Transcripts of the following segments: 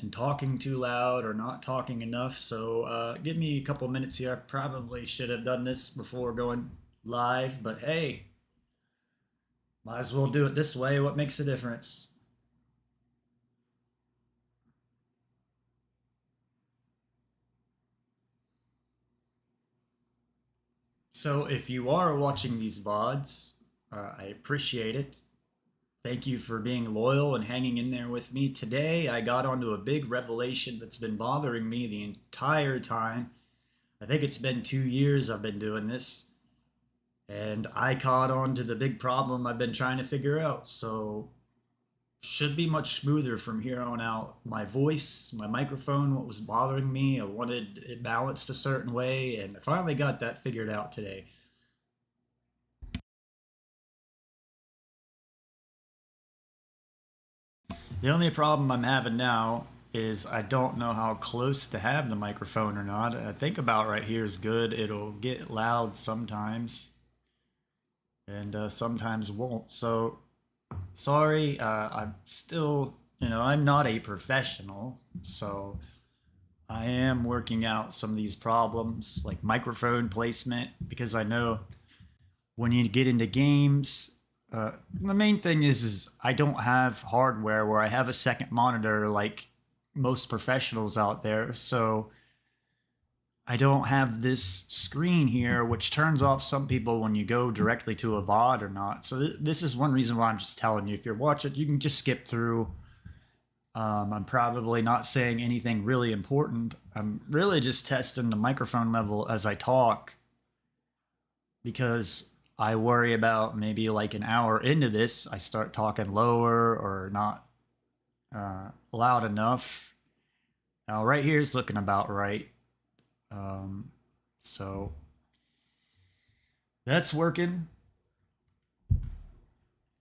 and talking too loud or not talking enough. So give me a couple minutes here. I probably should have done this before going live, but hey, might as well do it this way. What makes a difference? So if you are watching these VODs, I appreciate it. Thank you for being loyal and hanging in there with me. Today, I got onto a big revelation that's been bothering me the entire time. I think it's been 2 years I've been doing this, and I caught on to the big problem I've been trying to figure out. So, should be much smoother from here on out. My voice, my microphone, what was bothering me, I wanted it balanced a certain way, and I finally got that figured out today. The only problem I'm having now is I don't know how close to have the microphone or not. I think about right here is good. It'll get loud sometimes and sometimes won't. So sorry, I'm still, I'm not a professional. So I am working out some of these problems like microphone placement because I know when you get into games, the main thing is I don't have hardware where I have a second monitor like most professionals out there. So I don't have this screen here, which turns off some people when you go directly to a VOD or not. So this is one reason why I'm just telling you. If you're watching, you can just skip through. I'm probably not saying anything really important. I'm really just testing the microphone level as I talk because I worry about maybe like an hour into this, I start talking lower or not loud enough. Now, right here is looking about right. Um, so that's working.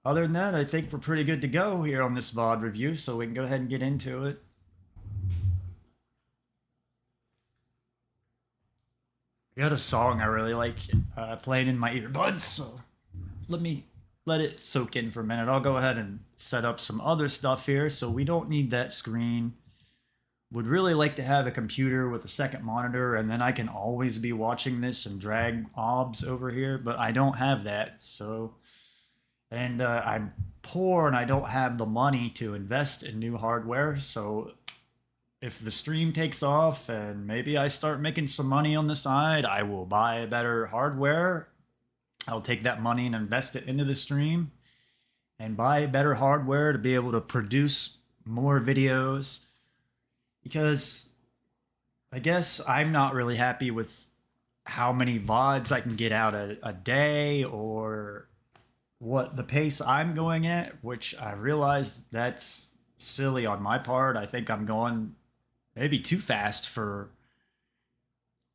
Other than that, I think we're pretty good to go here on this VOD review, so we can go ahead and get into it. I got a song I really like playing in my earbuds, so let me let it soak in for a minute. I'll go ahead and set up some other stuff here, so we don't need that screen. Would really like to have a computer with a second monitor, and then I can always be watching this and drag obs over here, but I don't have that, so... And I'm poor and I don't have the money to invest in new hardware, so if the stream takes off and maybe I start making some money on the side, I will buy better hardware. I'll take that money and invest it into the stream and buy better hardware to be able to produce more videos because I guess I'm not really happy with how many VODs I can get out a day or what the pace I'm going at, which I realize that's silly on my part. I think I'm going maybe too fast for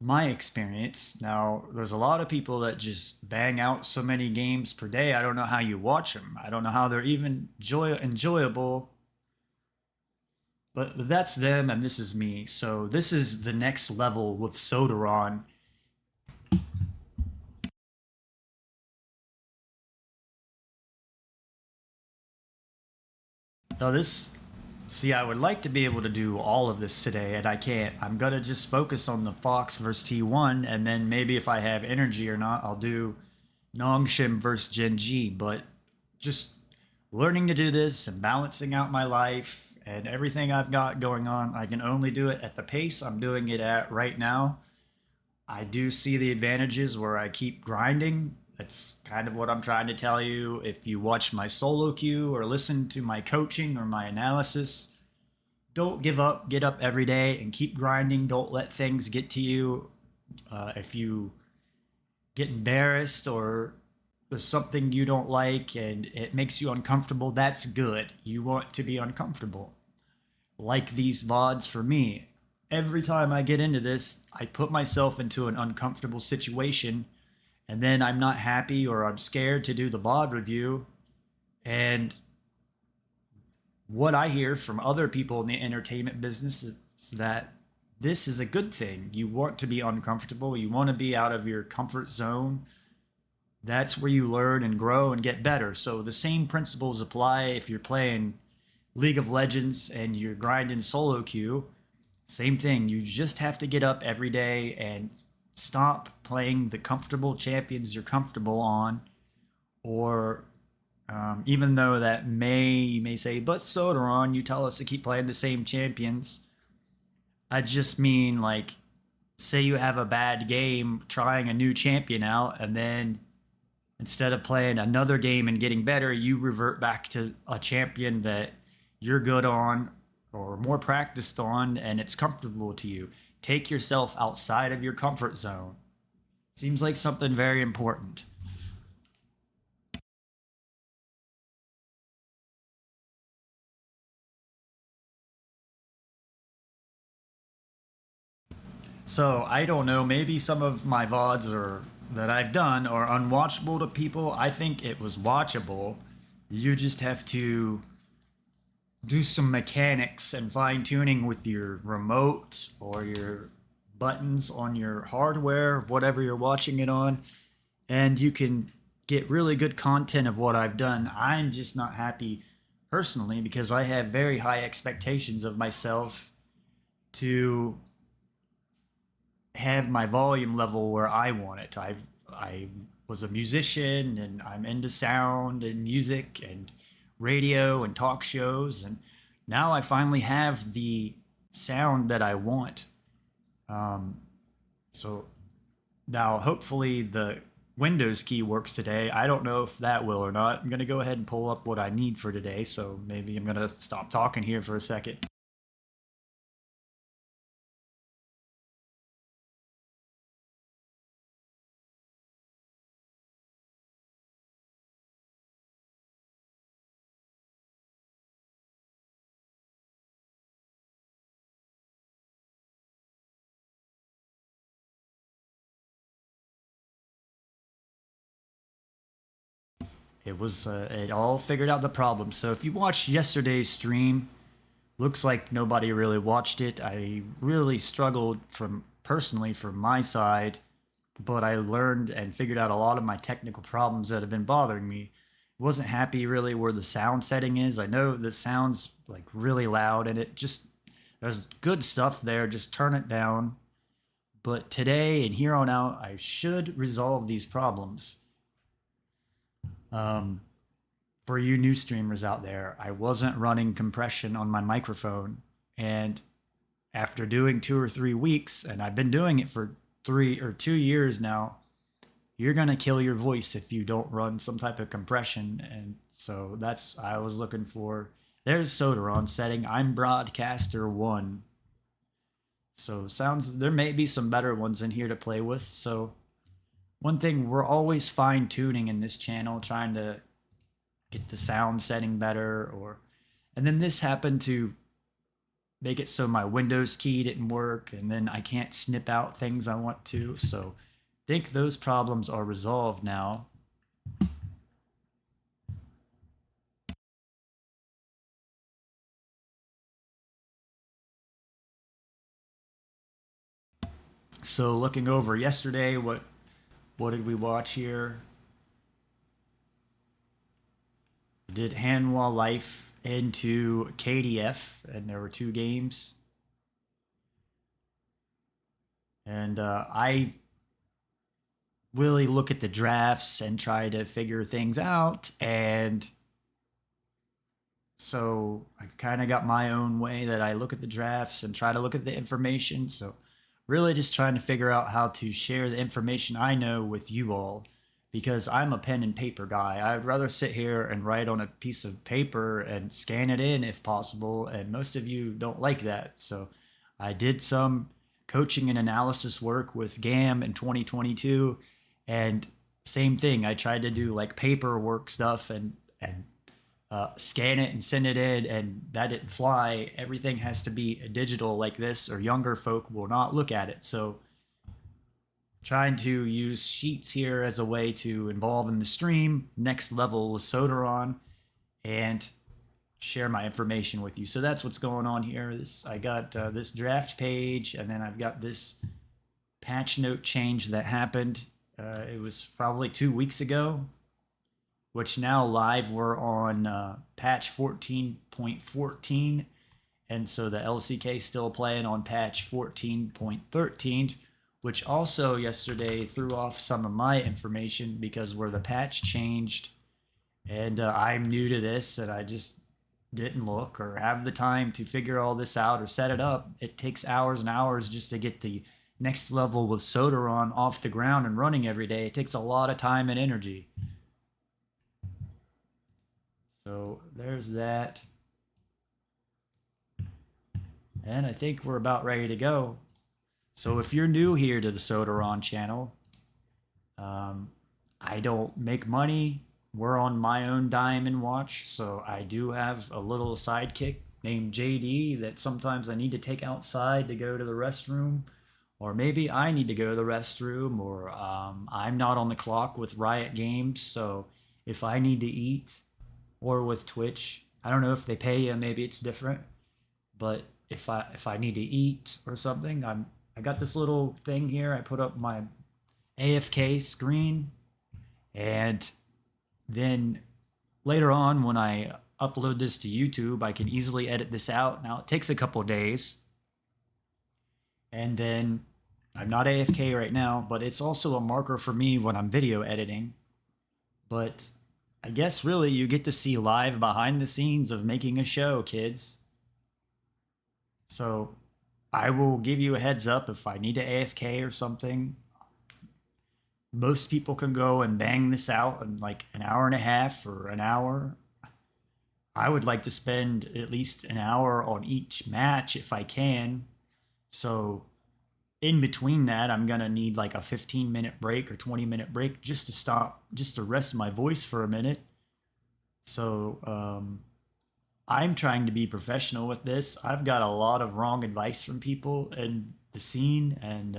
my experience. Now, there's a lot of people that just bang out so many games per day. I don't know how you watch them. I don't know how they're even enjoyable. But that's them and this is me. So this is the next level with Sodaron. Now this, see, I would like to be able to do all of this today, and I can't. I'm gonna just focus on the Fox versus T1, and then maybe if I have energy or not, I'll do Nongshim versus Genji. But just learning to do this and balancing out my life and everything I've got going on, I can only do it at the pace I'm doing it at right now. I do see the advantages where I keep grinding. That's kind of what I'm trying to tell you. If you watch my solo queue or listen to my coaching or my analysis, don't give up. Get up every day and keep grinding. Don't let things get to you. If you get embarrassed or there's something you don't like and it makes you uncomfortable, that's good. You want to be uncomfortable. Like these VODs for me. Every time I get into this, I put myself into an uncomfortable situation and then I'm not happy or I'm scared to do the VOD review. And what I hear from other people in the entertainment business is that this is a good thing. You want to be uncomfortable, you want to be out of your comfort zone. That's where you learn and grow and get better. So the same principles apply if you're playing League of Legends and you're grinding solo queue, same thing. You just have to get up every day and stop playing the comfortable champions you're comfortable on, or even though that you may say, but Sodaron, you tell us to keep playing the same champions. I just mean like, say you have a bad game trying a new champion out, and then instead of playing another game and getting better, you revert back to a champion that you're good on or more practiced on, and it's comfortable to you. Take yourself outside of your comfort zone. Seems like something very important. So I don't know. Maybe some of my VODs are that I've done are unwatchable to people. I think it was watchable. You just have to do some mechanics and fine tuning with your remote or your buttons on your hardware, whatever you're watching it on, and you can get really good content of what I've done. I'm just not happy personally because I have very high expectations of myself to have my volume level where I want it. I was a musician and I'm into sound and music and radio and talk shows, and now I finally have the sound that I want. Um, so now hopefully the Windows key works today. I don't know if that will or not. I'm gonna go ahead and pull up what I need for today. So maybe I'm gonna stop talking here for a second. It all figured out the problem. So if you watched yesterday's stream, looks like nobody really watched it. I really struggled from personally from my side, but I learned and figured out a lot of my technical problems that have been bothering me. Wasn't happy really where the sound setting is. I know the sound's like really loud and it just there's good stuff there, just turn it down. But today and here on out, I should resolve these problems. Um, for you new streamers out there, I wasn't running compression on my microphone. And after doing 2 or 3 weeks, and I've been doing it for 3 or 2 years now, you're going to kill your voice if you don't run some type of compression. And so that's, I was looking for. There's Sodaron setting. I'm broadcaster one. So sounds, there may be some better ones in here to play with. So one thing, we're always fine tuning in this channel, trying to get the sound setting better, or and then this happened to make it so my Windows key didn't work, and then I can't snip out things I want to. So I think those problems are resolved now. So looking over yesterday, what did we watch here? We did Hanwha Life into KDF, and there were 2 games. And I really look at the drafts and try to figure things out. And so I've kind of got my own way that I look at the drafts and try to look at the information. So really just trying to figure out how to share the information I know with you all, because I'm a pen and paper guy. I'd rather sit here and write on a piece of paper and scan it in if possible, and most of you don't like that. So I did some coaching and analysis work with GAM in 2022, and same thing. I tried to do like paperwork stuff and scan it and send it in, and that didn't fly. Everything has to be digital like this, or younger folk will not look at it. So, trying to use sheets here as a way to involve in the stream, next level with Sodaron, and share my information with you. So that's what's going on here. I got this draft page, and then I've got this patch note change that happened. It was probably 2 weeks ago, which now live we're on patch 14.14, and so the LCK still playing on patch 14.13, which also yesterday threw off some of my information because where the patch changed, and I'm new to this and I just didn't look or have the time to figure all this out or set it up. It takes hours and hours just to get the next level with Sodaron off the ground and running every day. It takes a lot of time and energy. So there's that. And I think we're about ready to go. So if you're new here to the Sodaron channel, um, I don't make money. We're on my own dime and watch. So I do have a little sidekick named JD that sometimes I need to take outside to go to the restroom. Or maybe I need to go to the restroom, or I'm not on the clock with Riot Games. So if I need to eat, or with Twitch, I don't know if they pay you, maybe it's different. But if I need to eat or something, I got this little thing here. I put up my AFK screen, and then later on when I upload this to YouTube, I can easily edit this out. Now it takes a couple days, and then I'm not AFK right now, but it's also a marker for me when I'm video editing. But I guess really you get to see live behind the scenes of making a show, kids. So I will give you a heads up if I need to AFK or something. Most people can go and bang this out in like an hour and a half or an hour. I would like to spend at least an hour on each match if I can. So in between that, I'm going to need like a 15-minute break or 20-minute break just to stop, just to rest my voice for a minute. So I'm trying to be professional with this. I've got a lot of wrong advice from people in the scene, and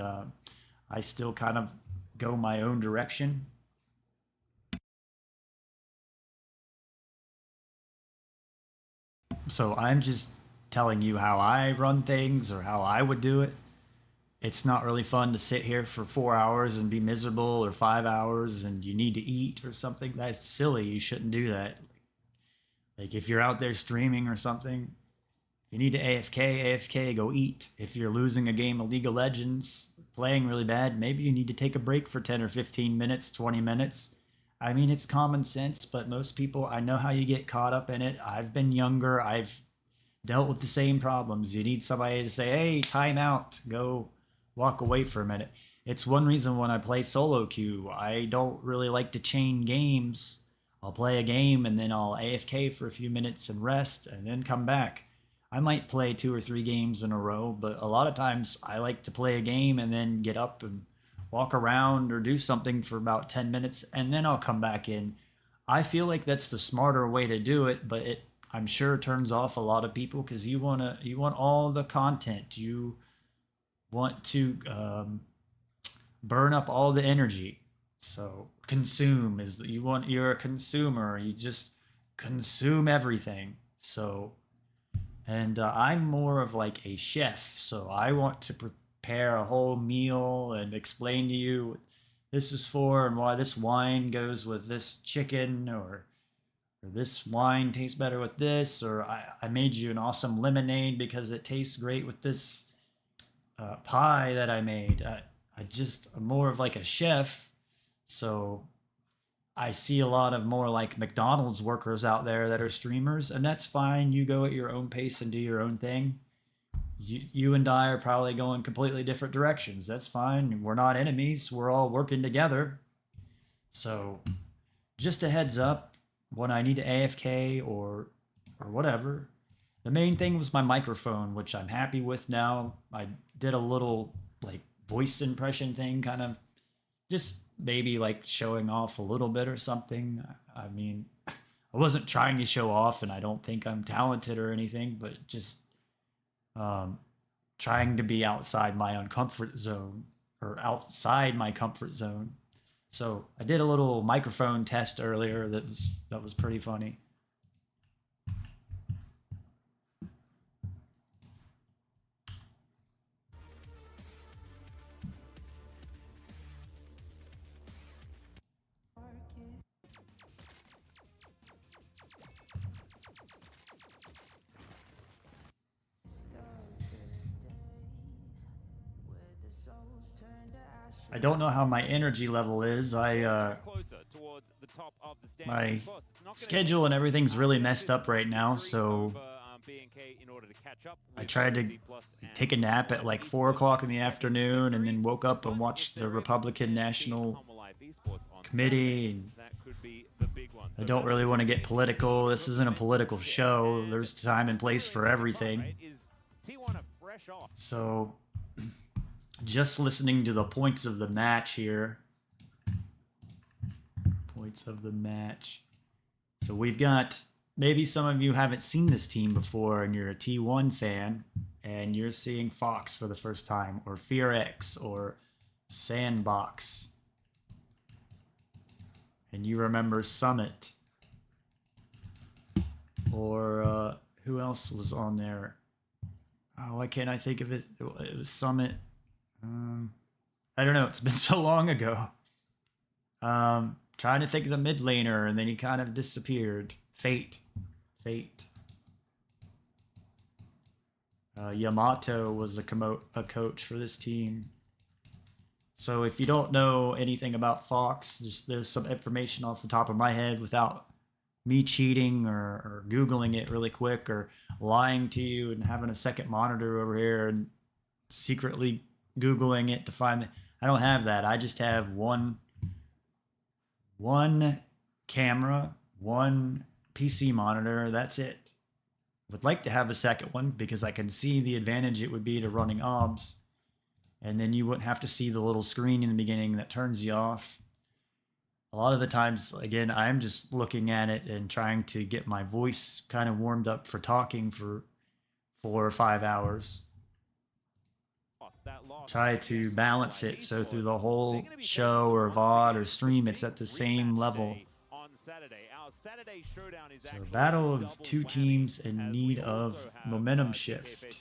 I still kind of go my own direction. So I'm just telling you how I run things or how I would do it. It's not really fun to sit here for 4 hours and be miserable, or 5 hours and you need to eat or something. That's silly. You shouldn't do that. Like if you're out there streaming or something, you need to AFK, go eat. If you're losing a game of League of Legends, playing really bad, maybe you need to take a break for 10 or 15 minutes, 20 minutes. I mean, it's common sense, but most people, I know how you get caught up in it. I've been younger. I've dealt with the same problems. You need somebody to say, hey, time out, go walk away for a minute. It's one reason when I play solo queue, I don't really like to chain games. I'll play a game and then I'll AFK for a few minutes and rest and then come back. I might play 2 or 3 games in a row, but a lot of times I like to play a game and then get up and walk around or do something for about 10 minutes and then I'll come back in. I feel like that's the smarter way to do it, but it I'm sure turns off a lot of people because you want all the content. You want to burn up all the energy. So consume is you're a consumer. You just consume everything. So and I'm more of like a chef, so I want to prepare a whole meal and explain to you what this is for and why this wine goes with this chicken, or this wine tastes better with this, or I made you an awesome lemonade because it tastes great with this pie that I made. I just I'm more of like a chef, so I see a lot of more like McDonald's workers out there that are streamers, and that's fine. You go at your own pace and do your own thing. You and I are probably going completely different directions. That's fine. We're not enemies. We're all working together. So just a heads up when I need to AFK or whatever. The main thing was my microphone, which I'm happy with now. I did a little like voice impression thing, kind of just maybe like showing off a little bit or something. I mean, I wasn't trying to show off, and I don't think I'm talented or anything, but just um, trying to be outside my own comfort zone or outside my comfort zone. So I did a little microphone test earlier that was pretty funny. I don't know how my energy level is. My schedule and everything's really messed up right now, so I tried to take a nap at like 4 o'clock in the afternoon and then woke up and watched the Republican National Committee. And I don't really want to get political. This isn't a political show. There's time and place for everything. So, just listening to the points of the match here. Points of the match. So we've got, maybe some of you haven't seen this team before and you're a T1 fan and you're seeing Fox for the first time, or Fear X, or Sandbox. And you remember Summit. Or who else was on there? Oh, why can't I think of it? It was Summit. I don't know. It's been so long ago. Trying to think of the mid laner, and then he kind of disappeared. Fate. Yamato was a coach for this team. So if you don't know anything about Fox, there's some information off the top of my head without me cheating or Googling it really quick or lying to you and having a second monitor over here and secretly Googling it to find it. I don't have that. I just have one camera, one PC monitor. That's it. Would like to have a second one because I can see the advantage it would be to running OBS. And then you wouldn't have to see the little screen in the beginning that turns you off. A lot of the times, again, I'm just looking at it and trying to get my voice kind of warmed up for talking for 4 or 5 hours. Try to balance it so through the whole show or VOD or stream, it's at the same level. So a battle of two teams in need of momentum shift.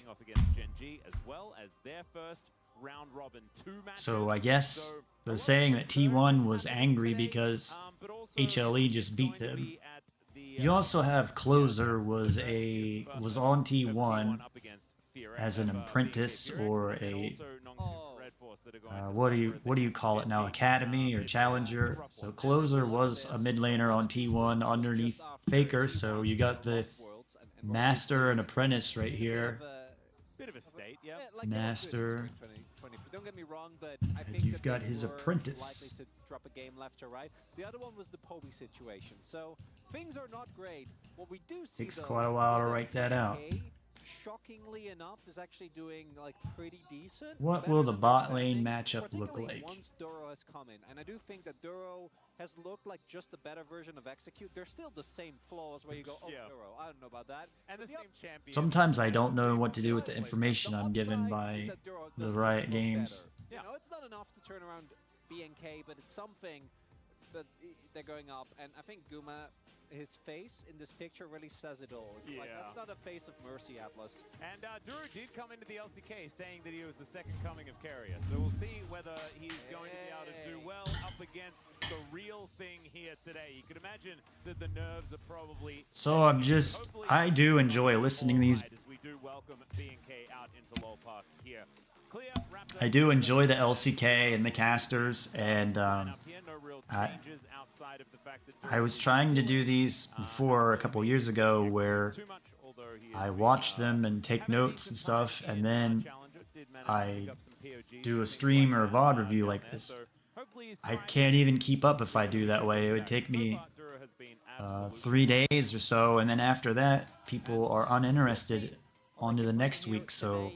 So I guess they're saying that T1 was angry because HLE just beat them. You also have Closer was on T1 as an apprentice or a what do you call it now, academy or challenger. So Closer was a mid laner on T1 underneath Faker. So you got the master and apprentice right here. Master. Don't get me wrong, but I and think you've got his apprentice. To drop a game left or right. The other one was the Poby situation. So things are not great. What we do see Takes quite a while to write that out. Shockingly enough, is actually doing like pretty decent. What will the bot lane matchup look like? Once Duro has come in, and I do think that Duro has looked like just a better version of Execute. There's still the same flaws where you go, oh, Duro, I don't know about that. And the same champion. Sometimes I don't know what to do with the information I'm given by the Riot Games. You know, it's not enough to turn around BNK, but it's something that they're going up. And I think Guma, his face in this picture really says it all. It's like, that's not a face of mercy, Atlas. And Duro did come into the LCK saying that he was the second coming of Carrier. So we'll see whether he's going to be able to do well up against the real thing here today. You could imagine that the nerves are probably... So I do enjoy listening to these. We do welcome BNK out into Lole Park here. I do enjoy the LCK and the casters, and I was trying to do these before a couple years ago where I watch them and take notes and stuff, and then I do a stream or a VOD review like this. I can't even keep up if I do that way. It would take me 3 days or so, and then after that, people are uninterested on to the next week, so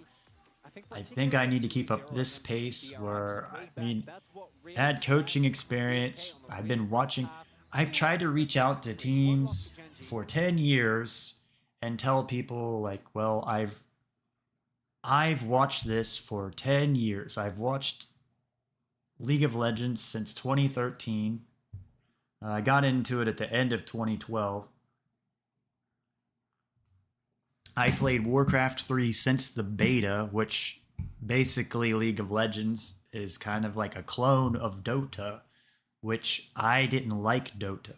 I think I need to keep up this pace where, I mean, had coaching experience, I've been watching, I've tried to reach out to teams for 10 years and tell people like, well, I've watched this for 10 years. I've watched League of Legends since 2013. I got into it at the end of 2012. I played Warcraft 3 since the beta, which basically League of Legends is kind of like a clone of Dota, which I didn't like Dota.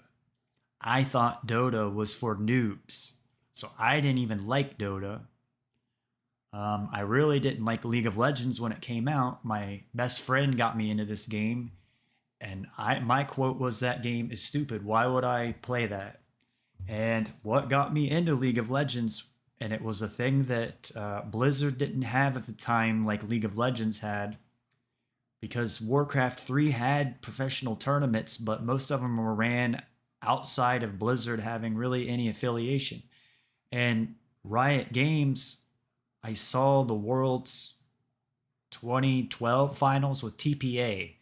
I thought Dota was for noobs, so I didn't even like Dota. I really didn't like League of Legends when it came out. My best friend got me into this game, and my quote was, "That game is stupid. Why would I play that?" And what got me into League of Legends, and it was a thing that Blizzard didn't have at the time, like League of Legends had, because Warcraft 3 had professional tournaments, but most of them were ran outside of Blizzard having really any affiliation. And Riot Games, I saw the World's 2012 finals with TPA.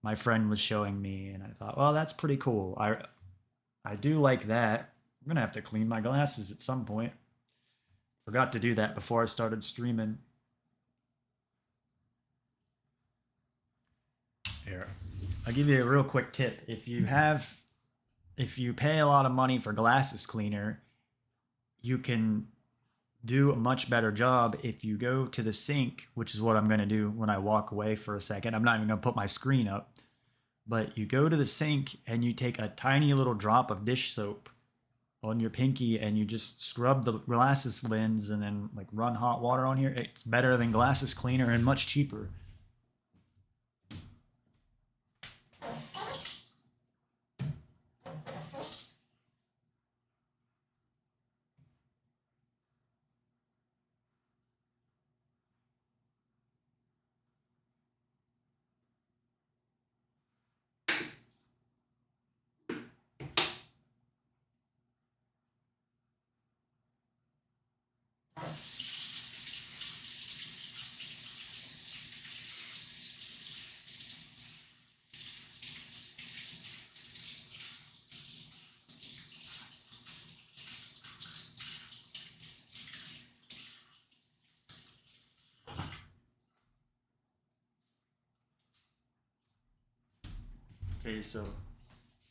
My friend was showing me, and I thought, well, that's pretty cool. I do like that. I'm gonna have to clean my glasses at some point. Forgot to do that before I started streaming. Here, I'll give you a real quick tip. If you pay a lot of money for glasses cleaner, you can do a much better job if you go to the sink, which is what I'm going to do when I walk away for a second. I'm not even going to put my screen up, but you go to the sink and you take a tiny little drop of dish soap on your pinky and you just scrub the glasses lens and then like run hot water on here. It's better than glasses cleaner and much cheaper. Okay, so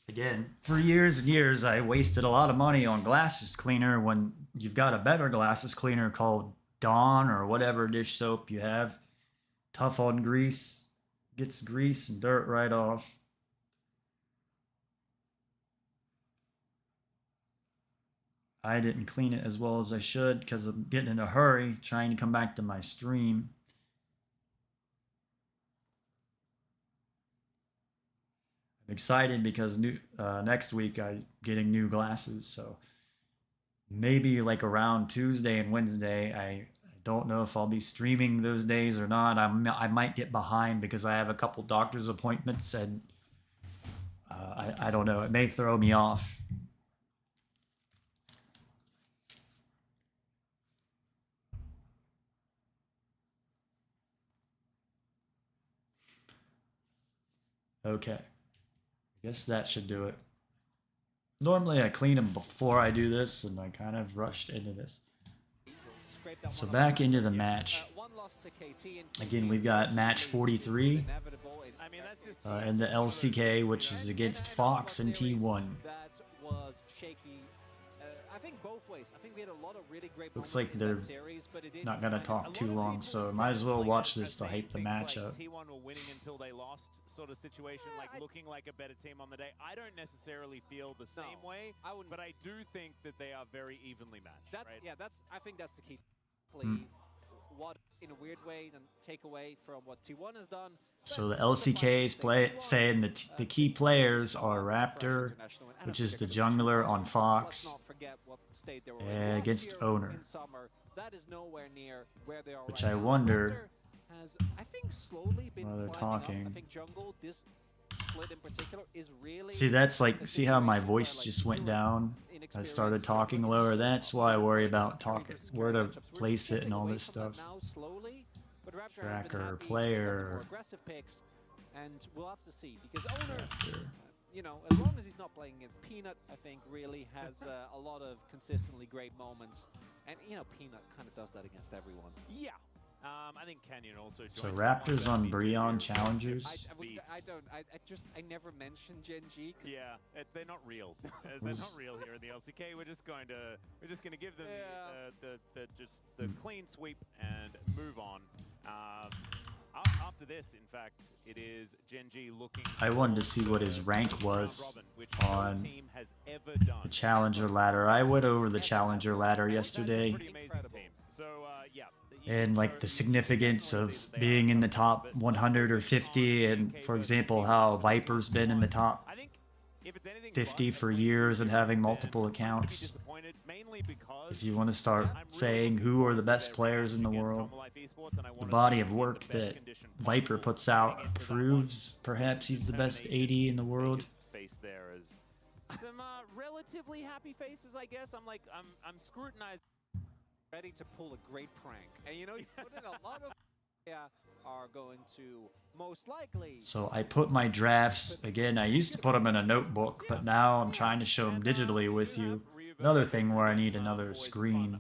again, for years and years, I wasted a lot of money on glasses cleaner when you've got a better glasses cleaner called Dawn or whatever dish soap you have. Tough on grease, gets grease and dirt right off. I didn't clean it as well as I should because I'm getting in a hurry trying to come back to my stream. I'm excited because next week I'm getting new glasses, so maybe like around Tuesday and Wednesday. I don't know if I'll be streaming those days or not. I might get behind because I have a couple doctor's appointments, and I don't know. It may throw me off. Okay, I guess that should do it. Normally I clean them before I do this, and I kind of rushed into this. So back into the match. Again, we've got match 43 in the LCK, which is against Fox and T1. Looks like they're not gonna talk too long, so might as well watch this to hype the match up. T1 were winning until they lost, sort of situation, like looking like a better team on the day. I don't necessarily feel the same way, but I do think that they are very evenly matched. Right? Yeah, I think that's the key. What, in a weird way, then take away from what T1 has done. So the LCK's saying that the key players are Raptor, which is the jungler on Fox, against Owner. Which I wonder, while they're talking. I think jungle, this split in particular, is really... See, that's like, see how my voice just went down? I started talking lower. That's why I worry about talking, where to place it and all this stuff. Tracker, player. And we'll have to see, because Owner, you know, as long as he's not playing against Peanut, I think really has a lot of consistently great moments. And, you know, Peanut kind of does that against everyone. Yeah. I think Canyon also. So Raptors on Breon challengers. I never mentioned Gen G. Yeah, they're not real. They're not real here in the LCK. We're just going to give them the clean sweep and move on. After this, in fact, it is Gen G looking. I wanted to see what his rank was on the challenger ladder. I went over the challenger ladder yesterday. Pretty amazing teams. So yeah. and like the significance of being in the top 100 or 50, and for example how Viper's been in the top 50 for years and having multiple accounts. If you want to start saying who are the best players in the world, the body of work that Viper puts out proves perhaps he's the best AD in the world. Some relatively happy faces, I guess. I'm scrutinized. Ready to pull a great prank, and you know he's put in a lot of. Are going to most likely. So I put my drafts, again, I used to put them in a notebook, but now I'm trying to show them digitally with you. Another thing where I need another screen.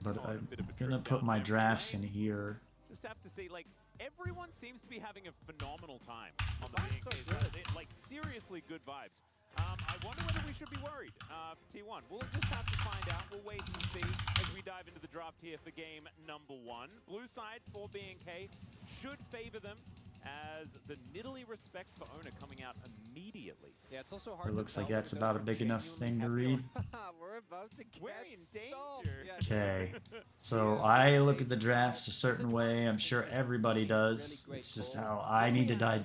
But I'm gonna put my drafts in here. Just have to say, like, everyone seems to be having a phenomenal time on the BNK side. Like, seriously good vibes. I wonder whether we should be worried for T1. We'll just have to find out. We'll wait and see as we dive into the draft here for game number 1. Blue side for BNK should favor them as the Nidalee respect for owner coming out immediately. Yeah, it's also hard. It looks like that's about a big enough thing to read. We're about to get in danger. Okay, so I look at the drafts a certain way. I'm sure everybody does. It's just how I need to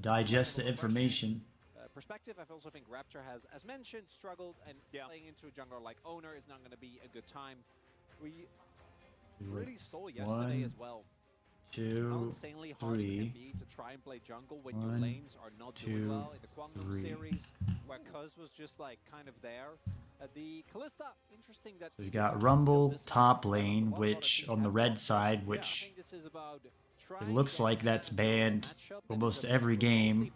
digest the information. Perspective, I also think Rapture has, as mentioned, struggled, and playing into a jungler like Owner is not going to be a good time. We really saw yesterday as well. 2, 3. To try and play jungle when your lanes are not doing well in the Kwangdong series, where Cuz was just like kind of there. The Kalista, interesting that So you got Rumble top lane, which on the red side, which it looks like that's banned almost every game.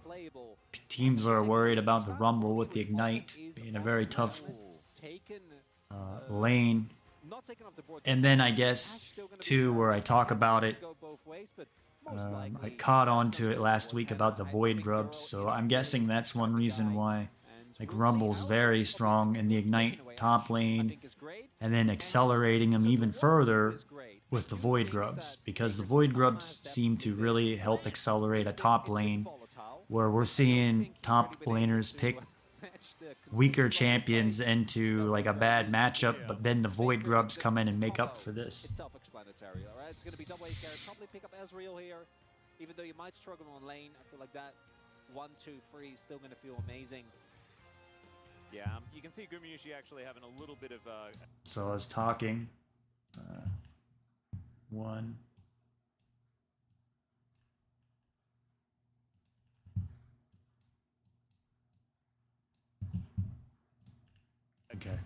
Teams are worried about the Rumble with the Ignite being a very tough lane. And then I guess, too, where I talk about it, I caught on to it last week about the Void Grubs, so I'm guessing that's one reason why like Rumble's very strong in the Ignite top lane, and then accelerating them even further with the Void Grubs, because the Void Grubs seem to really help accelerate a top lane, where we're seeing top laners pick weaker champions into like a bad matchup, but then the Void Grubs come in and make up for this. It's self-explanatory, all right? It's going to be double A carry. Probably pick up Ezreal here, even though you might struggle on lane. I feel like that 1, 2, 3 is still going to feel amazing. Yeah, you can see Gumayushi actually having a little bit of So I was talking. 1. Okay.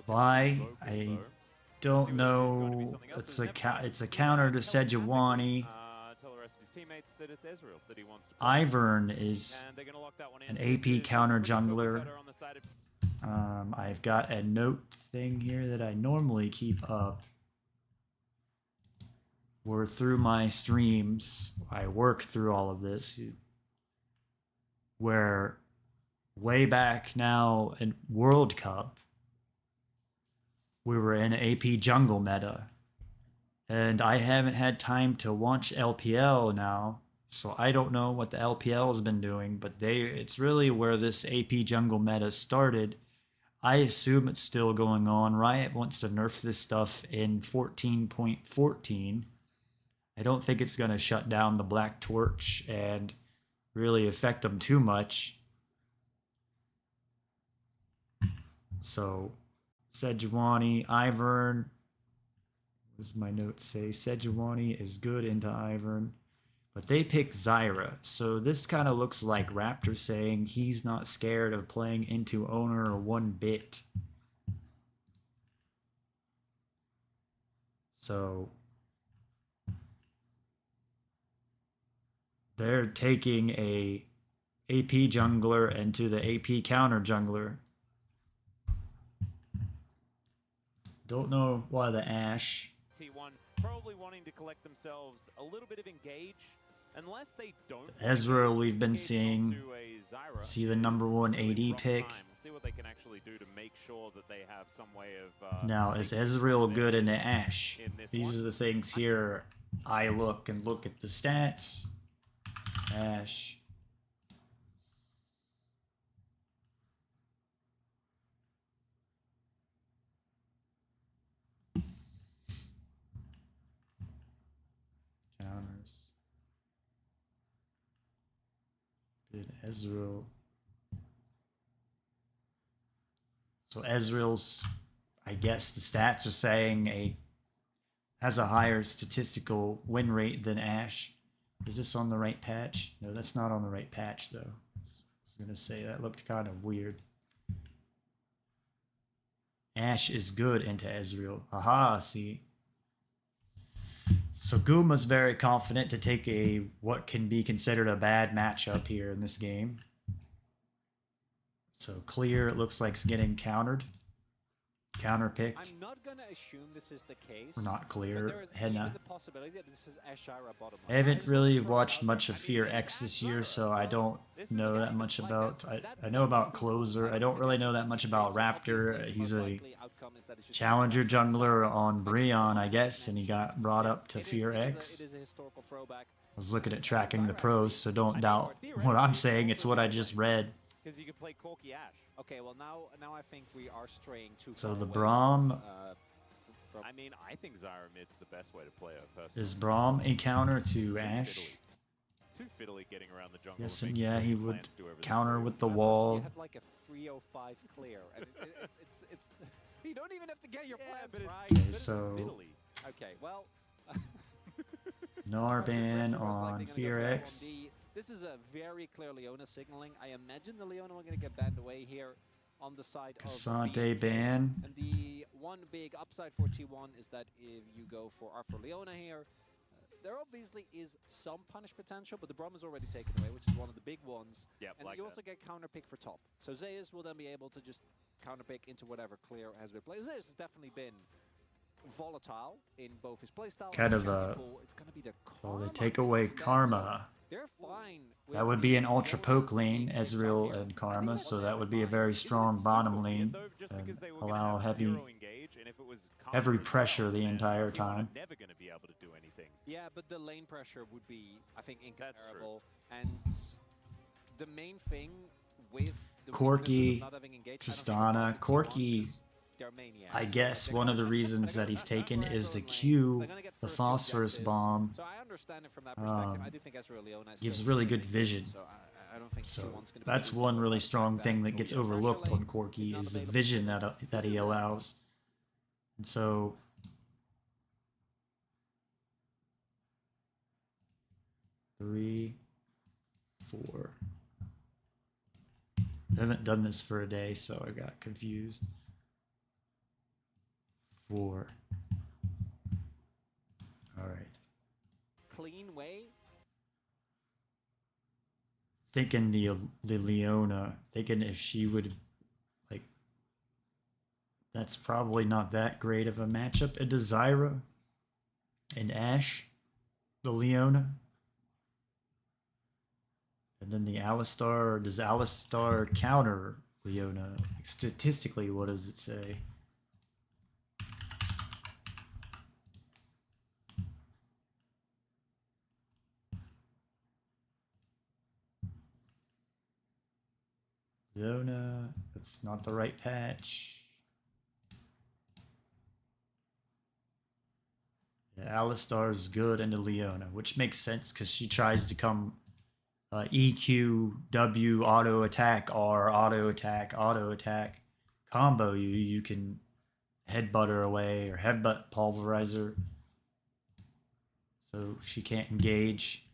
Why? I don't know. It's a counter to Sejuani. Ivern is an AP counter jungler. I've got a note thing here that I normally keep up. Where through my streams, I work through all of this. Where way back now in World Cup, we were in AP jungle meta. And I haven't had time to watch LPL now, so I don't know what the LPL has been doing, but it's really where this AP jungle meta started. I assume it's still going on. Riot wants to nerf this stuff in 14.14. I don't think it's going to shut down the Black Torch and really affect them too much. So, Sejuani, Ivern. What does my notes say? Sejuani is good into Ivern. But they pick Zyra. So this kind of looks like Raptor saying he's not scared of playing into Owner one bit. So they're taking a AP jungler into the AP counter jungler. Don't know why the Ashe. T1 probably wanting to collect themselves a little bit of engage, unless they don't. Ezreal we've been seeing. See the #1 AD pick. We'll see what they can actually do to make sure that they have some way of. Now is Ezreal good in the Ashe? These are the things here. I look at the stats. Ashe. Did Ezreal. So Ezreal's, I guess the stats are saying has a higher statistical win rate than Ashe. Is this on the right patch? No, that's not on the right patch though. I was gonna say that looked kind of weird. Ashe is good into Ezreal. Aha, see. So Guma's very confident to take what can be considered a bad matchup here in this game. So clear, it looks like it's getting countered. Counter picked. I'm not gonna assume this is the case. Or not clear. There is Henna. the possibility that this is Ashara bottom I lane. haven't just really wanna throw it watched out much there. of I Fear mean, X this year, so I Well, don't this is know a that game much like about. that's- I know about Closer. I don't really know that much about Raptor. He's a challenger jungler on Breon, I guess, and he got brought up to Fear X. It is a historical throwback. I was looking at tracking the pros, so don't doubt what I'm saying. It's what I just read. Because you can play Corki Ashe. Okay, well now I think we are straying too So far the away Braum from I mean, I think Zyra mid's the best way to play her personally. is Braum a counter to Too Ashe. fiddly. Too fiddly getting around the jungle. Yes, and and making yeah, he great would plans to do everything counter for with you. the Unless wall. You have like a 305 clear, and it's you don't even have to get your plans but right. Okay, but it's so fiddly. Okay, well. Narban Looks like on they're gonna Fear go for X. 1D. This is a very clear Leona signaling. I imagine the Leona are going to get banned away here on the side of Cassante BNK. ban. And the one big upside for T1 is that if you go for Arthur Leona here, there obviously is some punish potential, but the Braum is already taken away, which is one of the big ones. Yep, And like you that. also get counter pick for top. So Zeus will then be able to just counter pick into whatever clear has been played. Zeus has definitely been volatile in both his playstyle Kind and of a- technical. It's going to be the Well, Karma they take away instead, so Karma. they're fine. That with would be the an ultra poke Leona lane, being picked up Ezreal here. and I Karma, think so that's that would be a fine. very Isn't it strong bottom super weird, lane though, just and because they were gonna allow have heavy zero engage, and if it was heavy counter as pressure well, the then entire T1 are time. never going to be able to do anything. Yeah, but the lane pressure would be, I think, That's true. incomparable. And the main thing with the Corki, weaknesses of not having engaged, I don't think Tristana. about the T1 Corki, 'cause they're maniacs. I guess They're one of the gonna- reasons they're that he's gonna taken back is the road lane. Q, They're gonna get the first two phosphorus objectives. bomb. So I understand it from that perspective. I do think Ezreal Leona is gives still really something good vision. So I don't think So T1's gonna be that's too one bothered really by the strong fact thing that gets pressure overlooked lane on Corki not is the available vision to them. that This he is a- allows. And so 3, 4. I haven't done this for a day, so I got confused. 4. All right. clean way. Thinking the Leona, thinking if she would, like, that's probably not that great of a matchup into Zyra and Ashe, the Leona. And then the Alistar, does Alistar counter Leona? Like, statistically, what does it say? Leona, that's not the right patch. Yeah, Alistar's good into Leona, which makes sense because she tries to come EQ, W, auto attack, R, auto attack combo. You can headbutt her away or headbutt pulverizer, so she can't engage.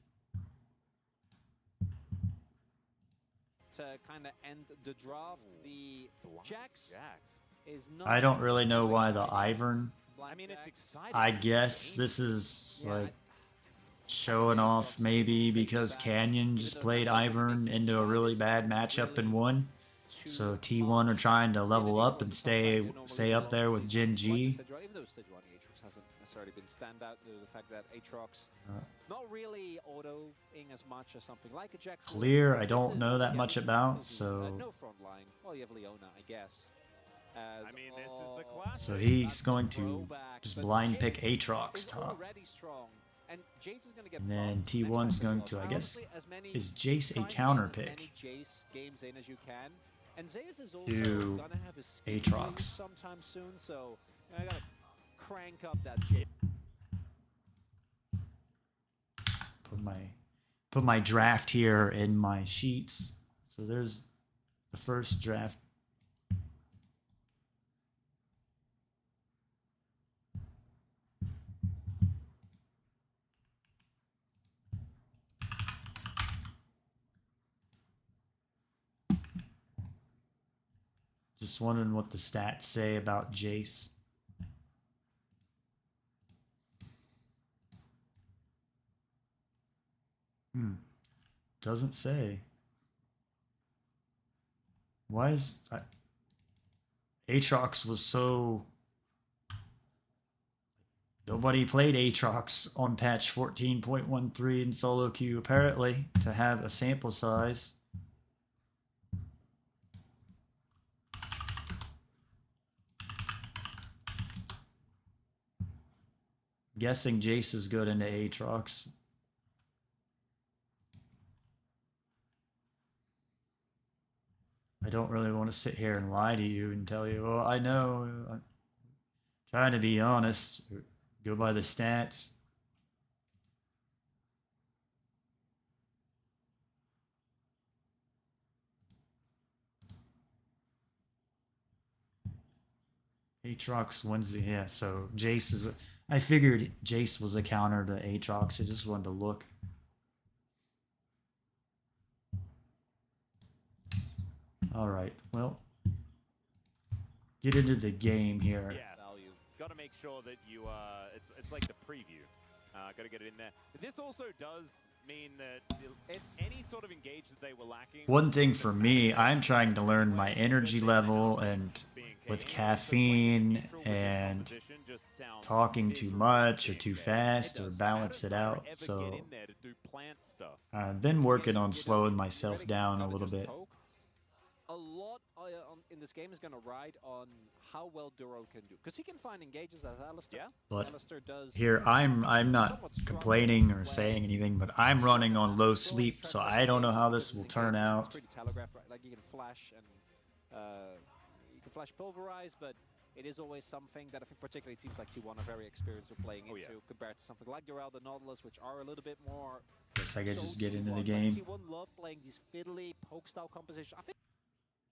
To kind of end the draft, the Jax is not. I don't really know why the Ivern. I mean, it's exciting. I guess this is Yeah, like showing off maybe because Canyon just played Ivern into a really bad matchup and won. So T1 are trying to level up and stay up there with Gen G. Even though stage 1 Aatrox hasn't necessarily been standout due to the fact that Aatrox not really autoing as much as something like a Jax. would. Clear, I This don't is- know that yeah, much this is about, easy. so No front line. Well, you have Leona, I guess. I mean, this is the classic. so he's That's going the to throwback, just but blind pick Jace Aatrox is top. already strong, and Jace is gonna get And then buffed T1 next is going match as to, well. I So guess, honestly, as many- is Jace try a and get counter as pick many Jace games in as you can. And Zeus is also to gonna have his skin Aatrox. release sometime soon, so I gotta crank up that Jace. Put my put my draft here in my sheets. So there's the first draft. Just wondering what the stats say about Jace. Doesn't say. Why is Aatrox was so... Nobody played Aatrox on patch 14.13 in solo queue, apparently, to have a sample size. Guessing Jace is good into Aatrox. I don't really want to sit here and lie to you and tell you, well, I know. I'm trying to be honest. Go by the stats. Aatrox wins the... Yeah, so Jace is... I figured Jace was a counter to Aatrox. I just wanted to look. All right, well, get into the game here. Yeah, value. Got to make sure that you, it's like the preview. Got to get it in there. But this also does mean that it's any sort of engage that they were lacking. One thing for me, I'm trying to learn my energy level, and with caffeine and talking too much or too fast, or balance it out. So I've been working on slowing myself down a little bit. A lot in this game is going to ride on how well Duro can do, because he can find engages as Alistar. Yeah, but Alistar does. Here, I'm not complaining or saying anything, but I'm running on low sleep, so I don't know how this will turn out. It's pretty telegraphed, right? Like you can flash and you can flash pulverize, but it is always something that I think particularly teams like T1 are very experienced with playing into, compared to something like Durel, the Nautilus, which are a little bit more. Guess I could just get into the game. T1 love playing these fiddly poke style compositions. I think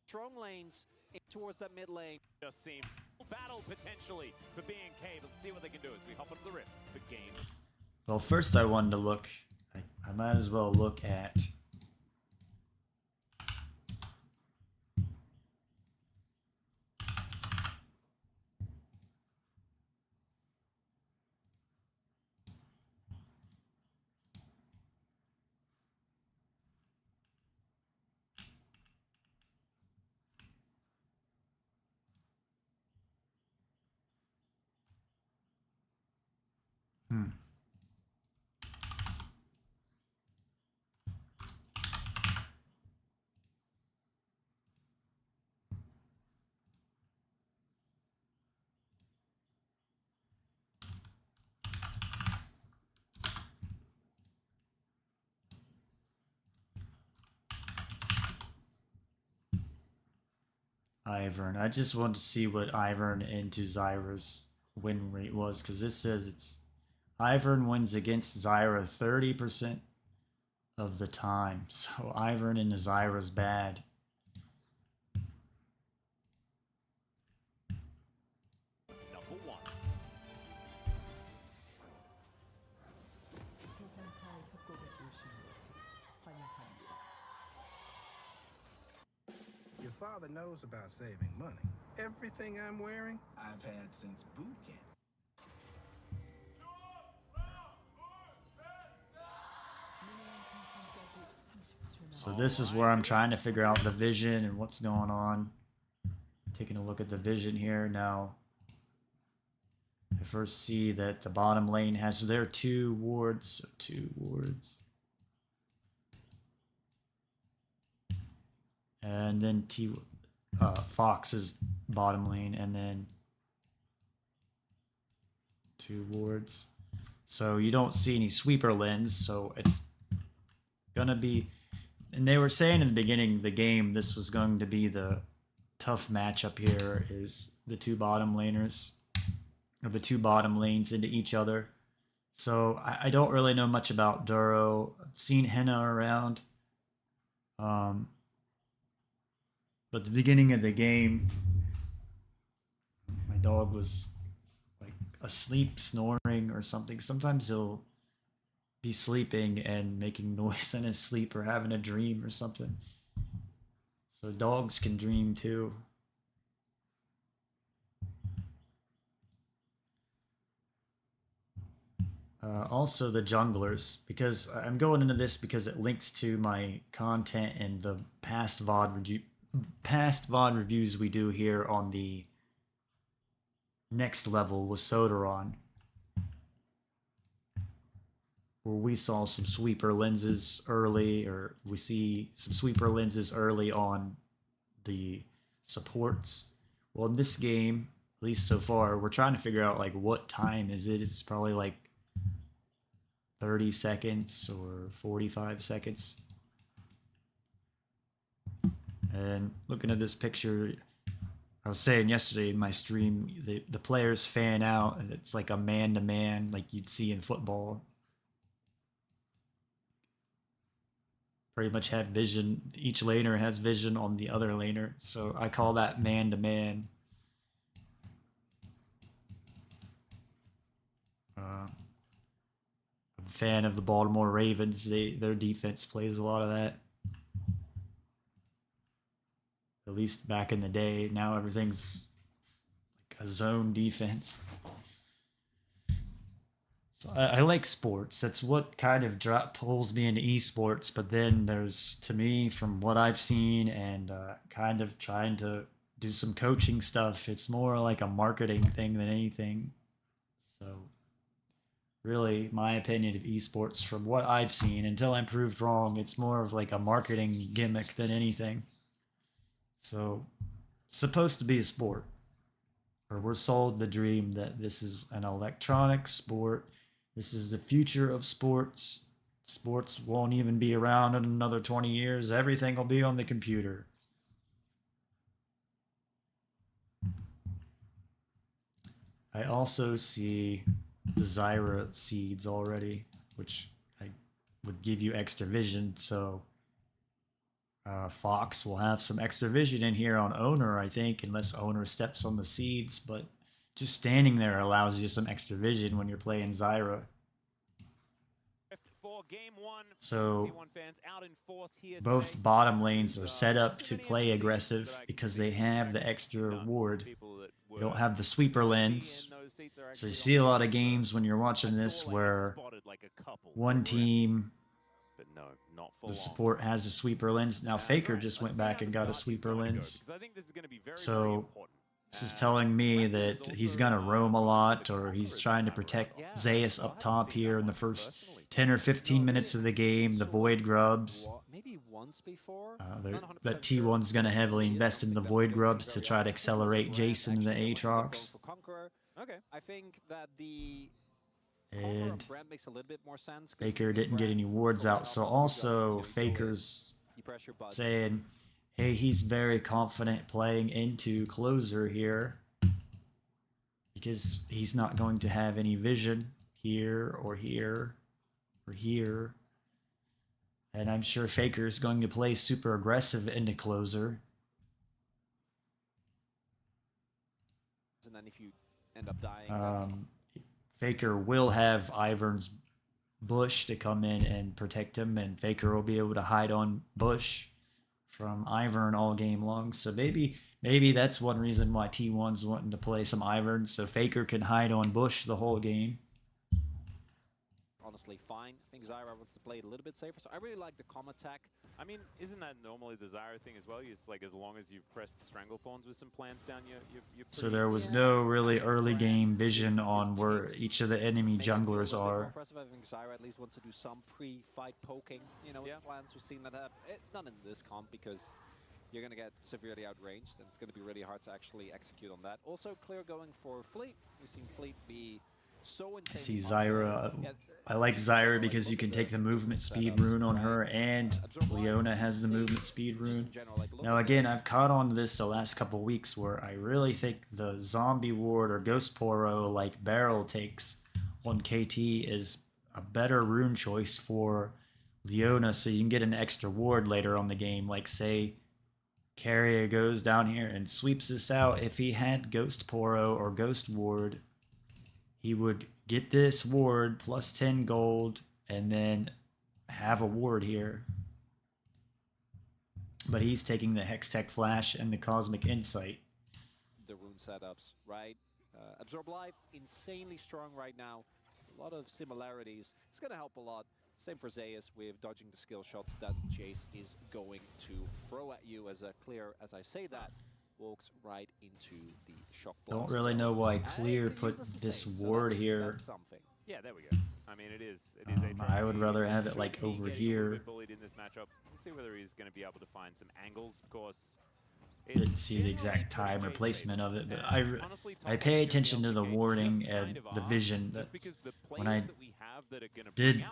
strong lanes towards that mid lane. Just seems battle potentially for BNK. Let's see what they can do as we hop into the rift for game. Well, first I wanted to look. I might as well look at Ivern. I just wanted to see what Ivern into Zyra's win rate was, because this says it's Ivern wins against Zyra 30% of the time. So Ivern into Zyra's bad. Number one. Your father knows about saving money. Everything I'm wearing, I've had since boot camp. So this is where I'm trying to figure out the vision and what's going on. Taking a look at the vision here now. I first see that the bottom lane has their 2 wards. So 2 wards. And then Fox's bottom lane, and then 2 wards. So you don't see any sweeper lens, so it's gonna be... And they were saying in the beginning of the game this was going to be the tough matchup here, is the 2 bottom laners, or the 2 bottom lanes into each other. So I don't really know much about Duro. I've seen Henna around. But the beginning of the game, my dog was like asleep, snoring or something. Sometimes he'll be sleeping and making noise in his sleep or having a dream or something. So dogs can dream too. Also the junglers, because I'm going into this because it links to my content and the past VOD reviews we do here on the next level with Sodaron, where we saw some sweeper lenses early, or we see some sweeper lenses early on the supports. Well, in this game, at least so far, we're trying to figure out like what time is it. It's probably like 30 seconds or 45 seconds. And looking at this picture, I was saying yesterday in my stream, the players fan out and it's like a man-to-man like you'd see in football. Pretty much have vision. Each laner has vision on the other laner. So I call that man-to-man. I'm a fan of the Baltimore Ravens. Their defense plays a lot of that. At least back in the day. Now everything's like a zone defense. So I like sports. That's what kind of pulls me into esports. But then there's, to me, from what I've seen and kind of trying to do some coaching stuff, it's more like a marketing thing than anything. So really, my opinion of esports, from what I've seen, until I'm proved wrong, it's more of like a marketing gimmick than anything. So, supposed to be a sport. Or we're sold the dream that this is an electronic sport. This is the future of sports. Sports won't even be around in another 20 years. Everything will be on the computer. I also see the Zyra seeds already, which I would give you extra vision. So Fox will have some extra vision in here on Owner, I think, unless Owner steps on the seeds. But just standing there allows you some extra vision when you're playing Zyra. So both bottom lanes are set up to play aggressive because they have the extra ward. You don't have the sweeper lens. So you see a lot of games when you're watching this where one team, the support has a sweeper lens. Now Faker just went back and got a sweeper lens. So this is telling me that he's going to roam a lot, or he's trying to protect Zeus up top here in the first 10 or 15 minutes of the game. The Void Grubs. That T1's going to heavily invest in the Void Grubs to try to accelerate Jason and the Aatrox. And Faker didn't get any wards out. So also Faker's saying, hey, he's very confident playing into closer here because he's not going to have any vision here or here or here. And I'm sure Faker is going to play super aggressive into closer. And then if you end up dying, Faker will have Ivern's Bush to come in and protect him, and Faker will be able to hide on Bush from Ivern all game long. So maybe that's one reason why T1's wanting to play some Ivern, so Faker can hide on Bush the whole game. Honestly, fine. I think Zyra wants to play it a little bit safer, so I really like the com attack. I mean, isn't that normally the Zyra thing as well? It's like as long as you've pressed Stranglethorns with some plants down, you're so there was no really early game vision on where each of the enemy junglers are. Impressive. I think Zyra at least wants to do some pre-fight poking. You know, plans we've seen that have. Not in this comp because you're going to get severely outranged, and it's going to be really hard to actually execute on that. Also, clear going for Fleet. We've seen Fleet be so I see Zyra. I like Zyra because you can take the movement speed rune on her, and Leona has the movement speed rune. Now again, I've caught on to this the last couple weeks where I really think the zombie ward or ghost poro like Barrel takes on KT is a better rune choice for Leona, so you can get an extra ward later on the game. Like, say, Carrier goes down here and sweeps this out. If he had Ghost Poro or Ghost Ward, he would get this ward plus 10 gold and then have a ward here. But he's taking the Hextech Flash and the Cosmic Insight. The rune setups, right? Absorb Life, insanely strong right now. A lot of similarities. It's going to help a lot. Same for Zeus with dodging the skill shots that Jace is going to throw at you. As as I say that, walks right into the shock blast. Don't really know why Clear put this ward here. That's something. Yeah, there we go. I mean, it is I would rather have it like over here. Bullied in this matchup. We'll see whether he's going to be able to find some angles. Of course, Didn't see the exact time or placement of it, but I pay attention to the warding and the vision. That when I did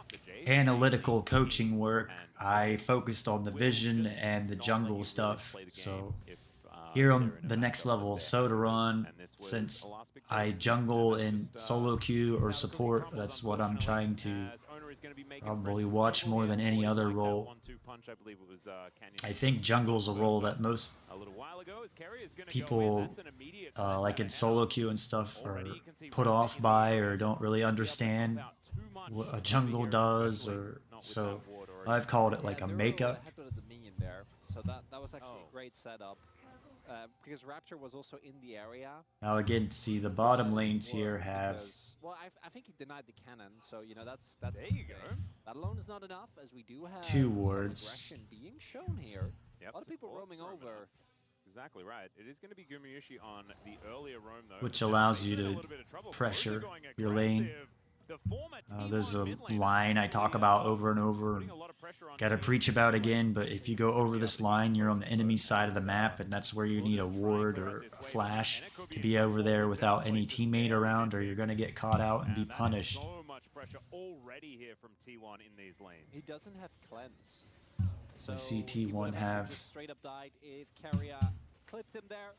analytical coaching work, I focused on the vision and the jungle stuff. So here on the next level of Sodaron, since I jungle in solo queue or support, that's what I'm trying to probably watch more than any other role. I think jungle's a role that most people, like in solo queue and stuff, are put off by or don't really understand what a jungle does, or so I've called it like a makeup. So that was actually a great setup. Because Raptor was also in the area. Now again, see the bottom lanes here have. Well, I think he denied the cannon, so you know that's. There you go. That alone is not enough, as we do have 2 wards. aggression being shown here. Yep, a lot of people roaming over. Exactly right. It is going to be Gumayushi on the earlier roam though, Which allows you to pressure your lane. There's a line I talk about over and over. Gotta preach about again, but if you go over this line, you're on the enemy side of the map, and that's where you need a ward or a flash to be over there without any teammate around, or you're gonna get caught out and be punished. So much pressure already here from T1 in these lanes. He doesn't have cleanse. So see T1 have straight up died if Carrier clipped him there.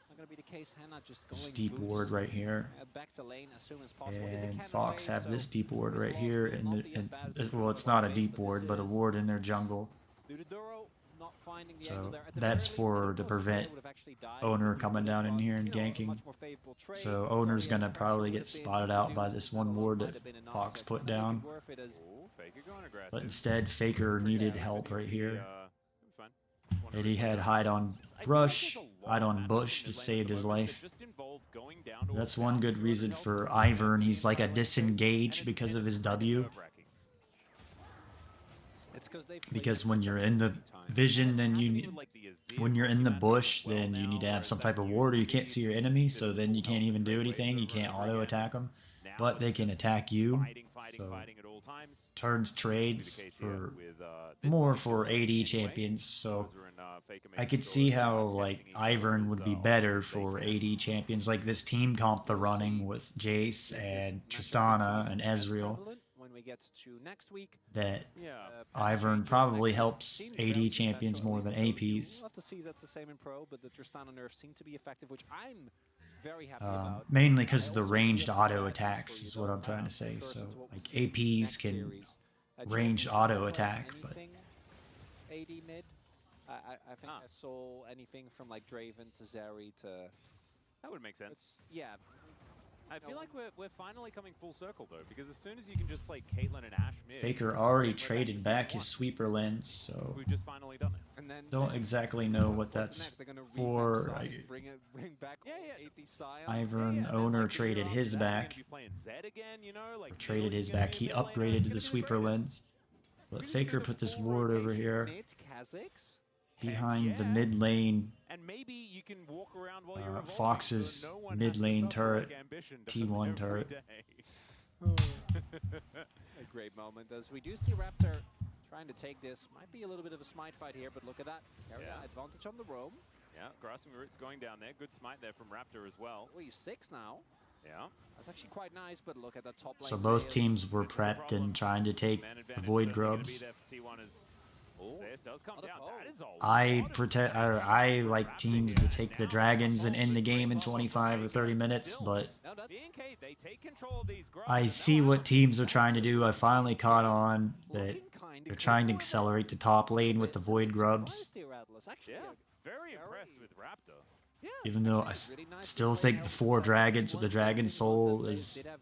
Not gonna be the case. Hannah just going steep ward right here. Back to lane as soon as possible. And Fox have this deep ward right here, and well, it's not a deep ward, but a ward in their jungle. So that's for to prevent Owner coming down in here and ganking. So Owner's gonna probably get spotted out by this one ward that Fox put down. But instead, Faker needed help right here. And he had hide on brush, hide on bush, just saved his life. That's one good reason for Ivern. He's like a disengage because of his W. Because when you're in the vision, then when you're in the bush, then you need to have some type of ward, or you can't see your enemy, so then you can't even do anything. You can't auto attack them, but they can attack you. So turns trades for more for AD champions. So I could see how like Ivern would be better for AD champions, like this team comp they're running with Jace and Tristana and Ezreal. That Ivern probably helps AD champions more than APs. We'll have to see that's the same in pro, but the Tristana nerfs seem to be effective, which I'm very happy about. Mainly because of the ranged auto attacks is what I'm trying to say. So like APs can ranged auto attack, but AD mid. I think I saw anything from like Draven to Zeri to. That would make sense. Yeah. I feel like we're finally coming full circle though, because as soon as you can just play Caitlyn and Ashe mid, Faker already traded back his sweeper lens, so we've just finally done it. And then don't exactly know what that's for. Bring back Ivern Owner traded his back. Or traded his back. He upgraded to the sweeper lens. But Faker put this ward over here behind the mid lane. Fox's mid lane turret, T1 turret. A great moment as we do see Raptor trying to take this. Might be a little bit of a smite fight here, but look at that. Advantage on the roam. Yeah, grasping roots going down there. Good smite there from Raptor as well. Oh, he's 6 now. Yeah. That's actually quite nice, but look at that top lane. So both teams were prepped and trying to take the Void Grubs. Oh, This does come another down. bow. That is a I like teams to take the dragons and end the game in 25 or 30 minutes, but Now that's B&K, they take control of these grubs, I and see now what out. teams are trying to do. I finally caught on that looking kinda they're trying to good. accelerate the top lane with the Void Grubs, Surprised here, Atlas. Actually, Yeah, very impressed with Raptor. yeah, even though actually, I really nicely still played think out the with 4 himself. dragons with the One Dragon thing was Soul that Zayn is did have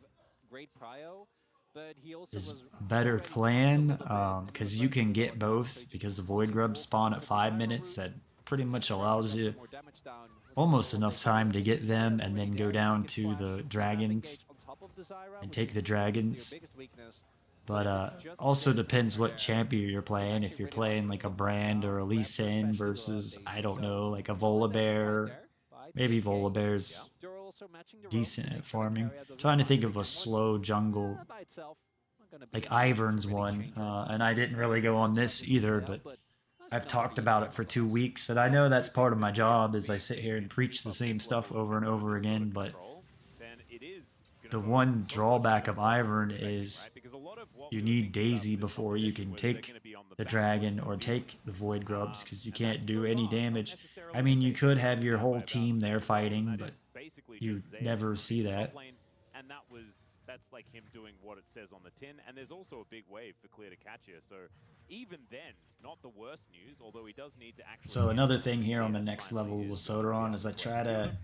great prio, but he also is was a better already plan, buffed a little bit, and he because was you learning can the get ropes, so both, he because the just Void once he Grubs walked spawn into at the 5 Zyra minutes. route, That pretty much tried to allows get you some more damage down. Was almost a little enough bit time there. to get He them was and already then go there, down naked to flash, the snap dragons engage on top of the Zyra, and which take is the obviously your dragons. biggest weakness. But if it's just also Zayn depends over what there, champion you're it's playing. actually If you're really hard playing for like a them to put Brand or a down. Lee Raptor Sin especially, versus, Daisy. I don't So, know, like a I like that fight Volibear. there by Maybe BNK. Volibear's Duro also matching the ropes decent to at make sure that farming. Keria doesn't Trying to find think it of a again. slow jungle, That by itself not gonna be like enough to Ivern's really one, change your and I didn't really go on this either, layout, but but nice I've enough talked for you about here, it for Atlas. 2 weeks, and I know that's part of my job is I sit here and preach the same stuff over and over again, but the one drawback of Ivern is you need Daisy before you can take the dragon or take the Void Grubs, because you can't do any damage. I mean, you could have your whole team there fighting, but you never see that. And that's like him doing what it says on the tin. And there's also a big wave for Clear to catch here. So even then, not the worst news, although he does need to actually... So another thing here on the next level with Sodaron is I try to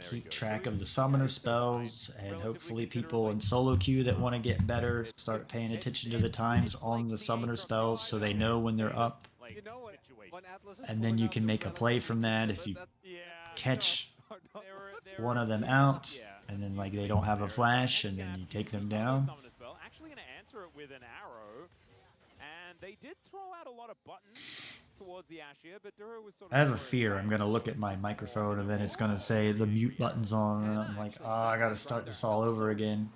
keep track of the summoner spells, and hopefully people in solo queue that want to get better start paying attention to the times on the summoner spells so they know when they're up, You know what? When Atlas is and then pulling you out can the make a play from that if you catch one of them out and then like they don't have a flash and then you take them down. Actually gonna answer it with an arrow, and they did throw out a lot of buttons towards the Ash here, but Duro was sort of... I have a fear I'm gonna look at my microphone and then it's gonna say the mute button's on, and I'm like, oh, I gotta start this all over again.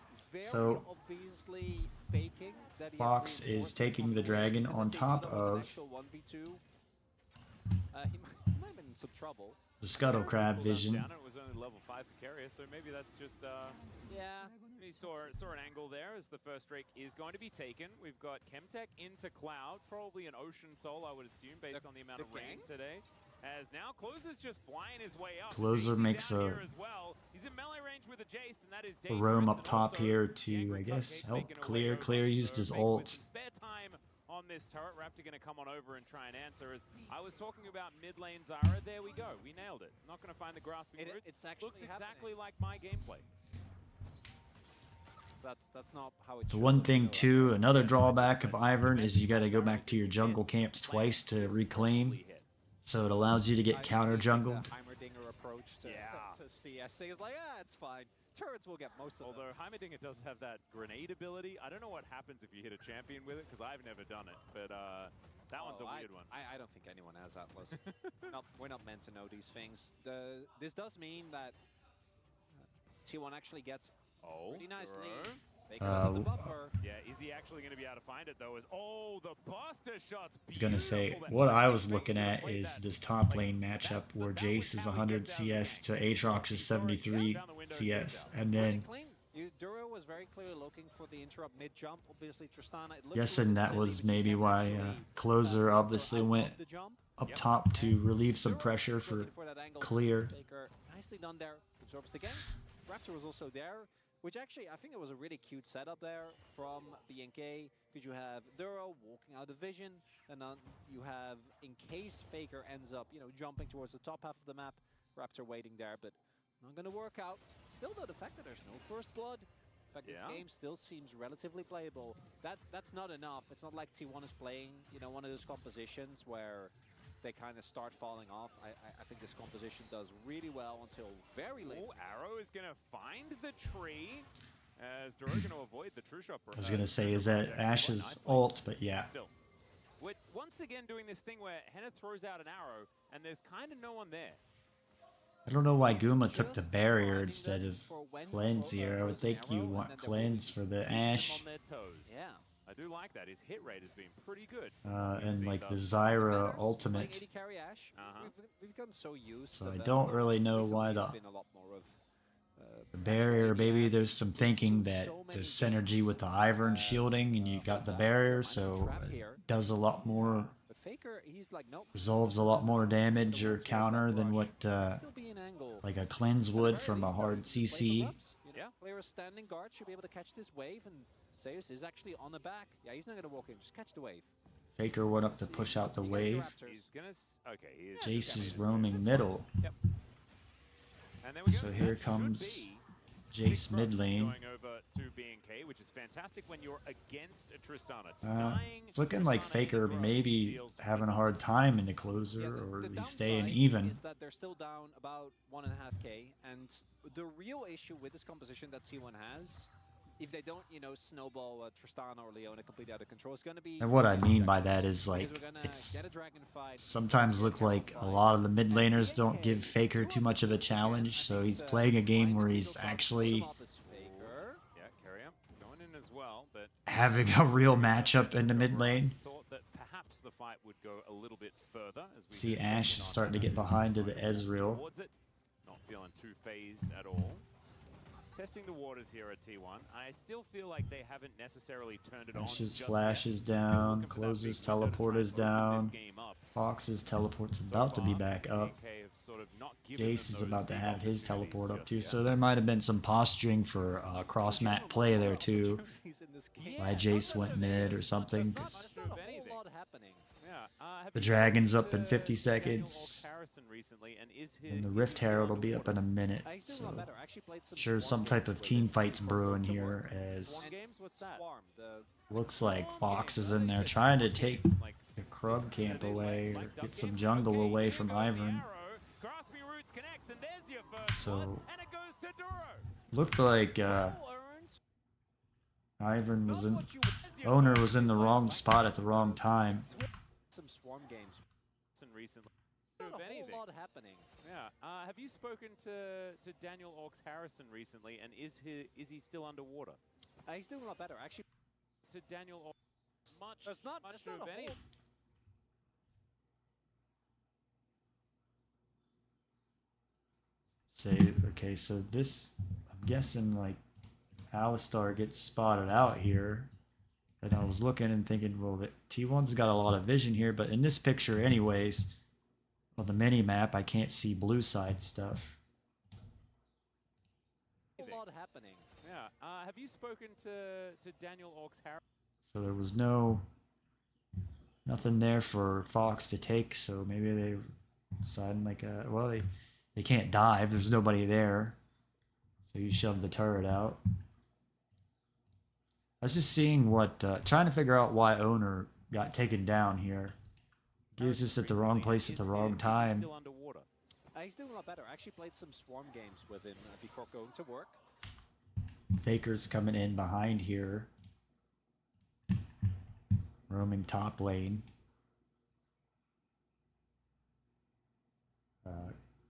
So obviously faking that he Fox has is taking the dragon on top of he might have been in some trouble. the Scuttle Crab vision. Down, it was only level 5 for Carrier, so maybe that's just... Yeah. He saw an angle there as the first Drake is going to be taken. We've got Chemtech into Cloud, probably an Ocean Soul, I would assume, based on the amount of rain today. As now Closer's just flying his way up. Closer makes a He's in melee range with a Jace, and that is roam up top here to, I guess, help Clear. Clear used his ult. Spare time on this turret. Raptor going to come on over and try and answer. As I was talking about mid lane Zyra, there we go. We nailed it. Not going to find the grasping roots. It's actually looks exactly like my gameplay. That's not how it The should one look, thing though. too, another drawback of Ivern is you gotta go back to your jungle camps twice to reclaim. So it allows you to get counter jungled. The Heimerdinger approach to CSC is like, it's fine. Turrets will get most of Although them. Heimerdinger does have that grenade ability. I don't know what happens if you hit a champion with it, because I've never done it. But that one's a weird one. I don't think anyone has, Atlas. We're not meant to know these things. This does mean that T1 actually gets pretty nicely. The buffer. Yeah, is he actually going to be able to find it though? The Buster shots. I was gonna say, what I was looking at is this top lane matchup where Jace is 100 CS to Aatrox is 73 CS, and then Duro was very clearly looking for the interrupt mid jump. Obviously, Tristana. guessing that was maybe why Closer obviously went up top to relieve some pressure for Clear. Nicely done there. Absorbs the game. Raptor was also there, which actually I think it was a really cute setup there from BNK, because you have Duro walking out of vision, and then you have, in case Faker ends up, jumping towards the top half of the map, Raptor waiting there, but not going to work out. Still, though, the fact that there's no first blood, the fact this game still seems relatively playable, that's not enough. It's not like T1 is playing, one of those compositions where they kind of start falling off. I think this composition does really well until very late. Arrow is going to find the tree as Duro going to avoid the true shot. I was gonna say, is that Ash's ult, but yeah. Still, we're once again doing this thing where Henna throws out an arrow and there's kind of no one there. I don't know why Guma took the barrier instead of cleanse here. I would think you want cleanse for the Ash. Yeah. I do like that. His hit rate has been pretty good. And like the Zyra ultimate. 80 carry Ash. We've gotten so used. So to I that. don't really know why Recently, the it's been a lot more of The barrier, maybe there's some thinking that there's synergy with the Ivern shielding, and you got the barrier, so it does a lot more, But Faker, he's like, nope. resolves a lot more damage or counter than what Still be an angle. like a cleanse would from a hard CC. Yeah, player standing guard should be able to catch this wave, and Zeus is actually on the back. Yeah, he's not going to walk in, just catch the wave. Faker went up to push out the wave. He's gonna. Okay, he is. Jace is roaming middle. Yep. And there we go. So here That should comes be Jace 6 mid lane. Going over to B&K, which is fantastic when you're against a Tristana. It's looking like Faker maybe having a hard time in the closer, or he's staying even. Is that they're still down about 1.5k, and the real issue with this composition that T1 has, if they don't, you know, snowball Tristana or Leona completely out of control, it's going to be... And what I mean by that is, like, it's sometimes look like a lot of the mid laners don't give Faker too much of a challenge, so he's playing a game where he's actually Yeah, carry up. Going in as well, but having a real matchup in the mid lane. thought that perhaps the fight would go a little bit further as we See Ashe is starting to get behind to the Ezreal. towards it. Not feeling too phased at all. Testing the waters here at T1. I still feel like they haven't necessarily turned it on. Ashe's just flash yet. is Still down, looking for that Closer's big teleport is turnaround to open down, this game up. Fox's teleport's So about to be far, back up. AK have sort of not given them Jace is those about to big have his opportunities teleport up just too, yet. so there might have been some posturing for cross map play there too. Why Jace went mid or something, 'cause There's not a whole lot happening. Yeah, the Dragon's up in 50 seconds, and the Rift Herald will be up in a minute, He's doing a so lot better. I actually played some sure some Swarm type games of with team him fight's before brewing going to here, work. as Swarm games? What's that? Swarm, the looks like Swarm Fox games. is I in thought you there said trying to Swarm take games, like, the Krug camp they away, or like duck get some games? jungle Okay, away here from goes the Ivern. arrow. Graspy Roots connects, and there's your first So- one, and it goes to Duro. Looked like well-earned. Ivern was Not in, what you There's your owner first was in the one. wrong spot at the wrong time. Some Swarm games. Recently. Not Of a whole anything. lot happening. Yeah. Have you spoken to Daniel Ox Harrison recently, and is he still underwater? He's doing a lot better. Actually, To Daniel Ox, much That's not- much that's not of a any. whole- Say, okay, so this, I'm guessing like Alistar gets spotted out here. And I was looking and thinking, well, the T1's got a lot of vision here, but in this picture anyways, on the mini map, I can't see blue side stuff. a whole lot happening. Yeah. Have you spoken to Daniel Ox Harrison? So there was nothing there for Fox to take, so maybe they decided like, well, they can't dive, there's nobody there. So you shove the turret out. I was just seeing what, trying to figure out why owner got taken down here. He was just at the wrong place at the wrong time. Still underwater. He's doing a lot better. I actually played some Swarm games with him before going to work. Faker's coming in behind here. Roaming top lane.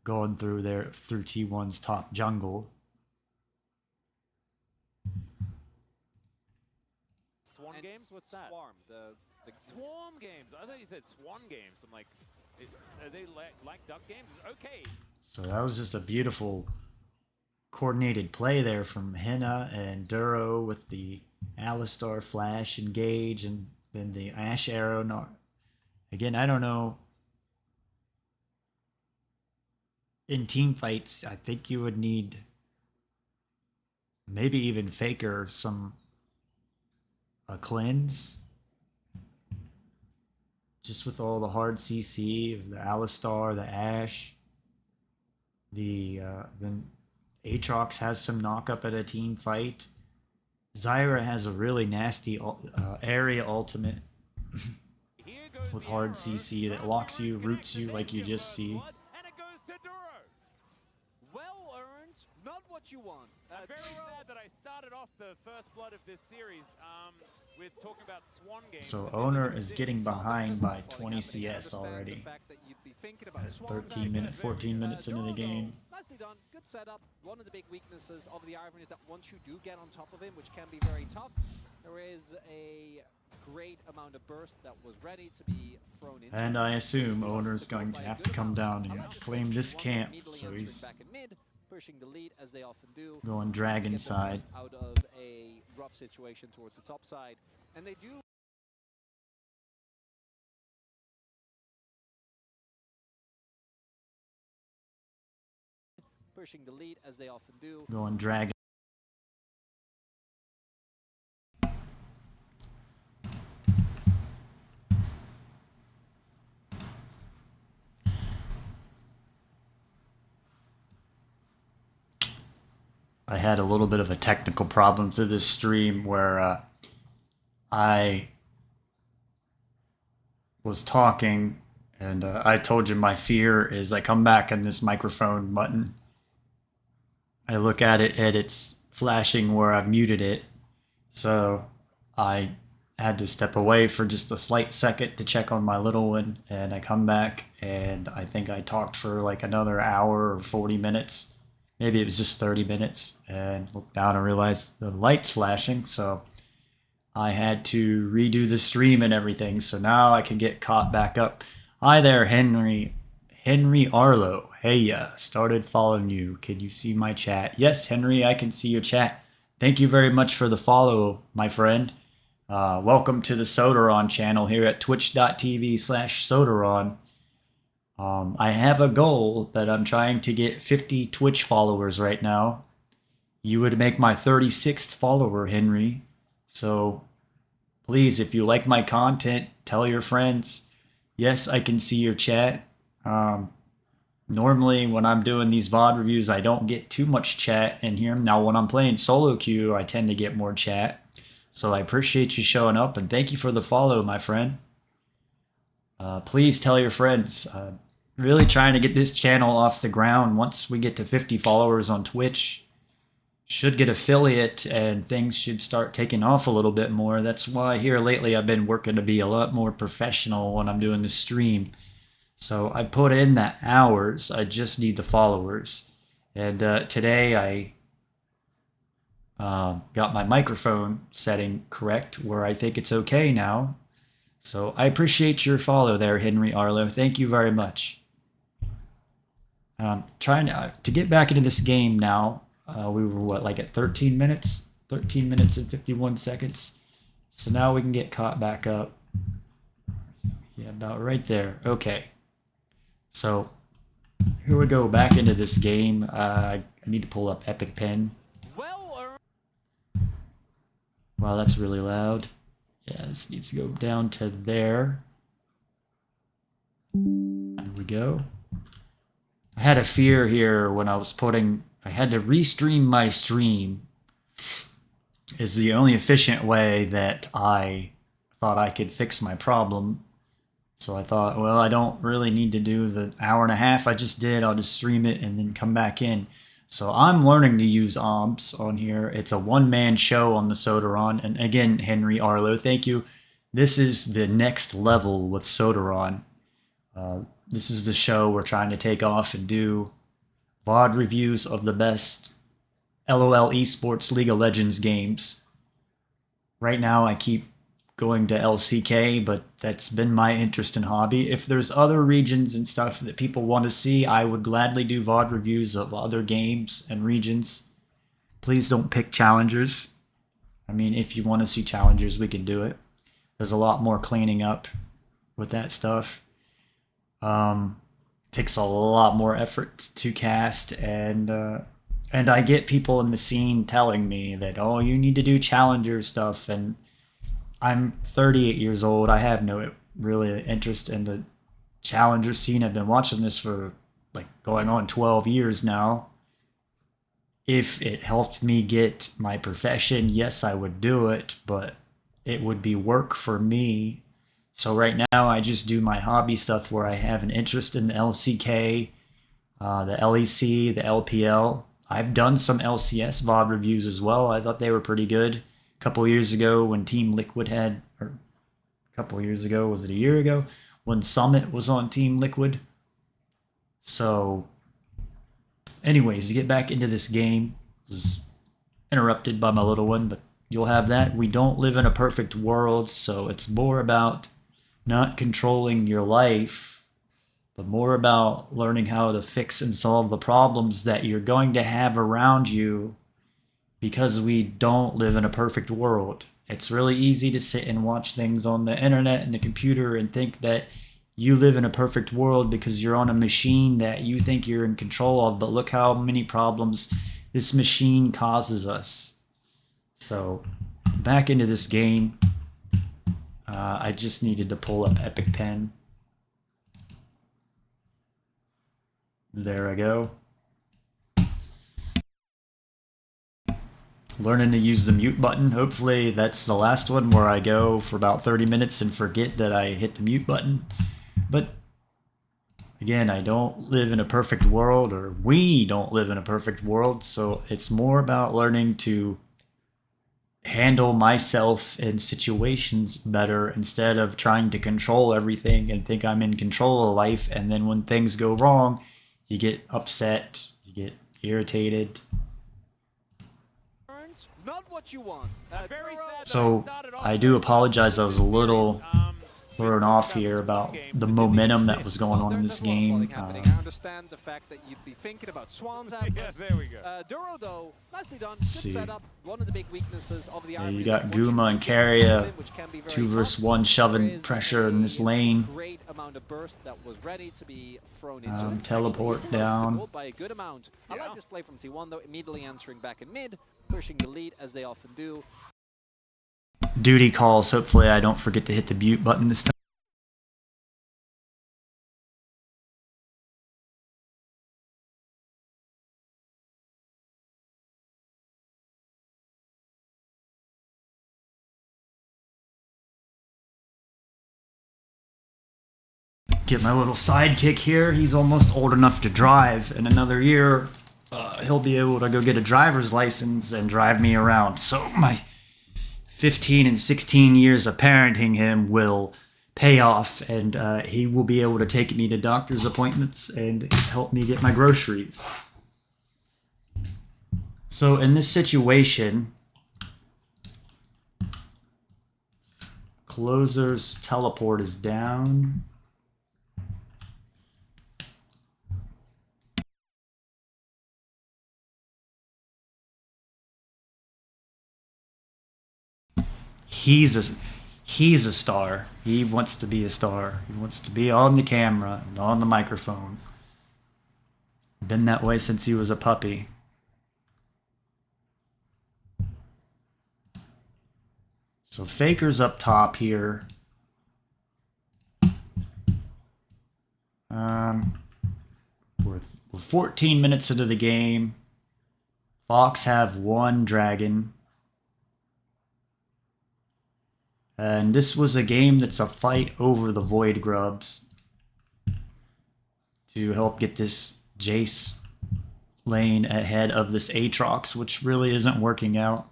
Going through there, through T1's top jungle. Swan games? What's that? Swarm, the Swarm games. I thought you said Swan games. I'm like, are they like duck games? Okay. So that was just a beautiful coordinated play there from Henna and Duro with the Alistar flash engage, and then the Ashe arrow. Not again, I don't know. In team fights, I think you would need maybe even Faker a cleanse. Just with all the hard CC of the Alistar, the Ashe, then Aatrox has some knockup at a team fight. Zyra has a really nasty area ultimate Here goes with the hard arrow. CC that Graspy locks you, Roots roots connects, you and like there's you your just first see. blood, and it goes to Duro. well-earned, not what you want. I'm very sad that I started off the first blood of this series with talking about Swan games. So but then owner we is did getting Swan behind games. by 20 CS already. At 14 minutes into the game. Nicely done. Good setup. One of the big weaknesses of the Ivern is that once you do get on top of him, which can be very tough, there is a great amount of burst that was ready to be thrown into. And I assume owner's going to have to come down and claim this camp, so he's pushing the lead as they often do. Going dragon Get the side. most out of a rough situation towards the top side, and they do. Pushing the lead as they often do. Going dragon. I had a little bit of a technical problem to this stream where I was talking and I told you my fear is I come back on this microphone button. I look at it and it's flashing where I've muted it. So I had to step away for just a slight second to check on my little one, and I come back and I think I talked for like another hour or 40 minutes. Maybe it was just 30 minutes, and looked down and realized the light's flashing, so I had to redo the stream and everything, so now I can get caught back up. Hi there, Henry Arlo. Hey, started following you. Can you see my chat? Yes, Henry, I can see your chat. Thank you very much for the follow, my friend. Welcome to the Sodaron channel here at twitch.tv/Sodaron. I have a goal that I'm trying to get 50 Twitch followers right now. You would make my 36th follower, Henry. So please, if you like my content, tell your friends. Yes, I can see your chat. Normally, when I'm doing these VOD reviews, I don't get too much chat in here. Now, when I'm playing solo queue, I tend to get more chat. So I appreciate you showing up, and thank you for the follow, my friend. Please tell your friends. Really trying to get this channel off the ground. Once we get to 50 followers on Twitch, should get affiliate and things should start taking off a little bit more. That's why here lately I've been working to be a lot more professional when I'm doing the stream. So I put in the hours, I just need the followers. And today I got my microphone setting correct where I think it's okay now. So I appreciate your follow there, Henry Arlo. Thank you very much. Trying to get back into this game now. We were what, like at 13 minutes? 13 minutes and 51 seconds. So now we can get caught back up. Yeah, about right there. Okay. So here we go, back into this game. I need to pull up Epic Pen. Wow, that's really loud. Yeah, this needs to go down to there. There we go. I had a fear here when I was I had to restream my stream. Is the only efficient way that I thought I could fix my problem. So I thought, well, I don't really need to do the hour and a half I just did. I'll just stream it and then come back in. So I'm learning to use OBS on here. It's a one-man show on the Sodaron. And again, Henry Arlo, thank you. This is the next level with Sodaron. This is the show we're trying to take off and do VOD reviews of the best LOL Esports League of Legends games. Right now I keep going to LCK, but that's been my interest and hobby. If there's other regions and stuff that people want to see, I would gladly do VOD reviews of other games and regions. Please don't pick challengers. I mean, if you want to see challengers, we can do it. There's a lot more cleaning up with that stuff. Takes a lot more effort to cast, and I get people in the scene telling me that, oh, you need to do challenger stuff, and I'm 38 years old. I have no really interest in the challenger scene. I've been watching this for like going on 12 years now. If it helped me get my profession, yes, I would do it, but it would be work for me. So right now I just do my hobby stuff where I have an interest in the LCK, the LEC, the LPL. I've done some LCS VOD reviews as well. I thought they were pretty good. A couple years ago when Team Liquid had, or a couple years ago, was it a year ago? When Summit was on Team Liquid. So anyways, to get back into this game, was interrupted by my little one, but you'll have that. We don't live in a perfect world, so it's more about not controlling your life but more about learning how to fix and solve the problems that you're going to have around you, because we don't live in a perfect world. It's really easy to sit and watch things on the internet and the computer and think that you live in a perfect world because you're on a machine that you think you're in control of, but look how many problems this machine causes us. So, back into this game. I just needed to pull up Epic Pen. There I go. Learning to use the mute button. Hopefully that's the last one where I go for about 30 minutes and forget that I hit the mute button. But again, I don't live in a perfect world, or we don't live in a perfect world, so it's more about learning to handle myself in situations better instead of trying to control everything and think I'm in control of life, and then when things go wrong, you get upset, you get irritated. Not what you want. So I do apologize, I was a little thrown off here about the momentum that was going on in this game. I understand the fact that you'd be thinking about Swans Atlas. Yes, there we go. Duro, though, nicely done. Good setup. One of the big weaknesses of the You got Guma and Carrier, 2 versus 1 shoving pressure in this lane. Great amount of burst that was ready to be thrown into Teleport down. By a good amount. I like this play from T1, though, immediately answering back in mid, pushing the lead as they often do. Duty calls. Hopefully I don't forget to hit the mute button this time. Get my little sidekick here. He's almost old enough to drive. In another year, he'll be able to go get a driver's license and drive me around. So my 15 and 16 years of parenting him will pay off, and he will be able to take me to doctor's appointments and help me get my groceries. So in this situation, Closer's teleport is down. He's a star. He wants to be a star. He wants to be on the camera and on the microphone. Been that way since he was a puppy. So Faker's up top here. We're 14 minutes into the game. Fox have 1 dragon. And this was a game that's a fight over the Void Grubs to help get this Jace lane ahead of this Aatrox, which really isn't working out.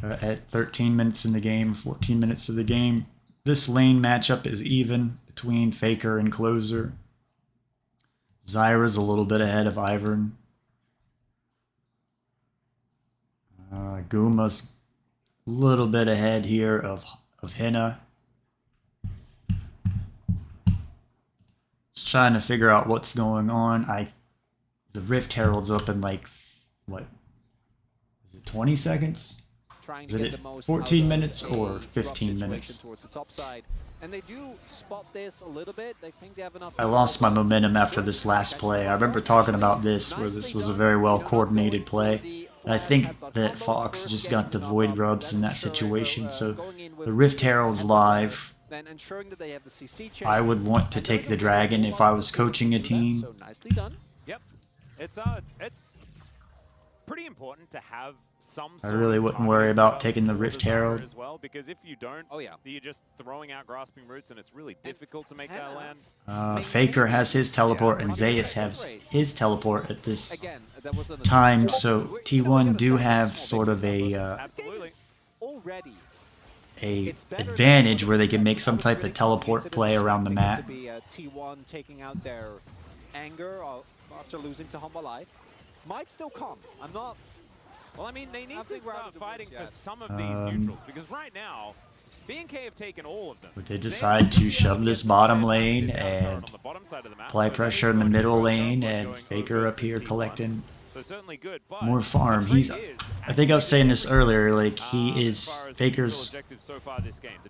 At 13 minutes in the game, 14 minutes of the game, this lane matchup is even between Faker and Closer. Zyra's a little bit ahead of Ivern. Guma's a little bit ahead here of Henna. Just trying to figure out what's going on. The Rift Herald's up in like, what? Is it 20 seconds? Is it 14 minutes or 15 minutes? Towards the top side. And they do spot this a little bit. They think they have enough. I lost my momentum after this last play. I remember talking about this, where this was a very well coordinated play. And I think that Fox just got the Void Grubs in that situation. So the Rift Herald's live. I would want to take the Dragon if I was coaching a team. So nicely done. Yep. It's pretty important to have some I really wouldn't worry about taking the Rift Herald as well, because if you don't, you're just throwing out grasping roots, and it's really difficult to make that land. Faker has his teleport, and Zayas has his teleport at this time, so T1 do have sort of a advantage where they can make some type of teleport play around the map. T1 taking out their anger after losing to Humble Life. Might still come. I'm not. Well, I mean, they need to start fighting for some of these neutrals, because right now, B&K have taken all of them. But they decide to shove this bottom lane and apply pressure in the middle lane, and Faker up here collecting So certainly good, but more farm. I think I was saying this earlier, like he is, Faker's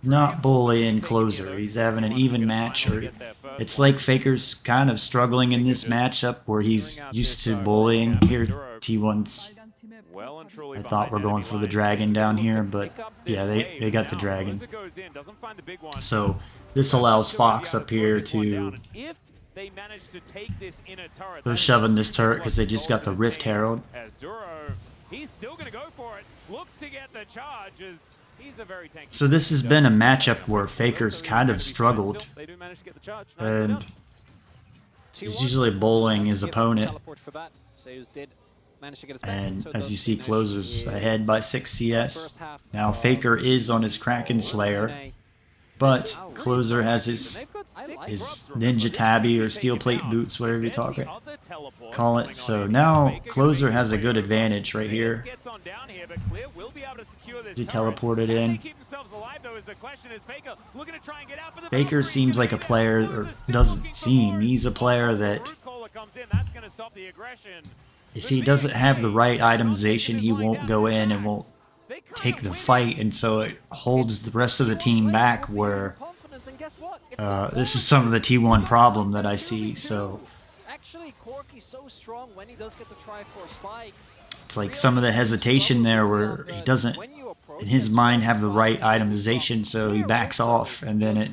not bullying closer. He's having an even match, or it's like Faker's kind of struggling in this matchup where he's used to bullying. Here, T1's, I thought we're going for the dragon down here, but yeah, they got the dragon. So this allows Fox up here to, they're shoving this turret because they just got the Rift Herald. He's still going to go for it. Looks to get the charge as he's a very tanky. So this has been a matchup where Faker's kind of struggled, and he's usually bullying his opponent. And as you see, Closer's ahead by 6 CS. Now Faker is on his Kraken Slayer, but Closer has his Ninja Tabby or Steel Plate Boots, whatever you call it. So now Closer has a good advantage right here. He teleported in. Faker seems like a player, or doesn't seem, he's a player that if he doesn't have the right itemization, he won't go in and won't take the fight, and so it holds the rest of the team back, where this is some of the T1 problem that I see. So it's like some of the hesitation there where he doesn't, in his mind, have the right itemization, so he backs off, and then it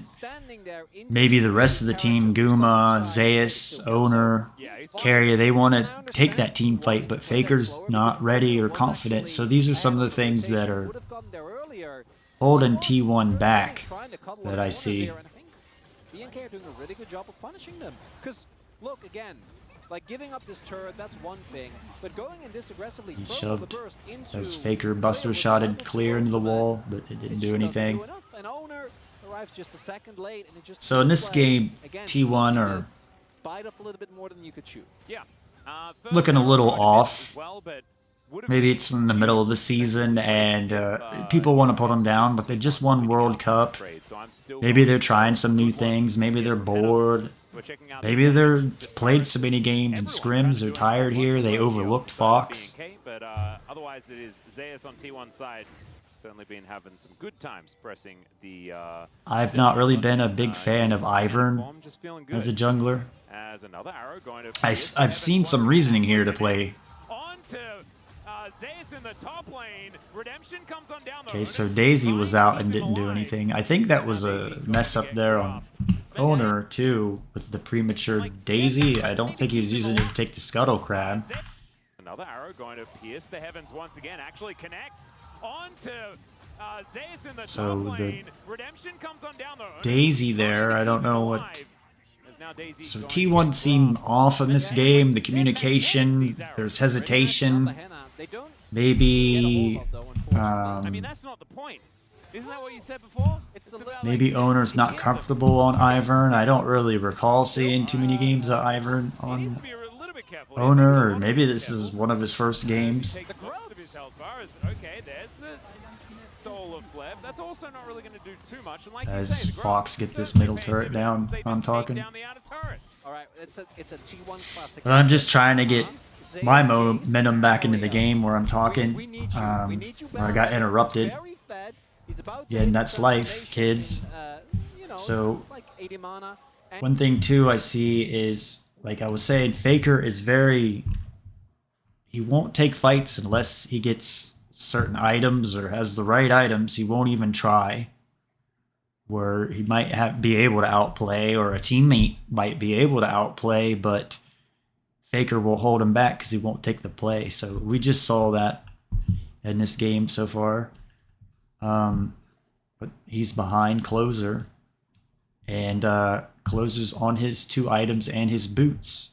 maybe the rest of the team, Guma, Zeus, Owner, Carrier, they want to take that team fight, but Faker's not ready or confident. So these are some of the things that are holding T1 back that I see. B&K are doing a really good job of punishing them. Because, look, again, like giving up this turret, that's one thing, but going in this aggressively, he shoved as Faker Buster shotted clear into the wall, but it didn't do anything. Just a second late, and it just so in this game, T1 are bite off a little bit more than you could chew. Yeah. Looking a little off. Maybe it's in the middle of the season and people want to put them down, but they just won World Cup. Maybe they're trying some new things. Maybe they're bored. Maybe they're played so many games and scrims. They're tired here. They overlooked Fox. But otherwise, it is Zeus on T1's side. Certainly been having some good times pressing the. I've not really been a big fan of Ivern as a jungler. As another arrow going to I've seen some reasoning here to play. On to Zeus in the top lane. Redemption comes on down the Okay, so Daisy was out and didn't do anything. I think that was a mess up there on Owner too with the premature Daisy. I don't think he was using it to take the Scuttle Crab. Another arrow going to pierce the heavens once again. Actually connects. On to Zeus in the top lane. Redemption comes on down the Daisy there, I don't know what. So T1 seemed off in this game. The communication, there's hesitation. Maybe I mean, that's not the point. Isn't that what you said before? Maybe Owner's not comfortable on Ivern. I don't really recall seeing too many games of Ivern on Owner, or maybe this is one of his first games. Okay, there's the soul of Fleb. That's also not really going to do too much. And like as Fox get this middle turret down, I'm talking. But I'm just trying to get my momentum back into the game where I'm talking, where I got interrupted. Yeah, and that's life, kids. So one thing too I see is, like I was saying, Faker is very, he won't take fights unless he gets certain items or has the right items. He won't even try. Where he might be able to outplay, or a teammate might be able to outplay, but Faker will hold him back because he won't take the play. So we just saw that in this game so far. But he's behind Closer, and Closer's on his 2 items and his boots,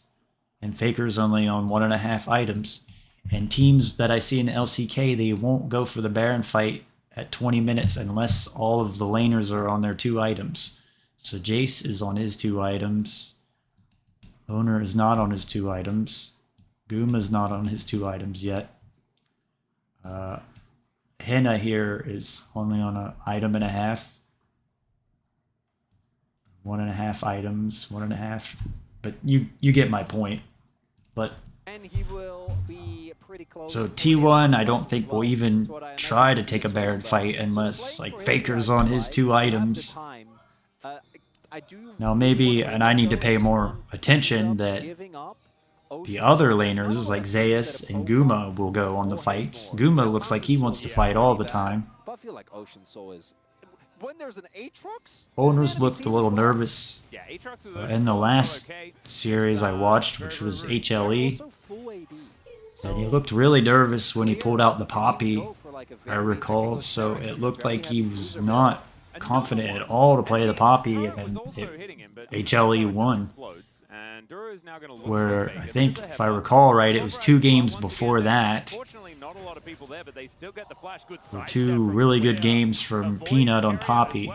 and Faker's only on 1.5 items. And teams that I see in the LCK, they won't go for the Baron fight at 20 minutes unless all of the laners are on their 2 items. So Jace is on his 2 items. Owner is not on his 2 items. Guma's not on his 2 items yet. Henna here is only on 1.5 items. 1.5 items, 1.5. But you get my point. But And he will be pretty close. so T1, I don't think will even try to take a Baron fight unless like Faker's on his 2 items. Now maybe, and I need to pay more attention that the other laners like Zeus and Guma will go on the fights. Guma looks like he wants to fight all the time. But I feel like Ocean Soul is when there's an Aatrox. Owners looked a little nervous Yeah, Aatrox with Ocean in the Soul, last okay. series I watched, which was HLE. Also full AD. And he looked really nervous when he pulled out the Poppy, I recall. So it looked like he was not confident at all to play the Poppy, and then HLE won. Where I think, if I recall right, it was 2 games before that. Were 2 really good games from Peanut on Poppy.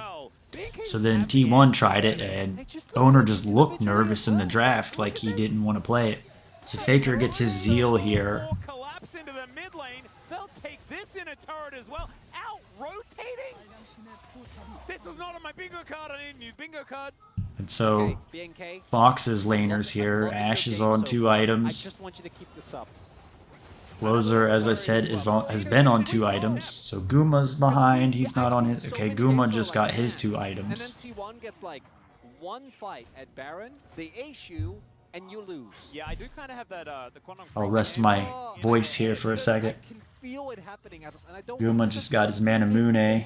So then T1 tried it, and Owner just looked nervous in the draft, like he didn't want to play it. So Faker gets his Zeal here. Collapse into the mid lane. They'll take this in a turret as well. Out rotating. This was not on my bingo card. I didn't use bingo card. And so Fox's laners here. Ash is on 2 items. Closer, as I said, has been on 2 items. So Guma's behind. He's not on his. Okay, Guma just got his 2 items. And then T1 gets like 1 fight at Baron. They ace you. And you lose. Yeah, I do kind of have that. The I'll rest my voice here for a second. I can feel it happening, and I don't Guma just got his Manamune.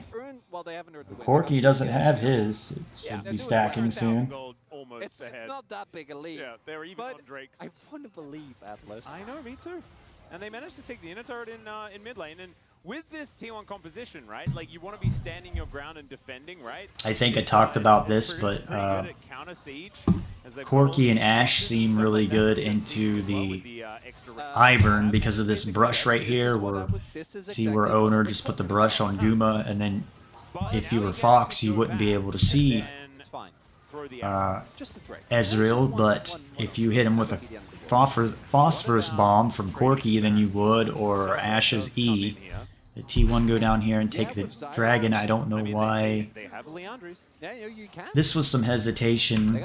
Well, they haven't earned the win. Corki doesn't have his. It should be stacking soon. It's not that big a lead. Yeah, they're even but on Drake's. I want to believe, Atlas. I know, me too. And they managed to take the inner turret in mid lane. And with this T1 composition, right? Like, you want to be standing your ground and defending, right? I think I talked about this, but Corki and Ash seem really good into the Ivern because of this brush right here. Where see where Owner just put the brush on Guma, and then if you were Fox, you wouldn't be able to see Ezreal, but if you hit him with a phosphorus bomb from Corki, then you would, or Ash's E. The T1 go down here and take the dragon. I don't know why. This was some hesitation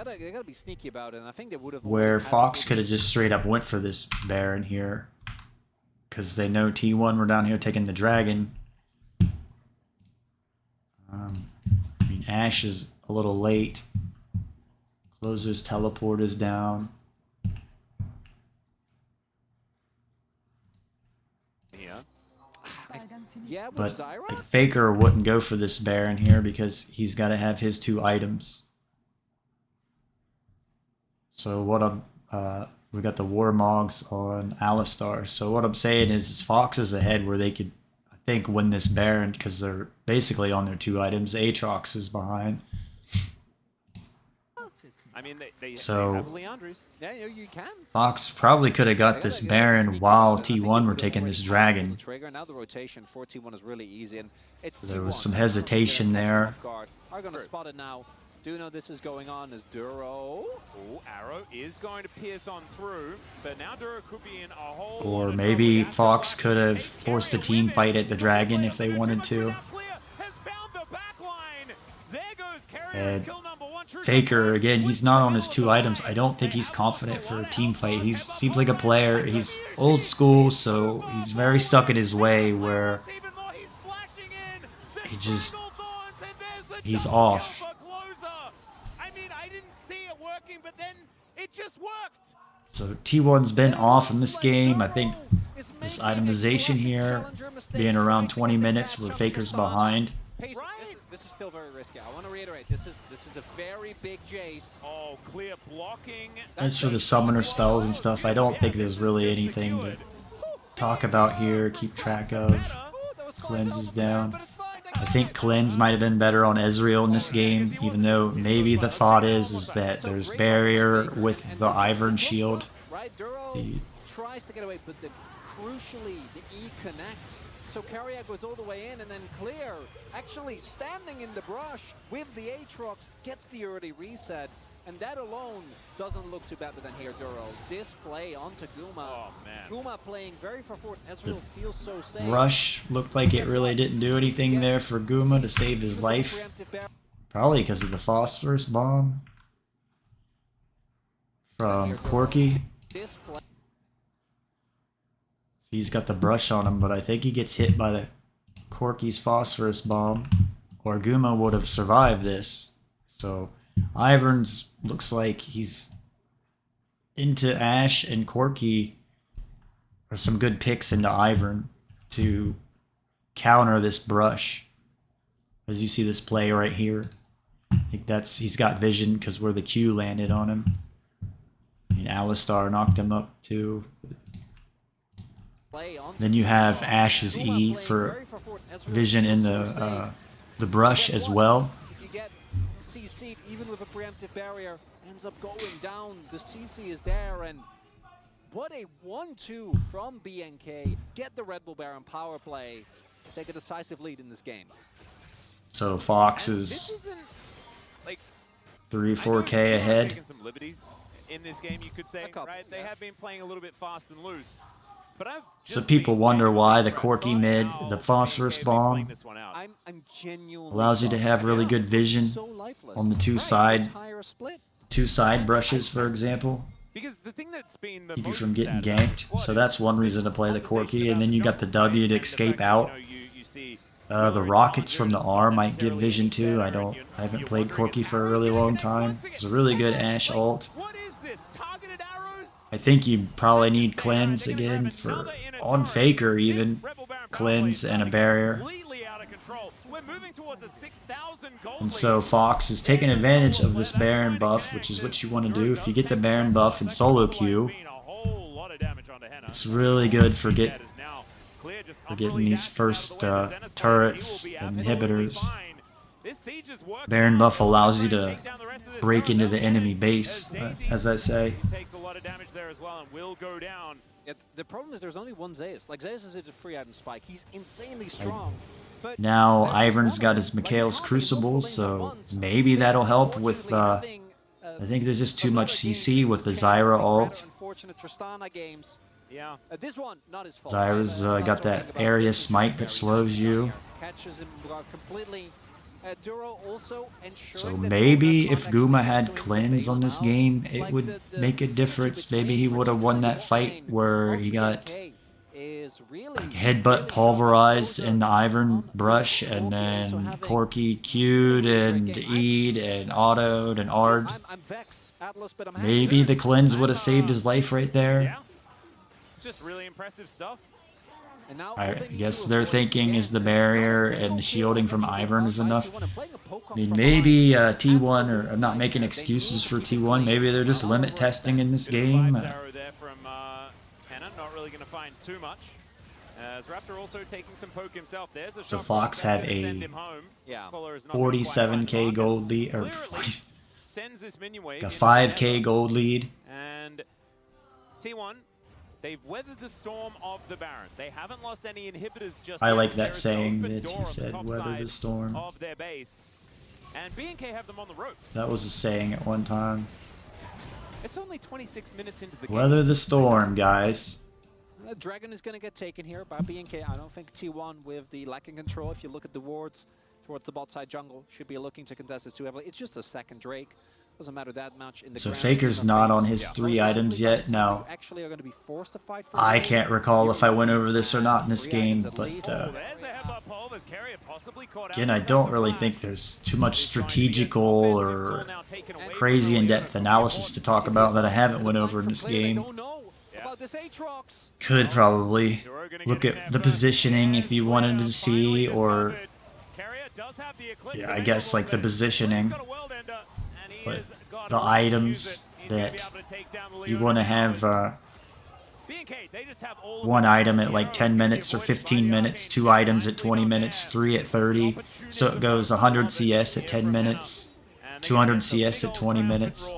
where Fox could have just straight up went for this Baron here. Because they know T1 were down here taking the dragon. I mean, Ash is a little late. Closer's teleport is down. Yeah, but Faker wouldn't go for this Baron here because he's got to have his 2 items. So what we got the Warmogs on Alistar. So what I'm saying is Fox is ahead where they could, I think, win this Baron because they're basically on their 2 items. Aatrox is behind. I mean, they so have Leandris. Yeah, you can. Fox probably could have got this Baron while T1 were taking this dragon. Now the rotation for T1 is really easy, and it's so there was some hesitation there. Are going to spot it now. Do know this is going on as Duro. Oh, Arrow is going to pierce on through, but now Duro could be in a hole. Or maybe Fox could have forced a team fight at the dragon if they wanted to. And Faker, again, he's not on his 2 items. I don't think he's confident for a team fight. He seems like a player. He's old school, so he's very stuck in his way where he's off. So T1's been off in this game. I think this itemization here, being around 20 minutes where Faker's behind. This is still very risky. I want to reiterate, this is a very big Jace. Oh, clear blocking. As for the summoner spells and stuff, I don't think there's really anything to talk about here, keep track of. Cleanse is down. I think Cleanse might have been better on Ezreal in this game, even though maybe the thought is that there's barrier with the Ivern shield. Tries to get away, but then crucially the E connects. So Carrier goes all the way in, and then Clear, actually standing in the brush with the Aatrox, gets the early reset. And that alone doesn't look too bad, but then here, Duro, this play onto Guma. Oh, man. Guma playing very far forward. Ezreal feels so safe. Rush looked like it really didn't do anything there for Guma to save his life. Probably because of the phosphorus bomb. from Corky. This play. He's got the brush on him, but I think he gets hit by the Corky's phosphorus bomb, or Guma would have survived this. So Ivern's looks like he's into Ash, and Corky are some good picks into Ivern to counter this brush. As you see this play right here, I think he's got vision because where the Q landed on him. I mean, Alistar knocked him up too. Then you have Ash's E for vision in the brush as well. If you get CC'd, even with a preemptive barrier, ends up going down. The CC is there, and what a 1-2 from BNK. Get the Red Bull Baron power play. Take a decisive lead in this game. So Fox is 3-4K ahead. Taking some liberties in this game, you could say, right? They have been playing a little bit fast and loose. But So people wonder why the Corky mid, the phosphorus bomb, I'm genuinely allows you to have really good vision so lifeless. on the two side brushes, for example. Because the thing that's been the Keep you most from getting sad about ganked. this So squad that's is one reason to play the Corky, and then you got the W to escape out. The rockets from the R might give vision too. I haven't played Corky for a really long time. It's a really good Ash ult. What is this? Targeted arrows? I think you probably need cleanse again for on Faker even. Cleanse and a barrier. Completely out of control. We're moving towards a 6,000 goal And so Fox is taking advantage of this Baron buff, which is what you want to do. If you get the Baron buff in solo queue, it's really good for getting these first turrets and inhibitors. Baron buff allows you to break into the enemy base, as I say. Takes a lot of damage there as well and will go down. Yeah, the problem is there's only one Zeus. Like, Zeus is a free item spike. He's insanely strong. But Now Ivern's got his Mikhail's Crucible, so maybe that'll help with, I think there's just too much CC with the Zyra ult. Unfortunate Tristana games. Yeah. This one, not his fault. Zyra's got that area smite that slows you. Catches him completely. Duro also So ensuring that maybe Duro if not Guma actually had into cleanse on this now, game, it like would the make a synergy difference. between Maybe he would have won that fight where he got is really, headbutt pulverized in the Ivern brush, and then Corky Q'd and E'd and auto'd and R'd. I'm vexed, Atlas, but I'm happy. Maybe the cleanse would have saved his life right there. Yeah. It's just really impressive stuff. And now I all they need guess to their avoid thinking again is the is barrier not a and the single shielding kill from from Ivern is T1 enough. and playing a Pokemon I mean, from maybe behind. T1 are I'm not making excuses for T1. Maybe they're just limit testing in this game. Vibes arrow there from Kenan, not really going to find too much. As Raptor also taking some poke himself. There's a So shot Fox that's had gonna a send him home. Yeah. Fuller is not gonna quite find 47k Marcus. gold lead, or Clearly sends this minion wave a into 5k the gold lead. And T1, they've weathered the storm of the Baron. They haven't lost any inhibitors just I yet. like There that is an saying open that door he on the said, top weather side the storm. of their base. And BNK have them on the ropes. That was a saying at one time. It's only 26 minutes into the game. Weather the storm, guys. Dragon is going to get taken here by BNK. I don't think T1 with the lacking control, if you look at the wards towards the bot side jungle, should be looking to contest this too heavily. It's just a second Drake. Doesn't matter that much in the So grand Faker's scheme of not things. on his 3 items yet. Now, Actually are going to be forced to fight for I the can't lead. recall if I went over this or not in this 3 game, items at but least. There's a headbutt pole as Carrier possibly caught out again, I inside don't the really flash. think there's too much He's trying to get strategical offensive or tool now taken away from crazy Earlier in-depth from analysis to talk about that I haven't went over in this They game. don't know about this Aatrox. Could probably look at the positioning if you wanted to see, or yeah, I guess like the positioning, but the items that you want to have one item at like 10 minutes or 15 minutes, 2 items at 20 minutes, 3 at 30, so it goes 100 CS at 10 minutes, 200 CS at 20 minutes,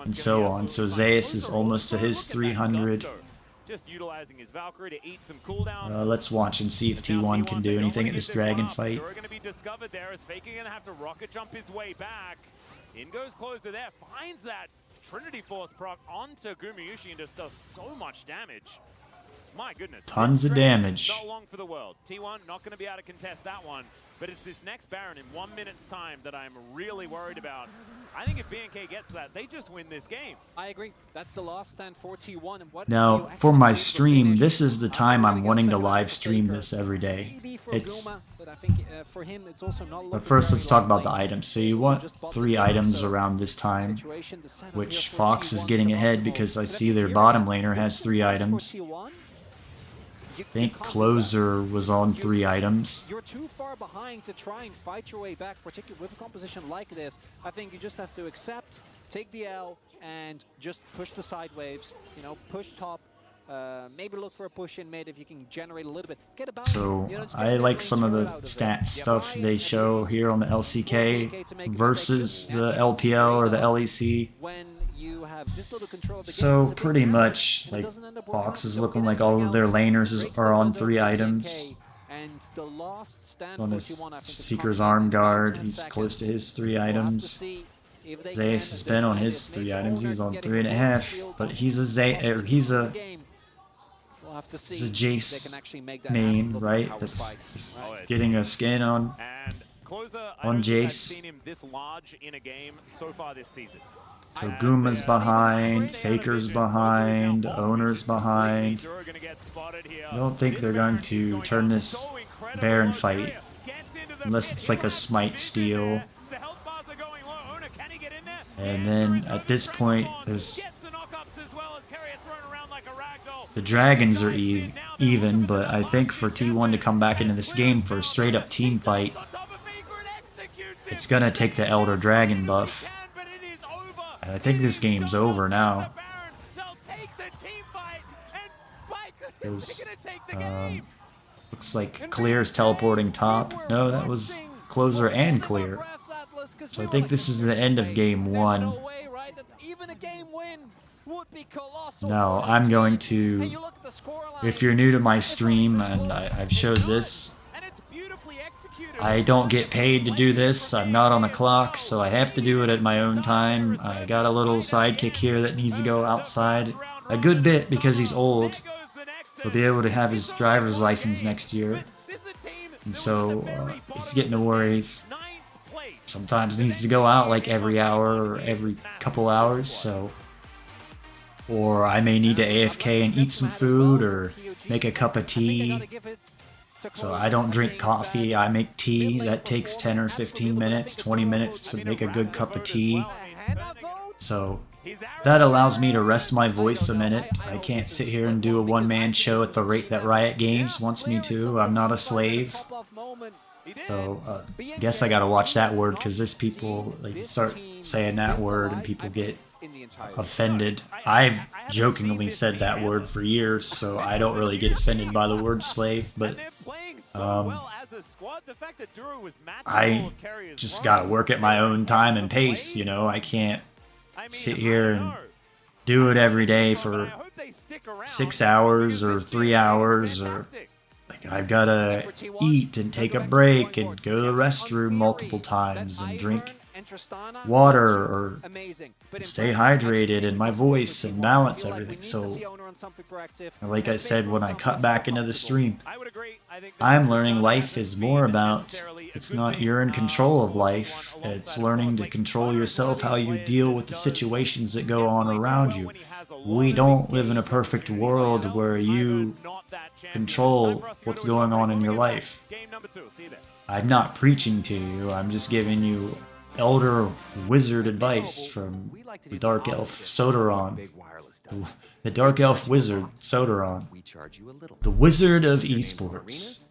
and so on. So Zeus is almost to his 300. Just utilizing his Valkyrie to eat some cooldowns. Let's watch and see if T1 can do anything at this dragon fight. They're going to be discovered there as Faker going to have to rocket jump his way back. In goes closer there, finds that Trinity Force proc onto Gumayushi and just does so much damage. My goodness. Tons of damage. Not long for the world. T1 not going to be able to contest that one, but it's this next Baron in 1 minute's time that I'm really worried about. I think if BNK gets that, they just win this game. I agree. That's the last stand for T1. And what Now, you for actually my did for stream, finish, this is the time really I'm good wanting to second round live for stream Faker. this every day. Maybe for It's Guma, but I think for him, it's also not But looking first, very let's talk about the likely. items. So He's you also want just bought 3 the items so around this time, situation, the setup which here for Fox is T1 getting ahead suboptimal. because I But see think their here bottom again, laner this has is a 3 choice for items. T1. I think can't do that. Closer was on 3 items. You're too far behind to try and fight your way back, particularly with a composition like this. I think you just have to accept, take the L, and just push the side waves. You know, push top. Maybe look for a push in mid if you can generate a little bit. Get a bounty. So You know, just get I a like mid-range some of the turret out of it. stats Yeah, stuff try they and at show least here on the force LCK BNK to make a mistake. versus Just the naturally LPL or the straight up LEC. when you have this little control of the game, So it's a bit pretty average, much, and it like, doesn't end up working Fox out. is Don't looking get like all anything of their else. laners Breaks are the on nose over 3 to items. BNK, and the last stand On for his T1, I think, is Seeker's coming in Arm about Guard, 10 he's close to seconds. his 3 We'll have to items. see if they Zayas has been on his 3 items. He's on 3.5, but he's a he's a We'll have to It's see a if Jace they can actually make that main, happen. Look at right? Power That's Spikes, he's right? getting a skin on. And Closer, I On don't think I've Jace. seen him this large in a game so far this season. So Guma's behind, Faker's behind, Owner's behind. I don't think they're going to turn this Baron fight unless it's like a smite steal. And then at this point, there's the dragons are even, but I think for T1 to come back into this game for a straight up team fight, it's gonna take the Elder Dragon buff. And I think this game's over now. Because looks like Clear's teleporting top. No, that was Closer and Clear. So I think this is the end of game 1. Now I'm going to, if you're new to my stream and I've showed this, I don't get paid to do this. I'm not on a clock, so I have to do it at my own time. I got a little sidekick here that needs to go outside a good bit because he's old. He'll be able to have his driver's license next year. And so he's getting to worry. Sometimes needs to go out like every hour or every couple hours, so. Or I may need to AFK and eat some food or make a cup of tea. So I don't drink coffee, I make tea. That takes 10 or 15 minutes, 20 minutes to make a good cup of tea. So that allows me to rest my voice a minute. I can't sit here and do a one-man show at the rate that Riot Games wants me to. I'm not a slave. So I guess I gotta watch that word because there's people, like, start saying that word and people get offended. I've jokingly said that word for years, so I don't really get offended by the word slave, but I just gotta work at my own time and pace, you know. I can't sit here and do it every day for 6 hours or 3 hours, or like I've gotta eat and take a break and go to the restroom multiple times and drink water or stay hydrated in my voice and balance everything. So like I said when I cut back into the stream, I'm learning life is more about, it's not you're in control of life, it's learning to control yourself, how you deal with the situations that go on around you. We don't live in a perfect world where you control what's going on in your life. I'm not preaching to you, I'm just giving you elder wizard advice from the Dark Elf Sodaron. The Dark Elf Wizard Sodaron. The Wizard of Esports.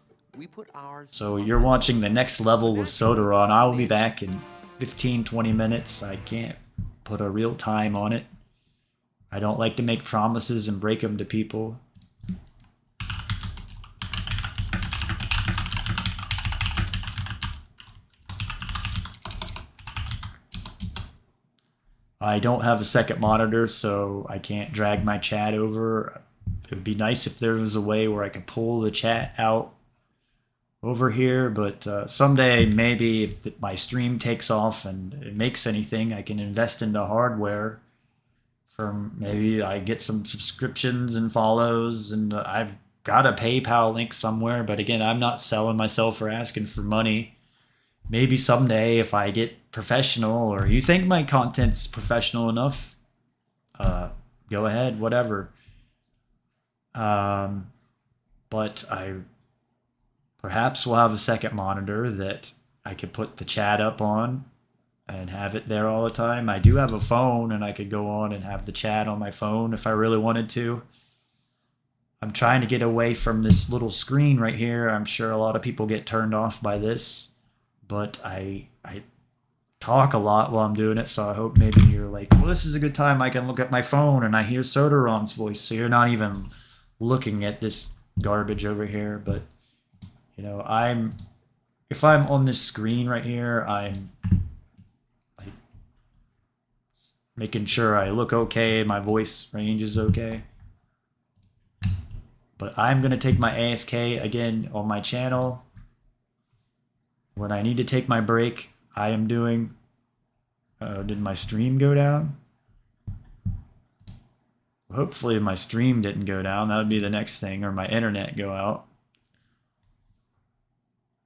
So you're watching the next level with Sodaron. I will be back in 15-20 minutes. I can't put a real time on it. I don't like to make promises and break them to people. I don't have a second monitor, so I can't drag my chat over. It would be nice if there was a way where I could pull the chat out over here, but someday maybe if my stream takes off and it makes anything, I can invest into hardware. Maybe I get some subscriptions and follows, and I've got a PayPal link somewhere, but again, I'm not selling myself or asking for money. maybe someday if I get professional or you think my content's professional enough, go ahead, whatever. But I perhaps will have a second monitor that I could put the chat up on and have it there all the time. I do have a phone and I could go on and have the chat on my phone if I really wanted to. I'm trying to get away from this little screen right here. I'm sure a lot of people get turned off by this, but I talk a lot while I'm doing it, so I hope maybe you're like, well, this is a good time I can look at my phone and I hear Sodaron's voice, so you're not even looking at this garbage over here. But you know, if I'm on this screen right here, I'm like making sure I look okay, my voice range is okay. But I'm gonna take my AFK again on my channel. When I need to take my break, I am doing. Did my stream go down? Hopefully my stream didn't go down. That would be the next thing, or my internet go out.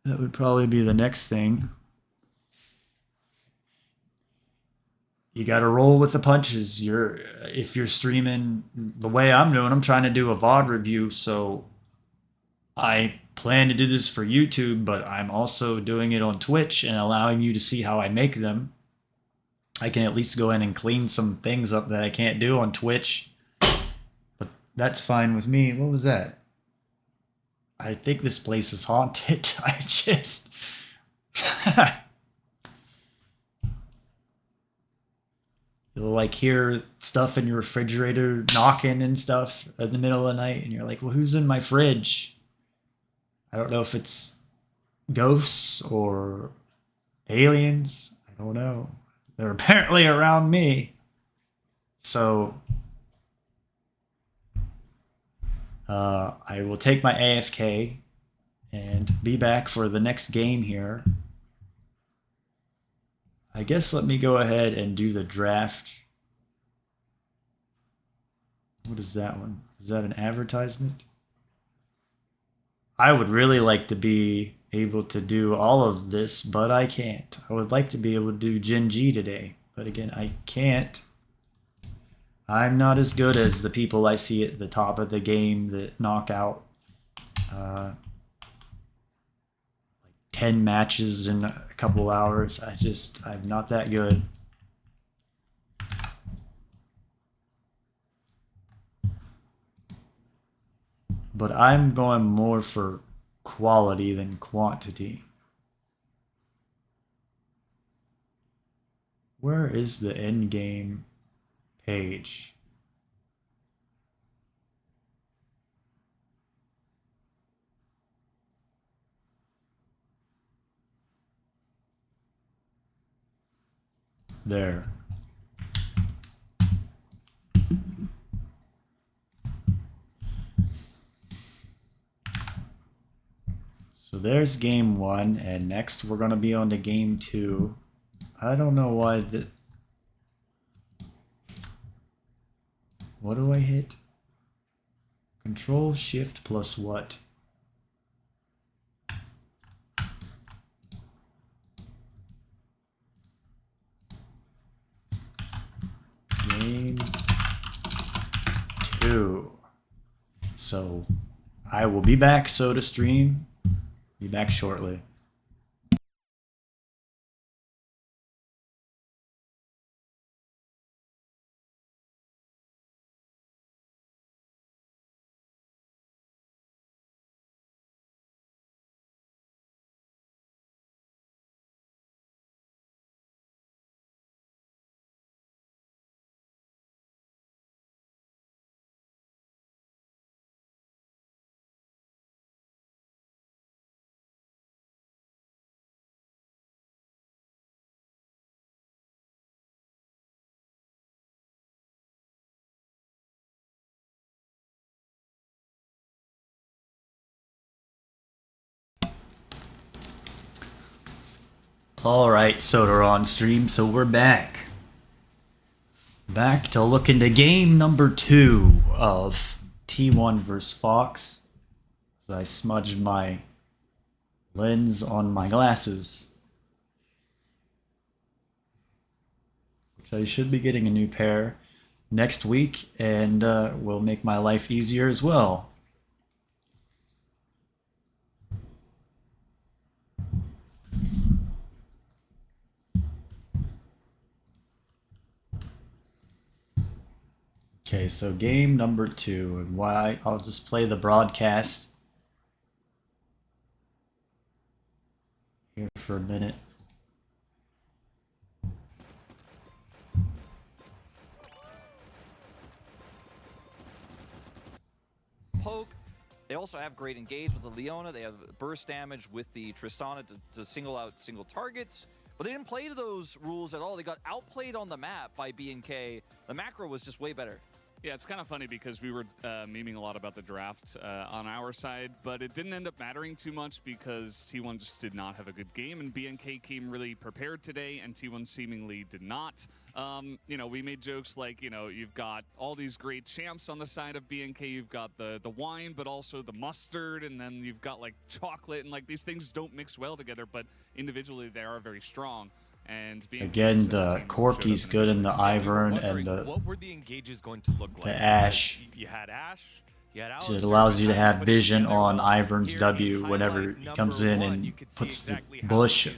That would probably be the next thing. You got to roll with the punches. If you're streaming the way I'm doing, I'm trying to do a VOD review, so I plan to do this for YouTube, but I'm also doing it on Twitch and allowing you to see how I make them. I can at least go in and clean some things up that I can't do on Twitch, but that's fine with me. What was that? I think this place is haunted. I just... You'll like hear stuff in your refrigerator knocking and stuff in the middle of the night, and you're like, well, who's in my fridge? I don't know if it's ghosts or aliens. I don't know. They're apparently around me. So I will take my AFK and be back for the next game here. I guess let me go ahead and do the draft. What is that one? Is that an advertisement? I would really like to be able to do all of this, but I can't. I would like to be able to do Gen G today, but again, I can't. I'm not as good as the people I see at the top of the game that knock out 10 matches in a couple hours. I'm not that good. But I'm going more for quality than quantity. Where is the end game page? There. So there's game 1, and next we're going to be on to game 2. I don't know why the... What do I hit? Control Shift plus what? Game 2. So I will be back, Soda Stream. Be back shortly. Alright, Sodaron stream, so we're back. Back to look into game number 2 of T1 vs. Fox. I smudged my lens on my glasses. So you should be getting a new pair next week, and will make my life easier as well. Okay, so game number 2, and why I'll just play the broadcast here for a minute. Poke. They also have great engage with the Leona. They have burst damage with the Tristana to single out single targets. But they didn't play to those rules at all. They got outplayed on the map by B&K. The macro was just way better. Yeah, it's kind of funny because we were memeing a lot about the draft on our side, but it didn't end up mattering too much because T1 just did not have a good game, and B&K came really prepared today, and T1 seemingly did not. You know, we made jokes like, you know, you've got all these great champs on the side of B&K, you've got the wine, but also the mustard, and then you've got like chocolate, and like these things don't mix well together, but individually they are very strong. And again, the Corky's good in the Ivern, and what were the engages going to look like? The Ashe. You had Ashe. So it allows you to have vision on Ivern's W whenever he comes in and puts the bush,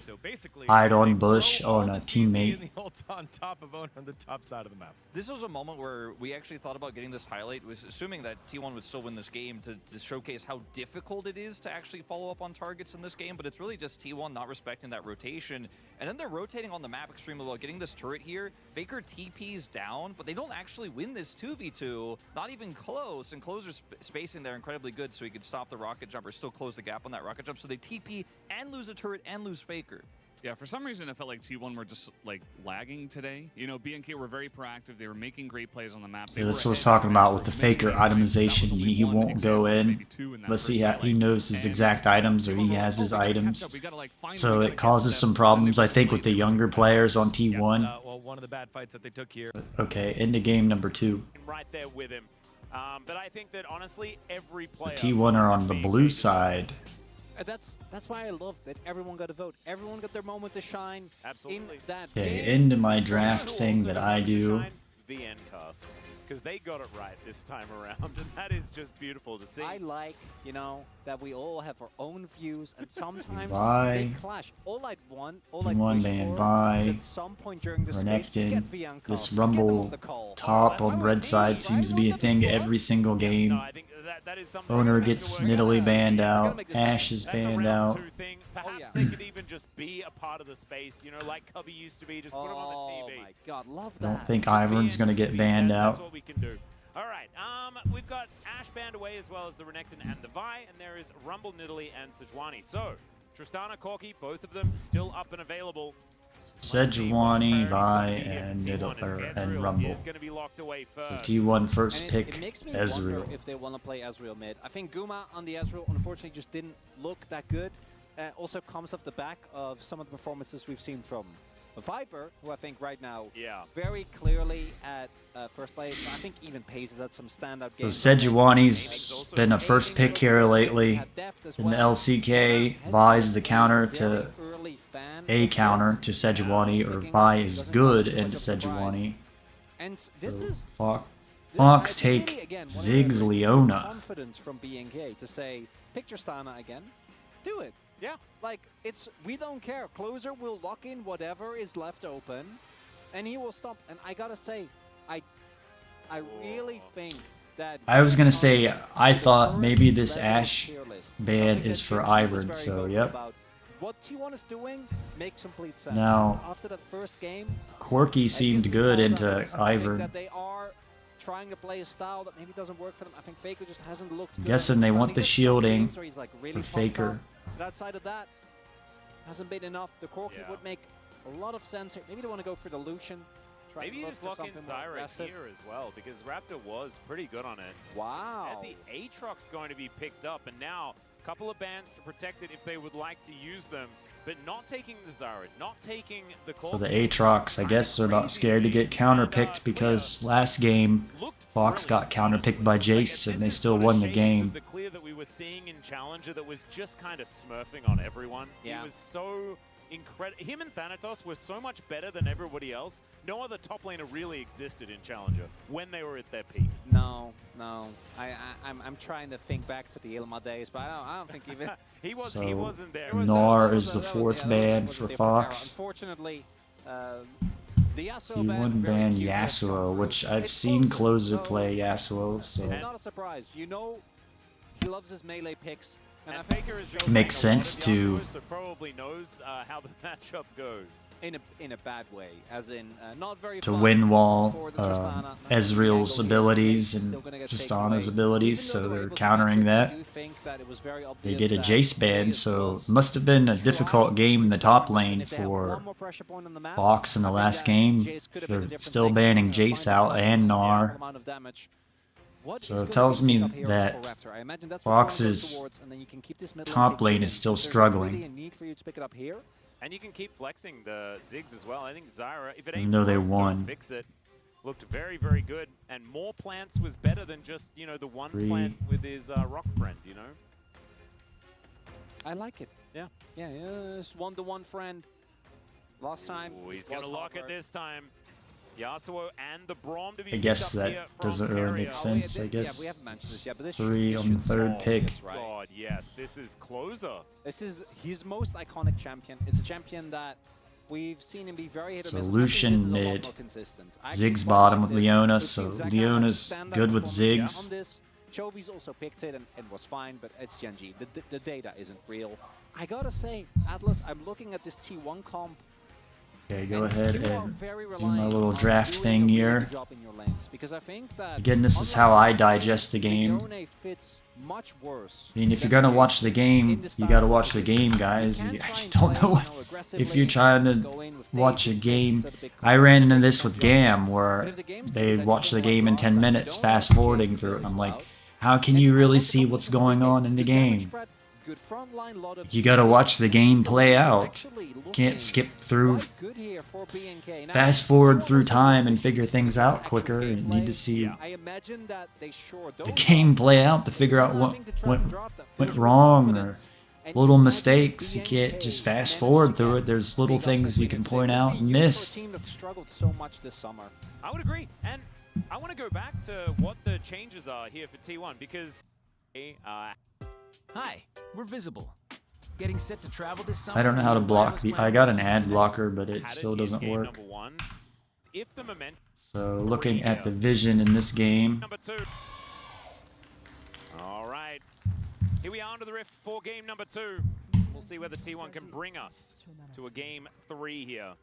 hide on bush on a teammate. On top of on the top side of the map. This was a moment where we actually thought about getting this highlight, was assuming that T1 would still win this game to showcase how difficult it is to actually follow up on targets in this game, but it's really just T1 not respecting that rotation. And then they're rotating on the map extremely well, getting this turret here. Faker TP's down, but they don't actually win this 2v2, not even close, and Closer's spacing there incredibly good so he could stop the rocket jump or still close the gap on that rocket jump, so they TP and lose a turret and lose Faker. Yeah, for some reason, it felt like T1 were just, like, lagging today. You know, B&K were very proactive. They were making great plays on the map. Yeah, that's what I was talking about with the Faker itemization. He won't go in unless he knows his exact items or he has his items. So it causes some problems, I think, with the younger players on T1. Well, one of the bad fights that they took here. Okay, into game number 2. Right there with him. But I think that, honestly, every player... T1 are on the blue side. That's why I love that everyone got a vote. Everyone got their moment to shine. Absolutely. In that Okay, game. into my draft thing that I do. VN cast, because they got it right this time around, and that is just beautiful to see. I like, you know, that we all have our own views, and sometimes Bye. they clash. All I'd want, all I'd T1 wish ban for bye. is at some point during this race to Renekton. get VN cast, This to get them Rumble on the call. top That's on what red I side need, seems to right? be a Wouldn't that thing fun? every single game. No, I think that is something Owner that gets we're gonna- Nidalee banned gotta out. make this Ashe is That's a banned round out. 2 thing. Perhaps yeah. they could even just be a part of the space, you know, like Cubby used to be. Just put him on Oh the TV. my god, love I that. don't think Just be Ivern's in, gonna just get be banned in. That's out. what we can do. All right, we've got Ashe banned away as well as the Renekton and the Vi, and there is Rumble, Nidalee, and Sejuani. So, Tristana, Corky, both of them still up and available. Sejuani, Vi, and Rumble. Is going to be locked away So first. T1 first And pick it makes me Ezreal. wonder if they want to play Ezreal mid. I think Guma on the Ezreal unfortunately just didn't look that good. Also comes off the back of some of the performances we've seen from Viper, who I think right now very clearly at first play. I think even Pace is at some standout So games. Sejuani's been a first pick here lately. In the LCK, Vi's the counter to a counter to Sejuani, or Vi is good into Sejuani. And this So is Fox I really, take again, Ziggs wanna Leona. confidence from B&K to say, pick Tristana again, do it. Yeah. Like, we don't care. Closer will lock in whatever is left open, and he will stop. And I gotta say, I really think that... I was gonna say, I thought maybe this Ashe ban is for Ivern, so yep. What T1 is doing makes complete sense. Now, After that first game, Corky seemed good into I think Ivern. that they are trying to play a style that maybe doesn't work for them. I think Faker just hasn't looked good. Guessing they He's want trying to the get some shielding games where he's, like, really for pumped Faker. up. But outside of that, hasn't been enough. The Corky would make a lot of sense here. Maybe they want to go for the Lucian. Try Maybe to you look just for lock in something more Zyra aggressive. here as well, because Raptor was pretty good on it. Wow. And the Aatrox going to be picked up, and now a couple of bans to protect it if they would like to use them, but not taking the Zyra, not taking the So the Aatrox, I guess they're not scared to get counterpicked because last game Fox got counterpicked by Jace and they still won the game. The clear that we were seeing in Challenger that was just kind of smurfing on everyone. Yeah. He was so incredible. Him and Thanatos were so much better than everybody else. No other top laner really existed in Challenger when they were at their peak. No. I'm trying to think back to the Ilma days, but I don't think even he So, wasn't there. Nar is the fourth ban for Fox. Unfortunately, the Yasuo T1 very ban cute has come Yasuo, through. which I've It's seen closer, Closer so play Yasuo, so it's not a surprise. You know, he loves his melee picks. And I And think Faker is Makes playing a lot sense of to- Yasuo, so probably knows how the matchup goes. in a bad way, as in not very to fun win wall for the Tristana. Not Ezreal's the angle here. abilities It's and still gonna get Tristana's taken away. abilities, Even though so they were they're able to countering reach it, I that. do think that it was very They obvious get a that Jace ban, Jace so was must have been a trying difficult game in the his top darndest, and lane if they had for one more pressure point on the map, Fox in the I think last that game. Jace could have been a They're different still thing. banning They're Jace gonna out find and the Nar. amount of damage. What So is it gonna tells be me picked up here that for Raptor? I imagine that's what Toronto goes Fox's towards, and then you can keep this middle top and take lane it is in. still There's struggling. really a need for you to pick it up here. And you can keep flexing the Ziggs as well. I think Zyra, if it Even ain't though they broke, don't won. fix it. Looked very, very good. And more plants was better than just, you know, the one plant with his rock friend, you know? I like it. Yeah. Yeah, it's one-to-one friend. Last time. Ooh, he's it going to was lock it hard. this time. Yasuo and the Braum to be I guess picked up that here from doesn't really Keria. make sense. I Yeah, guess we haven't mentioned this yet, but this 3 should, on the third solve pick. this, right? God, yes, this is closer. This is his most iconic champion. It's a champion that we've seen him be very hit or So miss. Lucian I think this is a lot mid. more consistent. I actually Ziggs quite bottom like with this. Leona, We've so seen Zach have Leona's standout good with performance Ziggs. on this. Chovy's also picked it and was fine, but it's Genji. The data isn't real. I gotta say, Atlas, I'm looking at this T1 comp. Okay, go and ahead you are and very do my reliant little on draft doing thing a really here. good job in your lanes, because I think that Again, this is unlike how I Yone, digest the game. Yone fits much worse. I mean, if you're than gonna Jace watch the in game, this you style gotta of watch the competition. game, guys. You I can try and don't play, know you know, if aggressively you're trying and to go in with watch a Daisy, game. instead of big I combos, ran into big this with combos. Gam, But where if the game they stays watch the anything game in like 10 last time, minutes, you don't fast want Jace forwarding to through it. bail I'm you like, out. how can And you I really want the see what's competition going to on in the good damage game? spread, good front line, lot of You gotta CC. watch the game The play lanes are out. actually looking Can't skip through, quite good here for BNK. Now, fast forward T1 through also time and looking figure things out actual quicker. You need to gameplay. see I imagine that they sure the don't game know. play out to This figure is, out I what think, the trap went and draft that went fills you with wrong or confidence. And little you imagine mistakes. You BNK can't just fast managed forward to through get it. There's little big things upset you win can today. point Would out be and huge for a miss. team that struggled so much this summer. I would agree. And I want to go back to what the changes are here for T1 because Hi, we're visible. Getting set to travel this summer. I don't know how to Need a block wireless the. plan I got an that ad keeps you blocker, but it had still in doesn't game work. number 1. If the momentum So looking at here. the vision in this game, number 2. All right. Here we are under the rift for game number 2. We'll see whether T1 can bring us to a game 3 here.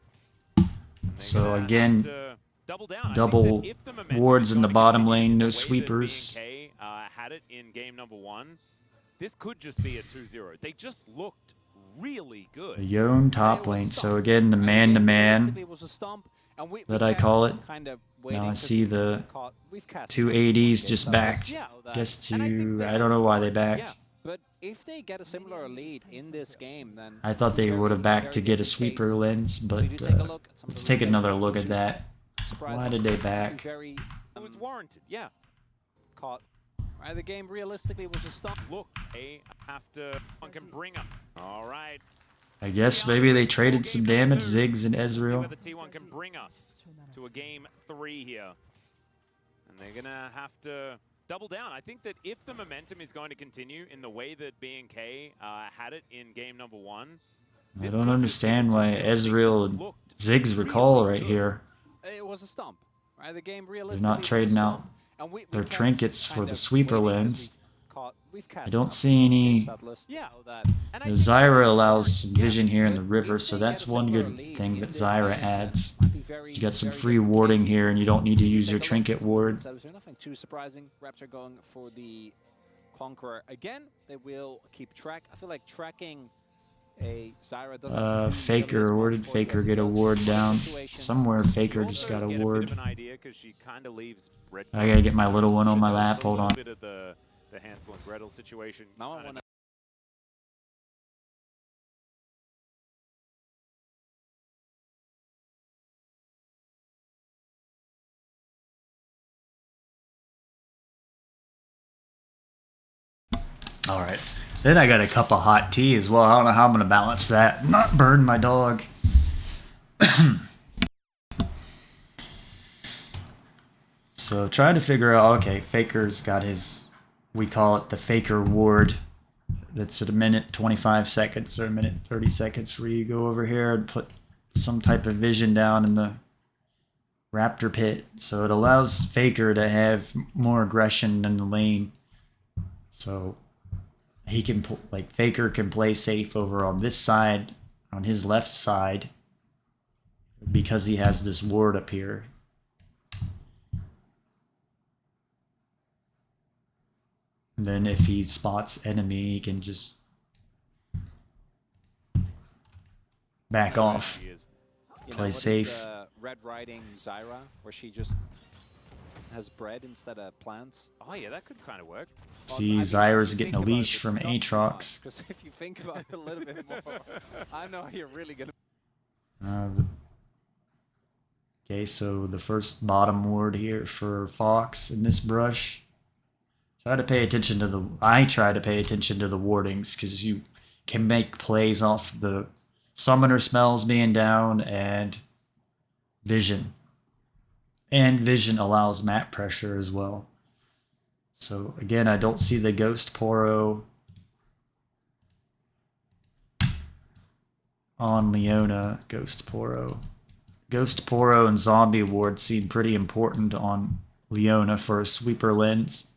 And they're So gonna again, have to double down. I think double that if the momentum wards is in the going to bottom continue lane, the no way that sweepers. BNK, had it in game number 1. This could just be a 2-0. They just looked really good. the Yone top lane. So again, the man-to-man that I call it. Now I see the two ADs just backed. Yeah. Guess to, And I think that I don't know why they yeah. backed. But if they get a similar lead in this game, then I thought they would have backed to get a sweeper lens, but let's take another look at that. Why did they back? Very It was warranted, yeah. caught. Right, the game realistically was a stop. Look, after one can bring up. All right. I guess maybe they traded some damage, Ziggs and We'll see Ezreal. whether T1 can bring us to a game 3 here. And they're going to have to double down. I think that if the momentum is going to continue in the way that BNK had it in game number 1. I don't understand why Ezreal and Ziggs recall right here. It was a stomp. Right, the game They're realistically not was a trading stomp. out And we their kept trinkets for kind the of sweeper waiting 'cause lens. we've I cast don't up see any. games at least, Yeah. so that And You know, think that Zyra was allows smart. some vision here in the If river, they so get that's a one similar good lead thing in that this Zyra game, adds. might be very, You got some very free different warding games. here, and you don't need to If you use take your a look trinket at some ward. points, there's nothing too surprising. Raptor going for the Conqueror again. They will keep track. I feel like tracking a Zyra doesn't do nearly Faker, as where much did for Faker you as get it a does ward for down? situations. Somewhere Faker You just also got a get ward. bit of an idea because she kind of leaves red I gotta get my cards. little one on my Shows lap, a hold little on. bit of the Hansel and Gretel situation. Now I Kinda want to Alright. Then I got a cup of hot tea as well. I don't know how I'm gonna balance that. Not burn my dog. So trying to figure out, okay, Faker's got his, we call it the Faker ward. That's at a minute 25 seconds or a minute 30 seconds where you go over here and put some type of vision down in the Raptor pit. So it allows Faker to have more aggression in the lane. So he can, like, Faker can play safe over on this side, on his left side, because he has this ward up here. And then if he spots enemy, he can just back off, play safe. Red Riding Zyra, where she just has bread instead of plants. Oh yeah, that could kind of work. See, Zyra's getting a leash from Aatrox. Because if you think about it a little bit more, I know you're really gonna. Okay, so the first bottom ward here for Fox in this brush. Try to pay attention to the. I try to pay attention to the wardings because you can make plays off the summoner spells being down and vision. And vision allows map pressure as well. So again, I don't see the Ghost Poro on Leona. Ghost Poro and Zombie Ward seem pretty important on Leona for a sweeper lens.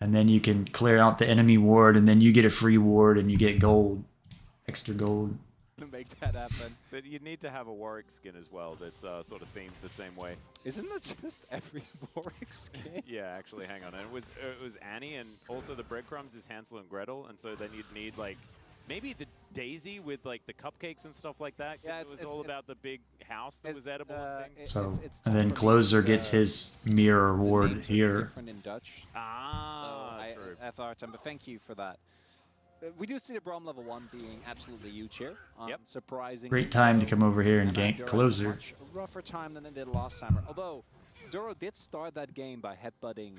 And then you can clear out the enemy ward, and then you get a free ward, and you get gold, extra gold. To make that happen. But you need to have a Warwick skin as well that's sort of themed the same way. Isn't that just every Warwick skin? Yeah, actually, hang on. And it was Annie, and also the breadcrumbs is Hansel and Gretel, and so then you'd need like maybe the Daisy with like the cupcakes and stuff like that. Yeah, it was all about the big house that was edible and things. So, and then Closer gets his mirror ward here. Different in Dutch. Ah, so FR, but thank you for that. We do see the Braum level 1 being absolutely huge here. Surprising. Great time to come over here and gank Closer. Much rougher time than it did last time. Although Duro did start that game by headbutting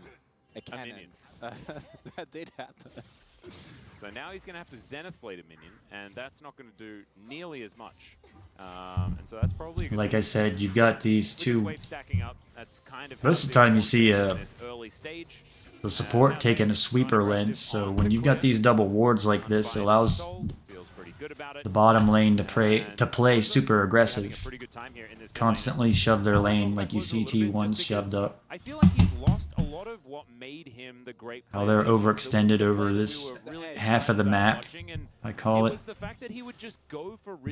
a cannon. That did happen. So now he's going to have to Zenith Blade a minion, and that's not going to do nearly as much. And so that's probably like I said, you've got these two. Stacking up, that's kind of most of the time you see early stage. The support taking a sweeper lens, so when you've got these double wards like this, it allows the bottom lane to play super aggressive. Constantly shove their lane like you see T1's shoved up. I feel like he's lost a lot of what made him the great player. How they're overextended over this half of the map, I call it.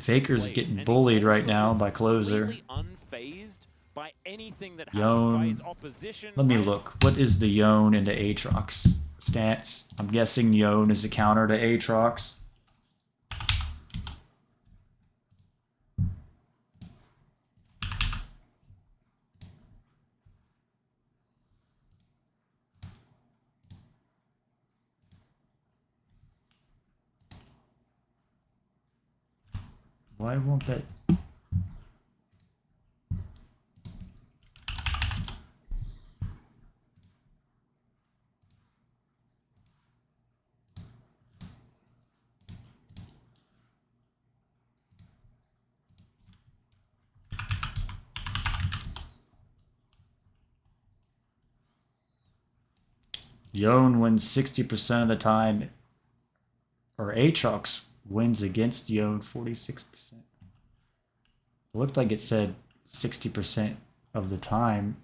Faker's getting bullied right now by Closer. By anything that Yone. Let me look. What is the Yone into Aatrox stats? I'm guessing Yone is a counter to Aatrox. Why won't that... Yone wins 60% of the time, or Aatrox wins against Yone 46%. It looked like it said 60% of the time.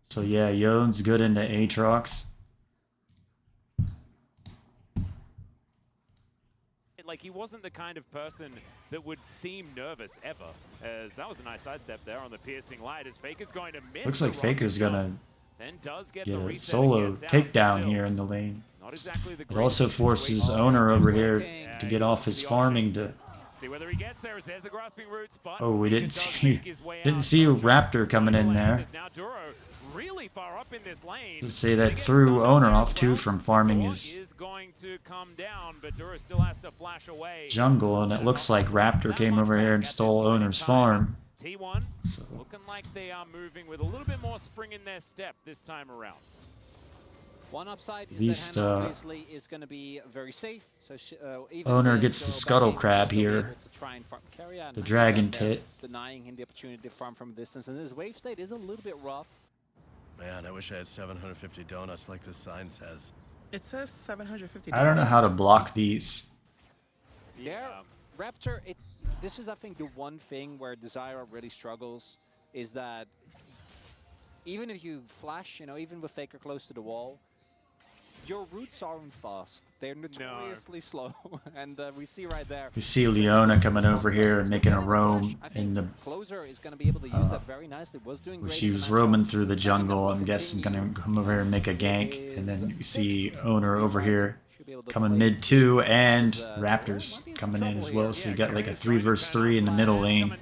So yeah, Yone's good into Aatrox. Like, he wasn't the kind of person that would seem nervous ever, as that was a nice sidestep there on the piercing light as Faker's going to miss. Looks like Faker's gonna get a solo takedown here in the lane. It also forces Owner over here to get off his farming to... See whether he gets there. There's the grasping roots, but oh, we didn't see Raptor coming in there. Really far up in this lane. Let's say that threw Owner off too from farming his going to come down, but Dura still has to flash away. Jungle, and it looks like Raptor came over here and stole Owner's farm. T1 So looking like they are moving with a little bit more spring in their step this time around. One upside is least, that Hannah obviously is going to be very safe. So even Owner if gets the Zoro scuttle back in, crab he'll still be here. able to try and farm carry and The actually dragon down there, pit. denying him the opportunity to farm from a distance. And this wave state is a little bit rough. Man, I wish I had 750 donuts like this sign says. It says 750. I don't know how to block these. There, Raptor, this is, I think, the one thing where Desire really struggles is that even if you flash, you know, even with Faker close to the wall, your roots aren't fast. They're notoriously slow, and we see right there. We see Leona coming over here and making a roam in the. Closer is going to be able to use that very nicely. Was doing great. She was roaming through the jungle. I'm guessing gonna come over here and make a gank, and then you see Owner over here coming mid 2, and Raptors coming in as well. So you got like a 3 versus 3 in the middle lane.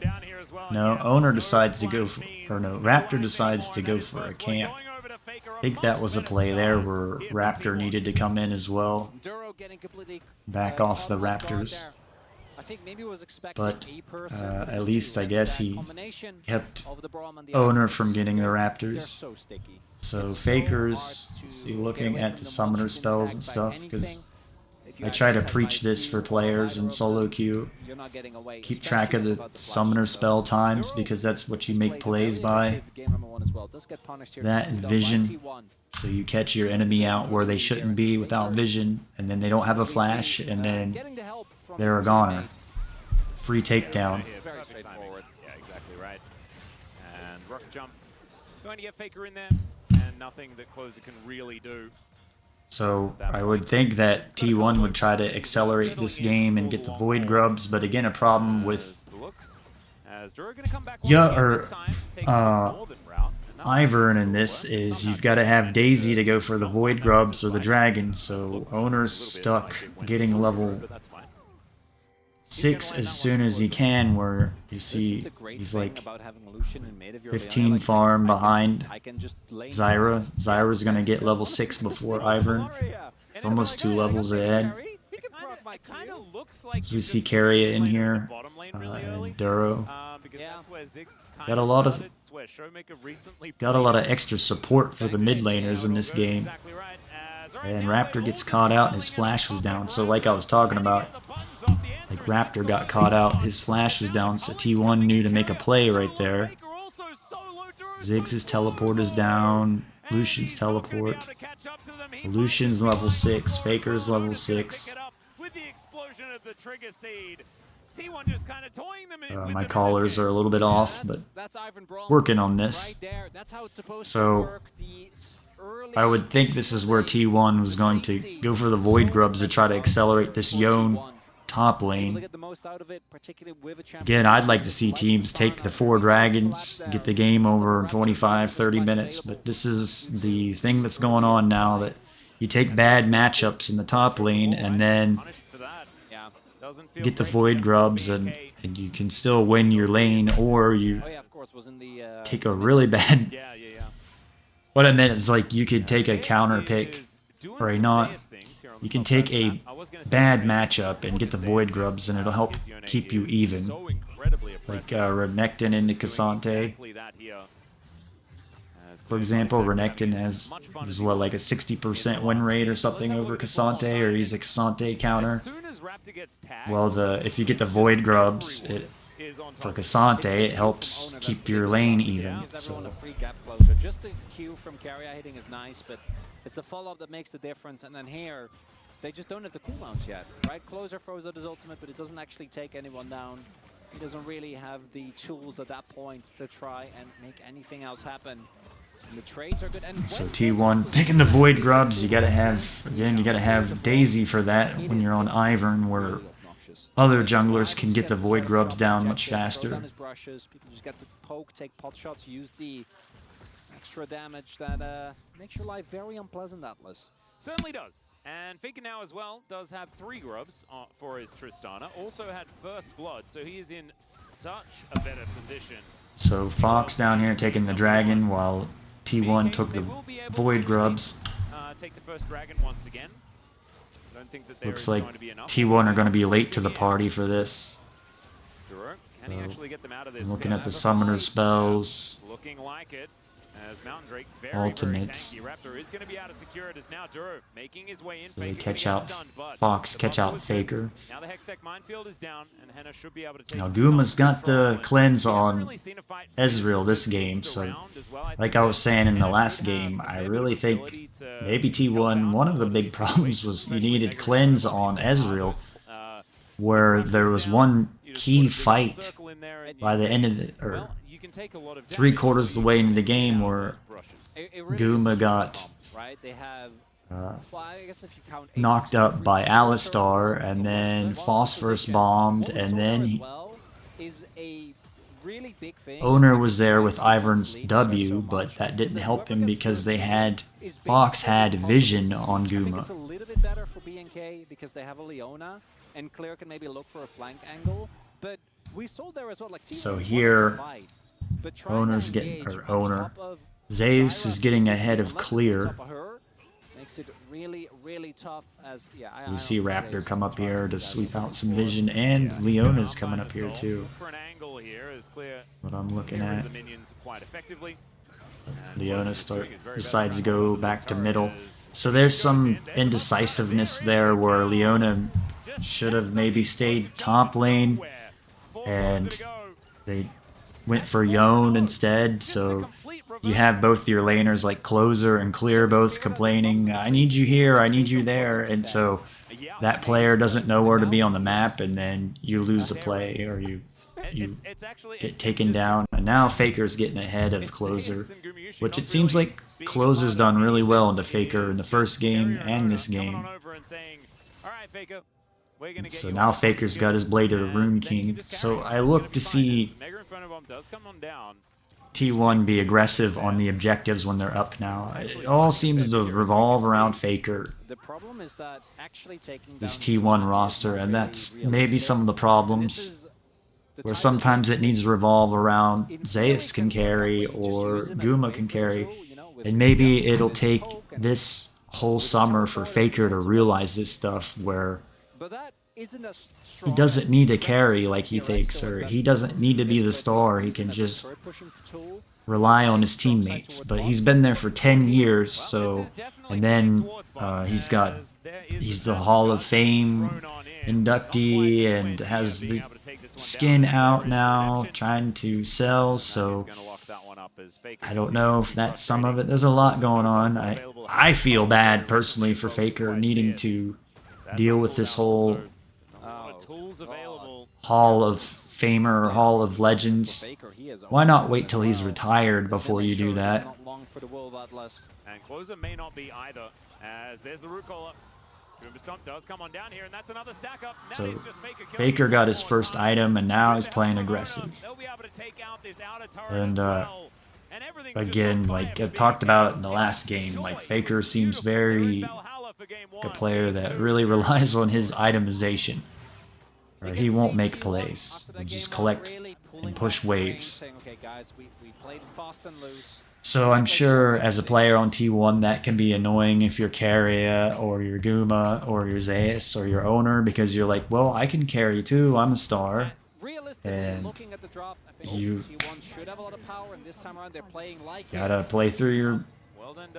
No, Owner decides to go for, or no, Raptor decides to go for a camp. I think that was a play there where Raptor needed to come in as well. Back off the Raptors. But at least I guess he kept Owner from getting the Raptors. So Faker's looking at the summoner spells and stuff, because I try to preach this for players in solo queue. Keep track of the summoner spell times, because that's what you make plays by. That and vision. So you catch your enemy out where they shouldn't be without vision, and then they don't have a flash, and then they're a goner. Free takedown. Very straightforward. Yeah, exactly right. And rocket jump. Going to get Faker in there, and nothing that Closer can really do. So I would think that T1 would try to accelerate this game and get the Void Grubs, but again, a problem with Ivern in this is you've got to have Daisy to go for the Void Grubs or the Dragon, so Owner's stuck getting level 6 as soon as he can, where you see he's like 15 farm behind Zyra. Zyra's going to get level 6 before Ivern. It's almost 2 levels ahead. So we see Carrier in here, and Duro. Got a lot of extra support for the mid laners in this game. And Raptor gets caught out, and his flash was down. So like I was talking about, like Raptor got caught out, his flash was down, so T1 knew to make a play right there. Ziggs' teleport is down, Lucian's teleport. Lucian's level 6, Faker's level 6. My callers are a little bit off, but working on this. So I would think this is where T1 was going to go for the Void Grubs to try to accelerate this Yone top lane. Again, I'd like to see teams take the 4 dragons, get the game over in 25-30 minutes, but this is the thing that's going on now, that you take bad matchups in the top lane and then get the Void Grubs, and you can still win your lane, or you take a really bad... What I meant is, like, you could take a counter pick, or a not... You can take a bad matchup and get the Void Grubs, and it'll help keep you even. Like Renekton into Cassante. For example, Renekton has what, like a 60% win rate or something over Cassante, or he's a Cassante counter. Well, if you get the Void Grubs, for Cassante, it helps keep your lane even. So. Just the Q from Carrier hitting is nice, but it's the follow-up that makes the difference. And then here, they just don't have the cooldowns yet, right? Closer throws out his ultimate, but it doesn't actually take anyone down. He doesn't really have the tools at that point to try and make anything else happen. And the trades are good. And so T1 taking the Void Grubs, you gotta have Daisy for that when you're on Ivern, where other junglers can get the Void Grubs down much faster. People just get to poke, take pot shots, use the extra damage that makes your life very unpleasant, Atlas. Certainly does. And Faker now as well does have 3 grubs for his Tristana. Also had first blood, so he is in such a better position. So Fox down here taking the dragon, while T1 took the Void Grubs. Take the first dragon once again. I don't think that there Looks is like going to be enough. T1 are going to be late to the party for this. Duro, can he actually get them out of this? I'm looking pit? at the summoner spells. Looking like it. As Mountain Drake very, Ultimates. very tanky. Raptor is going to be able to secure it as now Duro making his way in. So they Faker's catch gonna out get stunned, but Fox, the catch bubble out is good. Faker. Now the Hextech minefield is down, and Henna should be able to take Now some Guma's got control, the and cleanse we haven't on really seen a fight Ezreal finish this those game, teams so around as well. like think I was saying in the Henna last should have game, I the really think ability to maybe help T1, out one of the in big these problems situations, was you especially needed Mega cleanse Drive on being Ezreal, uh, where there was one you just key put a big fight circle in there and you by the say, end of the, or well, you can take a lot of three damage, quarters but of the you way can into the get game out of where those brushes. It really Guma is got super comp, right? They have well, I guess if you count knocked Apex, up by three Alistar, circles, and it's a then lot. Phosphorus Position. bombed, What we and saw then there as he, well is a really big thing. Owner was there with Every Ivern's league W, so but much that is didn't that help whoever him gets because first they pick had is Fox basically had impossible vision to on see. I think it's a Guma. little bit better for BNK because they have a Leona, and Clear can maybe look for a flank angle. But we saw there as well, like T1 So wanted to here, fight, but trying to Owner's getting, engage or on Owner, top of Zeus is Zyra getting physically ahead and of Lepid's on Clear. top of her makes it really, really tough. As yeah, I You don't see think Raptor Zeus come is up trying here do to that sweep going out some forward. vision, and Yeah, Leona's Combine coming up here assault. too. Look for an angle here as Clear What I'm looking get rid at. of the minions quite effectively. And Leona Fox is doing his very best decides to around go the back to turret middle. as So there's goes some in. There's the indecisiveness buzzer. there where There it is. Leona Just should have steps maybe up stayed close to top lane, nowhere. 4 and quarters to go. they went for Yone instead, so you have both your laners like Closer and Clear both complaining, I need you here, I need you there, and so that player doesn't know where to be on the map, and then you lose a play or you get taken down. And now Faker's getting ahead of Closer, which it seems like Closer's done really well into Faker in the first game and this game. So now Faker's got his Blade of the Rune King. So I look to see T1 be aggressive on the objectives when they're up now. It all seems to revolve around Faker, The problem is that actually taking this down T1 is roster, not and that's really maybe realistic. some of the This problems is the where type of sometimes it game needs to revolve around in Zeus can theory carry can work out or where you just use him as a Guma wave can control, carry, you know, with and maybe Guma it'll with take poke and this whole with summer the for teleport Faker to and realize this stuff where but that isn't a he strong doesn't need to reference carry to like he TRX thinks, or or best he doesn't need to be the this could star, he use him can as a just turret pushing tool. rely on his Strong side teammates. towards But bot. he's been there for 10 years, so, this is definitely and then moving towards bot, he's as got, there is he's the the Hall of gun Fame thrown on in. inductee Not and quite has being the able to take this one skin down. out There is now, redemption. trying to sell, Now so he's gonna lock that one up as Faker I don't know continues if to be that's some of it. frustrating. There's a lot Also, going no on. tempo available. I feel bad Very personally for recently, Faker quite needing see it. to That's deal on with this cooldown, whole so a lot of tools available. Hall of Famer or Hall of Legends. Faker, he is Why not wait as till he's well. retired before you do Villager is that? not long for the World Atlas. And Closer may not be either, as there's the root caller. Goomba Stomp does come on down here, and that's another stack up. Now So it's just Faker killing Faker got his one more first time. item, and now With he's the playing help of Owner, aggressive. they'll be able to take out this outer turret And as well. And everything's just again, on fire like for I talked BNK. about in the last game, like Faker seems very a player that really relies on his itemization. Or he won't make plays. He'll just collect and push waves. So I'm sure as a player on T1 that can be annoying if you're Carrier or your Guma or your Zeus or your Owner, because you're like, well, I can carry too, I'm a star. And Looking at the draft, I think you T1 should have a lot of power, and this time around they're playing like gotta play through your Well then,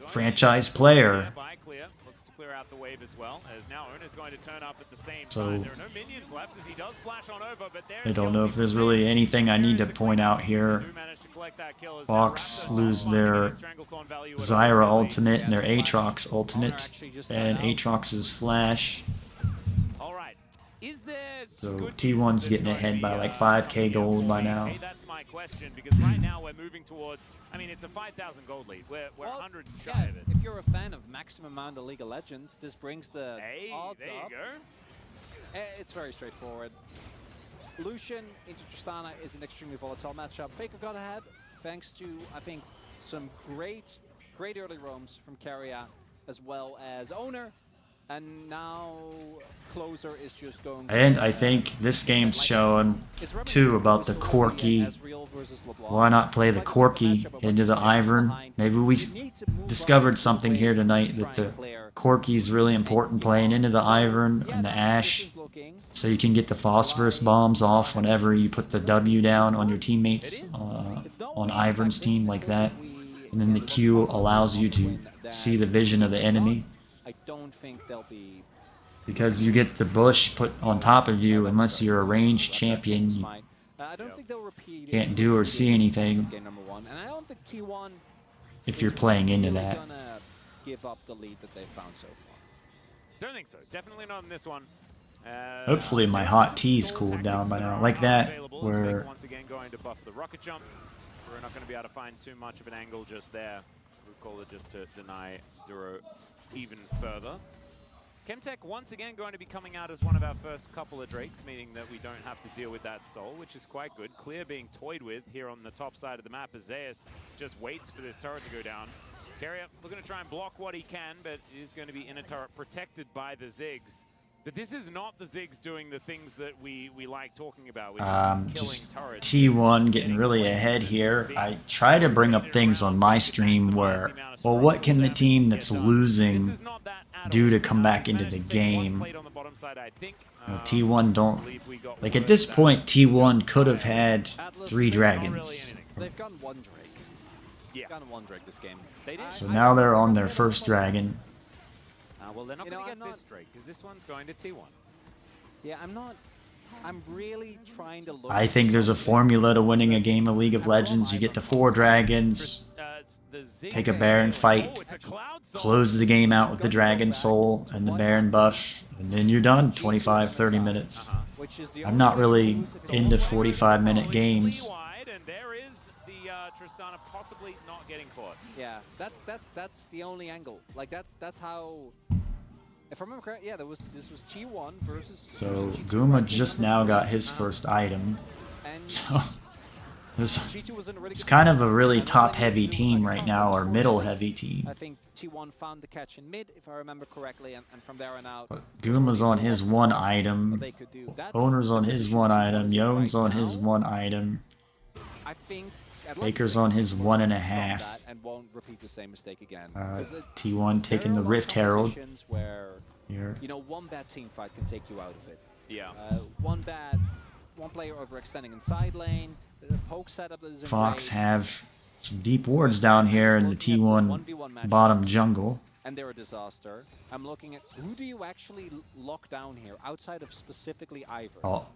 franchise player. by Clear. Looks to clear out the wave as well, as now Owner's going to turn up at the same So- time. There are no minions left as he does flash on over, but there's I don't the know ulti if there's from really Faker. anything I need to There is the point green out light. here. They do manage to collect that kill as Fox now Raptor lose finding their his Stranglethorn value at Zyra over ultimate and their Yeah, Aatrox ultimate, and Aatrox's flash. All right. Is there So good T1's news getting that's ahead going by to be, like 5k coming gold out by for now. BNK? That's my question, because right now we're moving towards, I mean, it's a 5,000 gold lead. We're Well, 100 shy yeah, of it. if you're a fan of maximum amount of League of Legends, this brings the Hey, odds there up. you go. It's very straightforward. Lucian into Tristana is an extremely volatile matchup. Faker got ahead thanks to, I think, some great early roams from Carrier as well as Owner. And now Closer is just going to, And I think this game's showing it's reminiscent too of about the what we saw Corki. with Ezreal versus LeBlanc. Why not play It's the like a different Corki matchup, but into the you stand Ivern? behind. Maybe we You need to move discovered up something the here wave tonight to that try the and clear. Corki's really important playing into the Ivern and the Ash. looking. So you can get the phosphorus bombs off whenever you put the W down on your teammates on Ivern's team like that. And then the Q allows you to see the vision of the enemy. I don't think they'll be... Because you get the bush put on top of you unless you're a ranged champion. You I don't think they'll repeat it. can't do or see anything Game number 1. And I don't think T1 if you're playing into really that. gonna give up the lead that they've found so far. Don't think so. Definitely not in this one. Hopefully my hot tea's cooled down by now. Like that, where... Once again going to buff the rocket jump. We're not going to be able to find too much of an angle just there. We'll call it just to deny Duro even further. Chemtech once again going to be coming out as one of our first couple of Drakes, meaning that we don't have to deal with that soul, which is quite good. Clear being toyed with here on the top side of the map as Zeus just waits for this turret to go down. Carrier looking to try and block what he can, but is going to be in a turret protected by the Ziggs. But this is not the Ziggs doing the things that we like talking about. With just turrets. T1 getting really ahead here. I try to bring up things on my stream where, well, what can the team that's losing do to come back into the game? T1 don't... Like, at this point, T1 could have had 3 dragons. They've gotten 1 Drake. Yeah. Gotten 1 Drake this game. So now they're on their first dragon. Well, they're not going to get this Drake, because this one's going to T1. Yeah, I'm really trying to look... I think there's a formula to winning a game of League of Legends. You get to 4 dragons, take a Baron fight, close the game out with the Dragon Soul and the Baron buff, and then you're done. 25-30 minutes. I'm not really into 45-minute games. And there is the Tristana possibly not getting caught. Yeah, that's the only angle. Like that's how. If I remember correct, yeah, this was T1 versus. So Guma just now got his first item. So it's kind of a really top-heavy team right now, or middle-heavy team. I think T1 found the catch in mid, if I remember correctly, and from there on out. But Guma's on his 1 item. Owner's on his 1 item. Yone's on his 1 item. I think Baker's on his 1.5. And won't repeat the same mistake again. T1 taking the Rift Herald. Where, here. you know, one bad team fight can take you out of it. Yeah. One player overextending in side lane. The poke setup isn't Fox great. have some deep wards down here in the T1 bottom jungle. And they're a disaster. I'm looking at who do you actually lock down here outside of specifically Ivern? Oh.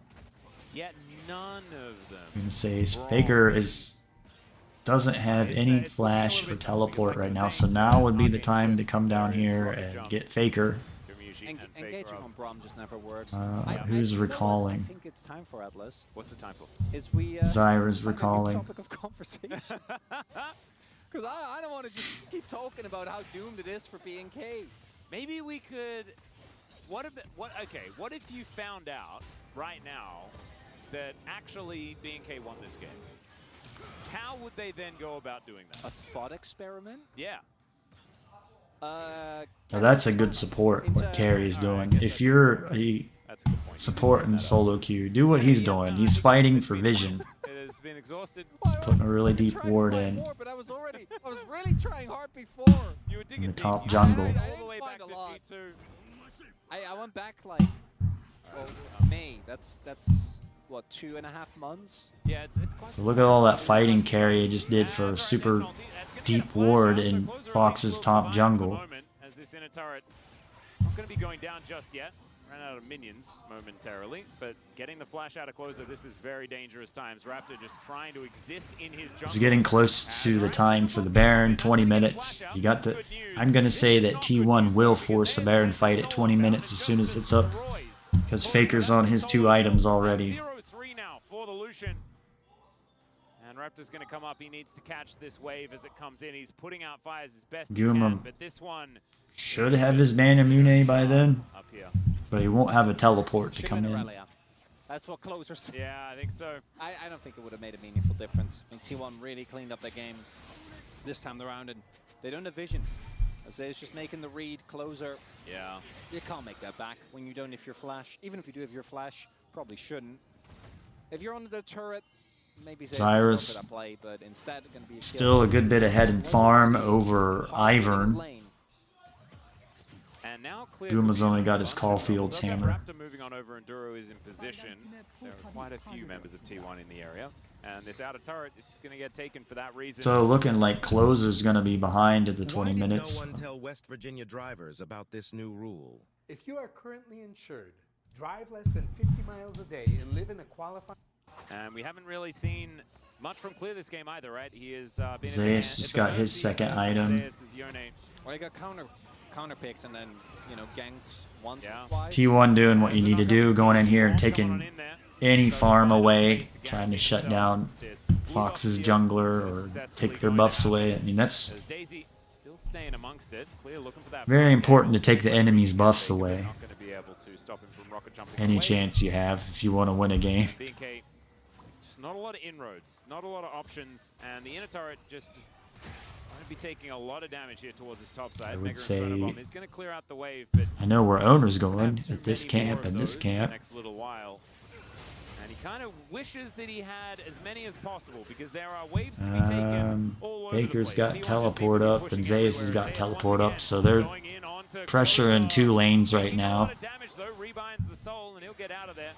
Yet none of them. I'm gonna say Faker doesn't have any flash or teleport right now, so now would be the time to come down here and get Faker. Engaging on Braum just never works. Who's recalling? I think it's time for Atlas. What's the time for? Is we Zyra's recalling. Topic of conversation. Because I don't want to just keep talking about how doomed it is for BNK. Maybe we could. What if you found out right now that actually BNK won this game? How would they then go about doing that? A thought experiment? Yeah. Now that's a good support, what Carrie's doing. If you're a support in solo queue, do what he's doing. He's fighting for vision. It has been exhausted. He's putting a really deep ward in. But I was really trying hard before. You were digging In the top deep. jungle. I didn't find a lot. I went back like May. That's what, 2.5 months? Yeah, it's quite. So look at all that fighting Carrie just did for a super deep ward in Fox's top jungle. As this inner turret not going to be going down just yet. Ran out of minions momentarily, but getting the flash out of closer, this is very dangerous times. Raptor just trying to exist in his jungle. He's getting close to the time for the Baron, 20 minutes. You got the... I'm going to say that T1 will force a Baron fight at 20 minutes as soon as it's up, because Faker's on his 2 items already. 0-3 now for the Lucian. And Raptor's going to come up. He needs to catch this wave as it comes in. He's putting out fires as best he can, but this one should have his man immune by then, up here. but he won't have a teleport to come in. That's what closers say. Yeah, I think so. I don't think it would have made a meaningful difference. I think T1 really cleaned up their game this time around, and they don't have vision. As it's just making the read closer. Yeah. You can't make that back when you don't have your flash. Even if you do have your flash, probably shouldn't. If you're under the turret, maybe Cyrus that play, but instead it's going to be still a good bit ahead in farm over Ivern. And now Clear Duma's could be only on got the his bunch. Caulfield's Does have hammer. Raptor moving on over, and Duro is in position. There are quite a few members of T1 in the area. And this outer turret is going to get taken for that reason. So looking like Closer's going to be behind at the 20 Why did minutes. no one tell West Virginia drivers about this new rule? If you are currently insured, drive less than 50 miles a day, and live in a qualified... And we haven't really seen much from Clear this game either, right? He is been Zayas just got his second item. Well, he got counter picks and then, you know, ganked once or twice. T1 doing what you need to do, going in here and taking any farm away, trying to shut down Fox's jungler or take their buffs away. I mean, that's very important to take the enemy's buffs away. Any chance you have if you want to win a game. Just not a lot of inroads, not a lot of options, and the inner turret just going to be taking a lot of damage here towards his top side. I would Mega say, in front of him is going to clear out the wave, but I know where owner's going at this camp and this camp. next little while. And he kind of wishes that he had as many as possible because there are waves to be taken all over Baker's the place. got T1 just teleport seem to be up and pushing Zayas has everywhere got it is. teleport Once up, so they're going in onto pressuring 2 lanes right now. A lot of damage though, rebinds the soul and he'll get out of there.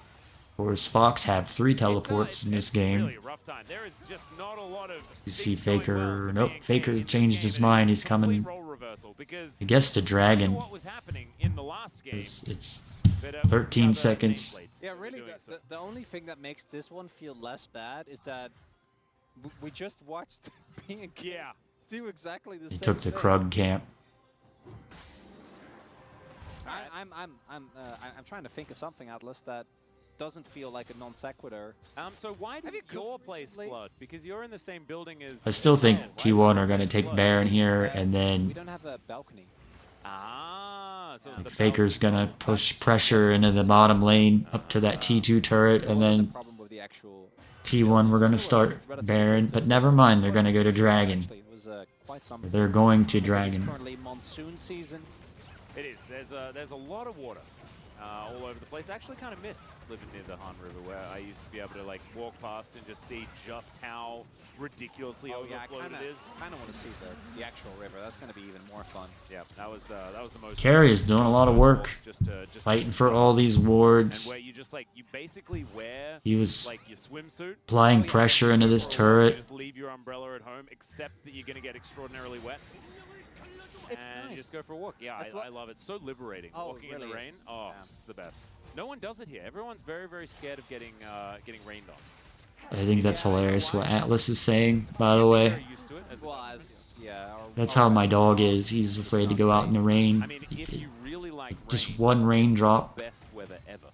Whereas Fox have 3 teleports in this game. Really a rough time. There is just not a lot of You see things going Faker, well for nope, B&K Faker in this changed game, his and mind, it's he's a complete coming, role reversal because I guess, to Dragon. what was happening in the last game, It's but, 13 with the other seconds. nameplates Yeah, that were really, doing so. the only thing that makes this one feel less bad is that we just watched B&K do exactly the He same took the thing. Krug camp. I'm trying to think of something, Atlas, that doesn't feel like a non sequitur. So why did your place flood? Because you're in the same building as... I still think T1 are going to take Baron here, and We then don't have a balcony. So like Faker's going to push pressure into the bottom lane up to that T2 turret, and then Problem with the actual T1 we're going to start Baron, but never mind, they're going to go to Dragon. It was quite something. They're going to It's Dragon. currently monsoon season. It is. There's a lot of water all over the place. I actually kind of miss living near the Han River, where I used to be able to like walk past and just see just how ridiculously overflowed it is. I kind of want to see the actual river. That's going to be even more fun. Yeah, that was the most. Carry is doing a lot of work, just fighting for all these wards. And where you just like you basically wear He was like your swimsuit, applying pressure into this turret. You just leave your umbrella at home, except that you're going to get extraordinarily wet. It's and nice. just go for a walk. Yeah, I love it. So liberating. Oh, Walking it really in the rain. is. Oh, Yeah. it's the best. No one does it here. Everyone's very, very scared of getting rained on. I think that's hilarious what Atlas is saying, by the way. They're used to it. That's how my dog is. He's afraid to go out in the rain. I mean, if you really like rain, Just one raindrop. best weather ever.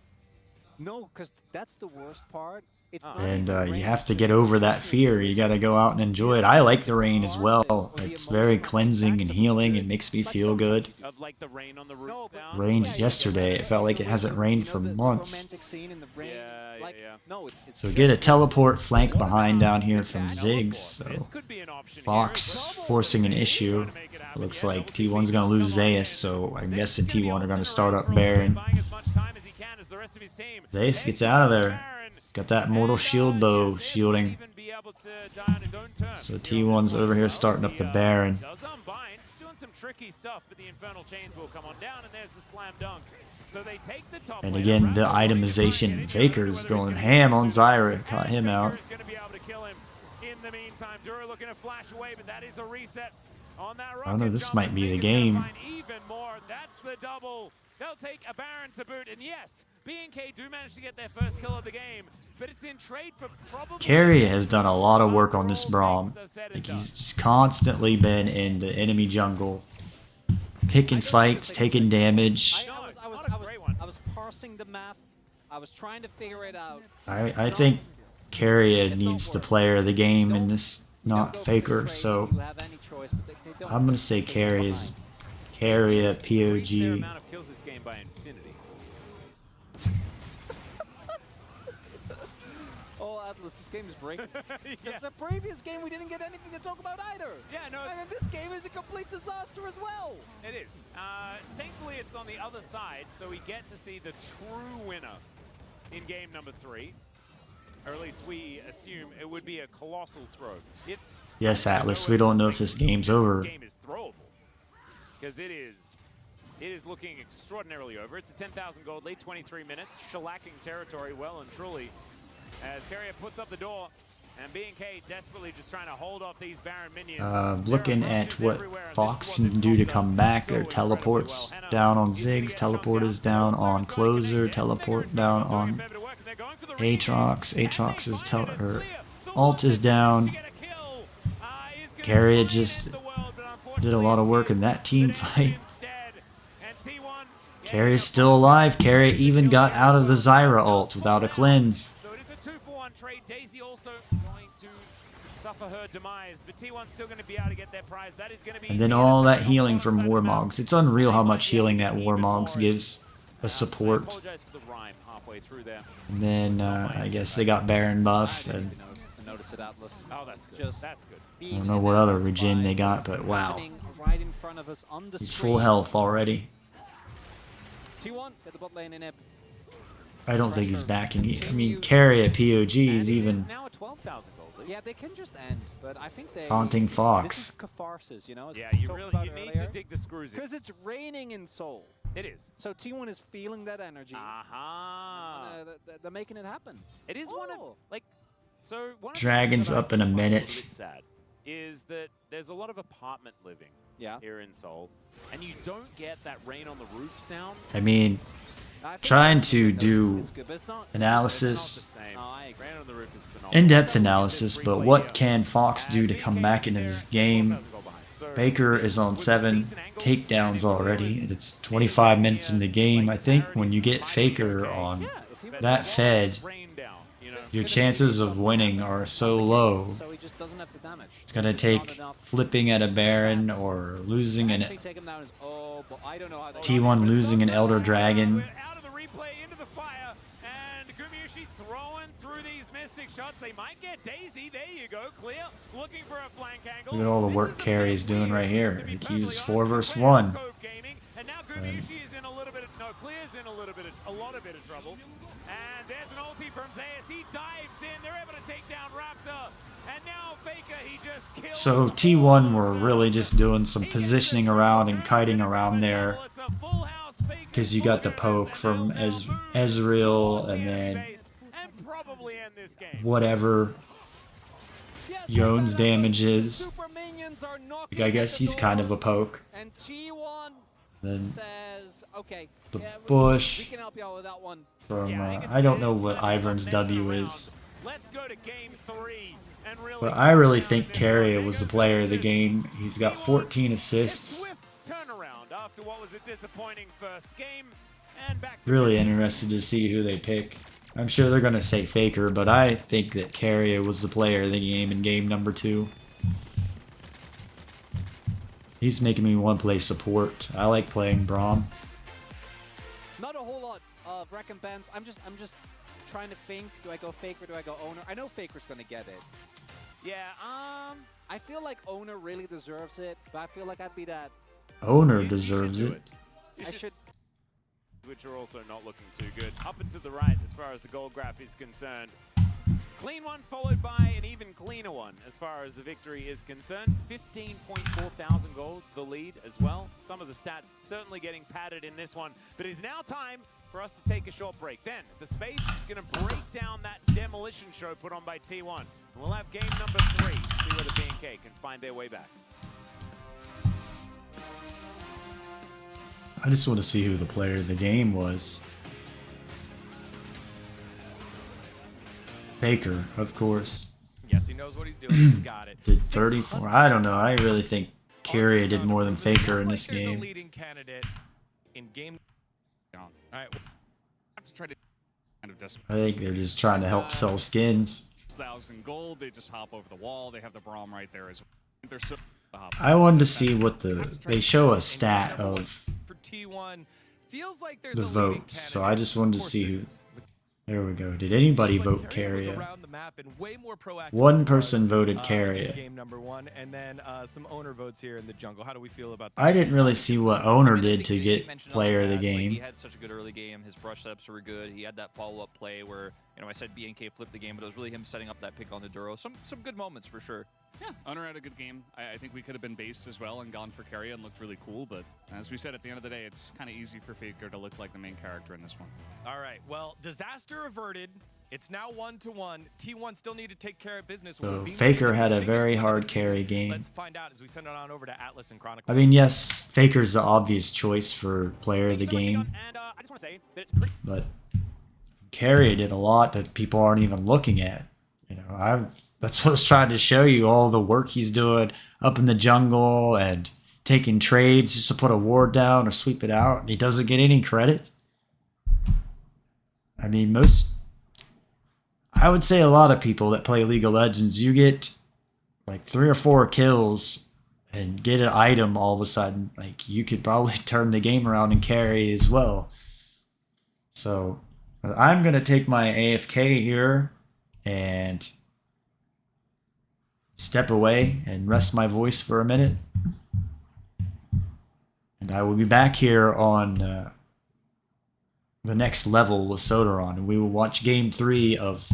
No, because that's the worst part. It's not And even you rain. have to get over that fear. You got to go out and enjoy it. I like the rain as well. It's very cleansing and healing. It makes me feel good. Of like the rain on the roof down. Rained yesterday. It felt like it hasn't rained for The months. romantic scene in the rain. Yeah, like, yeah. No, it's So just get a teleport flank behind down here from Ziggs. So This could be an option Fox forcing an issue. Looks like T1's going to lose Zayas, so I'm guessing T1 are going to start up Baron. Buying as much time as he can as the rest of his team. Zayas gets out of there. Got that mortal shield bow shielding. Even be able to die on his own terms. So T1's over here starting up the Baron. Does unbind, doing some tricky stuff, but the infernal chains will come on down, and there's the slam dunk. So they take the top And lane. again, the Raptor itemization. Faker's going ham on Zyra. Caught him out. is going to be able to kill him. In the meantime, Dura looking to flash away, but that is a reset on that rocket Oh no, this jump. might be the Vegas game. gonna find even more. That's the double. They'll take a Baron to boot, and yes, B&K do manage to get their first kill of the game, but it's in trade for probably... Carry has done a lot of work on this Braum. Like he's just constantly been in the enemy jungle, picking fights, taking damage. I was parsing the map. I was trying to figure it out. I think Carrier needs the player of the game in this, not Faker. So You have any choice, but they don't I'm gonna say Carrier is Carrier Fair POG. amount of kills this game by infinity. Oh, Atlas, this game is breaking. Yeah. The previous game, we didn't get anything to talk about either. Yeah, no. And then this game is a complete disaster as well. It is. Thankfully, it's on the other side, so we get to see the true winner in game number 3. Or at least we assume it would be a colossal throw. Yes, Atlas. We don't know if this game's over. Game is throwable because it It is looking extraordinarily over. It's a 10,000 gold lead, 23 minutes, shellacking territory well and truly as Carrier puts up the door. And B&K desperately just trying to hold off these Baron minions. Looking at what Fox can do to come back. Their teleports down on Ziggs, teleporters down on Closer, teleport down on Aatrox. Aatrox's ult is down. Carrier just did a lot of work in that team fight. Carrier's still alive. Carrier even got out of the Zyra ult without a cleanse. Daisy also going to suffer her demise, but T1's still going to be able to get their prize. That is going to be. And then all that healing from Warmogs. It's unreal how much healing that Warmogs gives a support. And then I guess they got Baron buff, and I don't know what other regen they got, but wow. He's full health already. T1 get the bot lane in Ib. I don't think he's backing it. I mean, Carrier POG is even yeah, they can just end, but I think they taunting Fox. This is catharsis, you know. Yeah, you need to dig the screws in. Because it's raining in Seoul. It is. So T1 is feeling that energy. They're making it happen. It is one of like so. One Dragon's of the up in a minute. Sad is that there's a lot of apartment living here in Seoul, and you don't get that rain on the roof sound. I mean, trying to do analysis, in-depth analysis, but what can Fox do to come back into this game? Faker is on 7 takedowns already, and it's 25 minutes in the game. I think when you get Faker on that fed, your chances of winning are so low. It's going to take flipping at a Baron or losing an T1 losing an Elder Dragon. Shots, they might get Daisy. There you go, clear. Looking for a flank angle. Look at all the work Carrier's doing right here. He was 4 versus 1. And now Gumayushi is in a little bit of Clear's in a lot of bit of trouble. And there's an ulti from Zeus. He dives in. They're able to take down Raptor. And now Faker, he just kills. So T1 were really just doing some positioning around and kiting around there. Because you got the poke from Ezreal and then whatever Yone's damage is. Like, I guess he's kind of a poke. Then the bush from I don't know what Ivern's W is. But I really think Carrier was the player of the game. He's got 14 assists. Really interested to see who they pick. I'm sure they're going to say Faker, but I think that Carrier was the player of the game in game number 2. He's making me want to play support. I like playing Braum. Not a whole lot of recompense. I'm just trying to think. Do I go Faker? Do I go Owner? I know Faker's going to get it. Yeah. I feel like Owner really deserves it, but I feel like I'd be that. Owner deserves it. I should. Which are also not looking too good. Up and to the right as far as the gold graph is concerned. Clean one followed by an even cleaner one as far as the victory is concerned. 15.4 thousand gold, the lead as well. Some of the stats certainly getting padded in this one. But it's now time for us to take a short break. Then the space is going to break down that demolition show put on by T1. And we'll have game number 3. See whether B&K can find their way back. I just want to see who the player of the game was. Faker, of course. Yes, he knows what he's doing. He's got it. Did 34. I don't know. I really think Carrier did more than Faker in this game. Leading candidate in game. All right. Have to try to kind of I think they're just trying to help sell skins. 1,000 gold. They just hop over the wall. They have the Braum right there as well. They're so. I wanted to see what they show a stat of for T1. Feels like there's the votes, so I just wanted to see who. There we go. Did anybody vote Carrier? happen. Way more proactive. One person voted in Carrier. game number 1, and then some owner votes here in the jungle. How do we feel about that? I didn't really see what owner did to He get mentioned player of the like, he game. had such a good early game. His brush ups were good. He had that follow-up play where, I said BNK flipped the game, but it was really him setting up that pick on the Duro. Some good moments for sure. Yeah, Owner had a good game. I think we could have been based as well and gone for Carrier and looked really cool, but as we said, at the end of the day, it's kind of easy for Faker to look like the main character in this one. All right, well, disaster averted. It's now 1-1. T1 still need to take care of business. So Faker had a very hard carry game. Let's find out as we send it on over to Atlas and Chronicle. I mean, yes, Faker's the obvious choice for player of the game, I just want to say that it's but Carrier did a lot that people aren't even looking at. That's what I was trying to show you, all the work he's doing up in the jungle and taking trades just to put a ward down or sweep it out. And he doesn't get any credit. I mean, I would say a lot of people that play League of Legends, you get like 3 or 4 kills and get an item all of a sudden. Like, you could probably turn the game around and carry as well. So I'm going to take my AFK here and step away and rest my voice for a minute. And I will be back here on the next level with Sodaron, and we will watch Game 3 of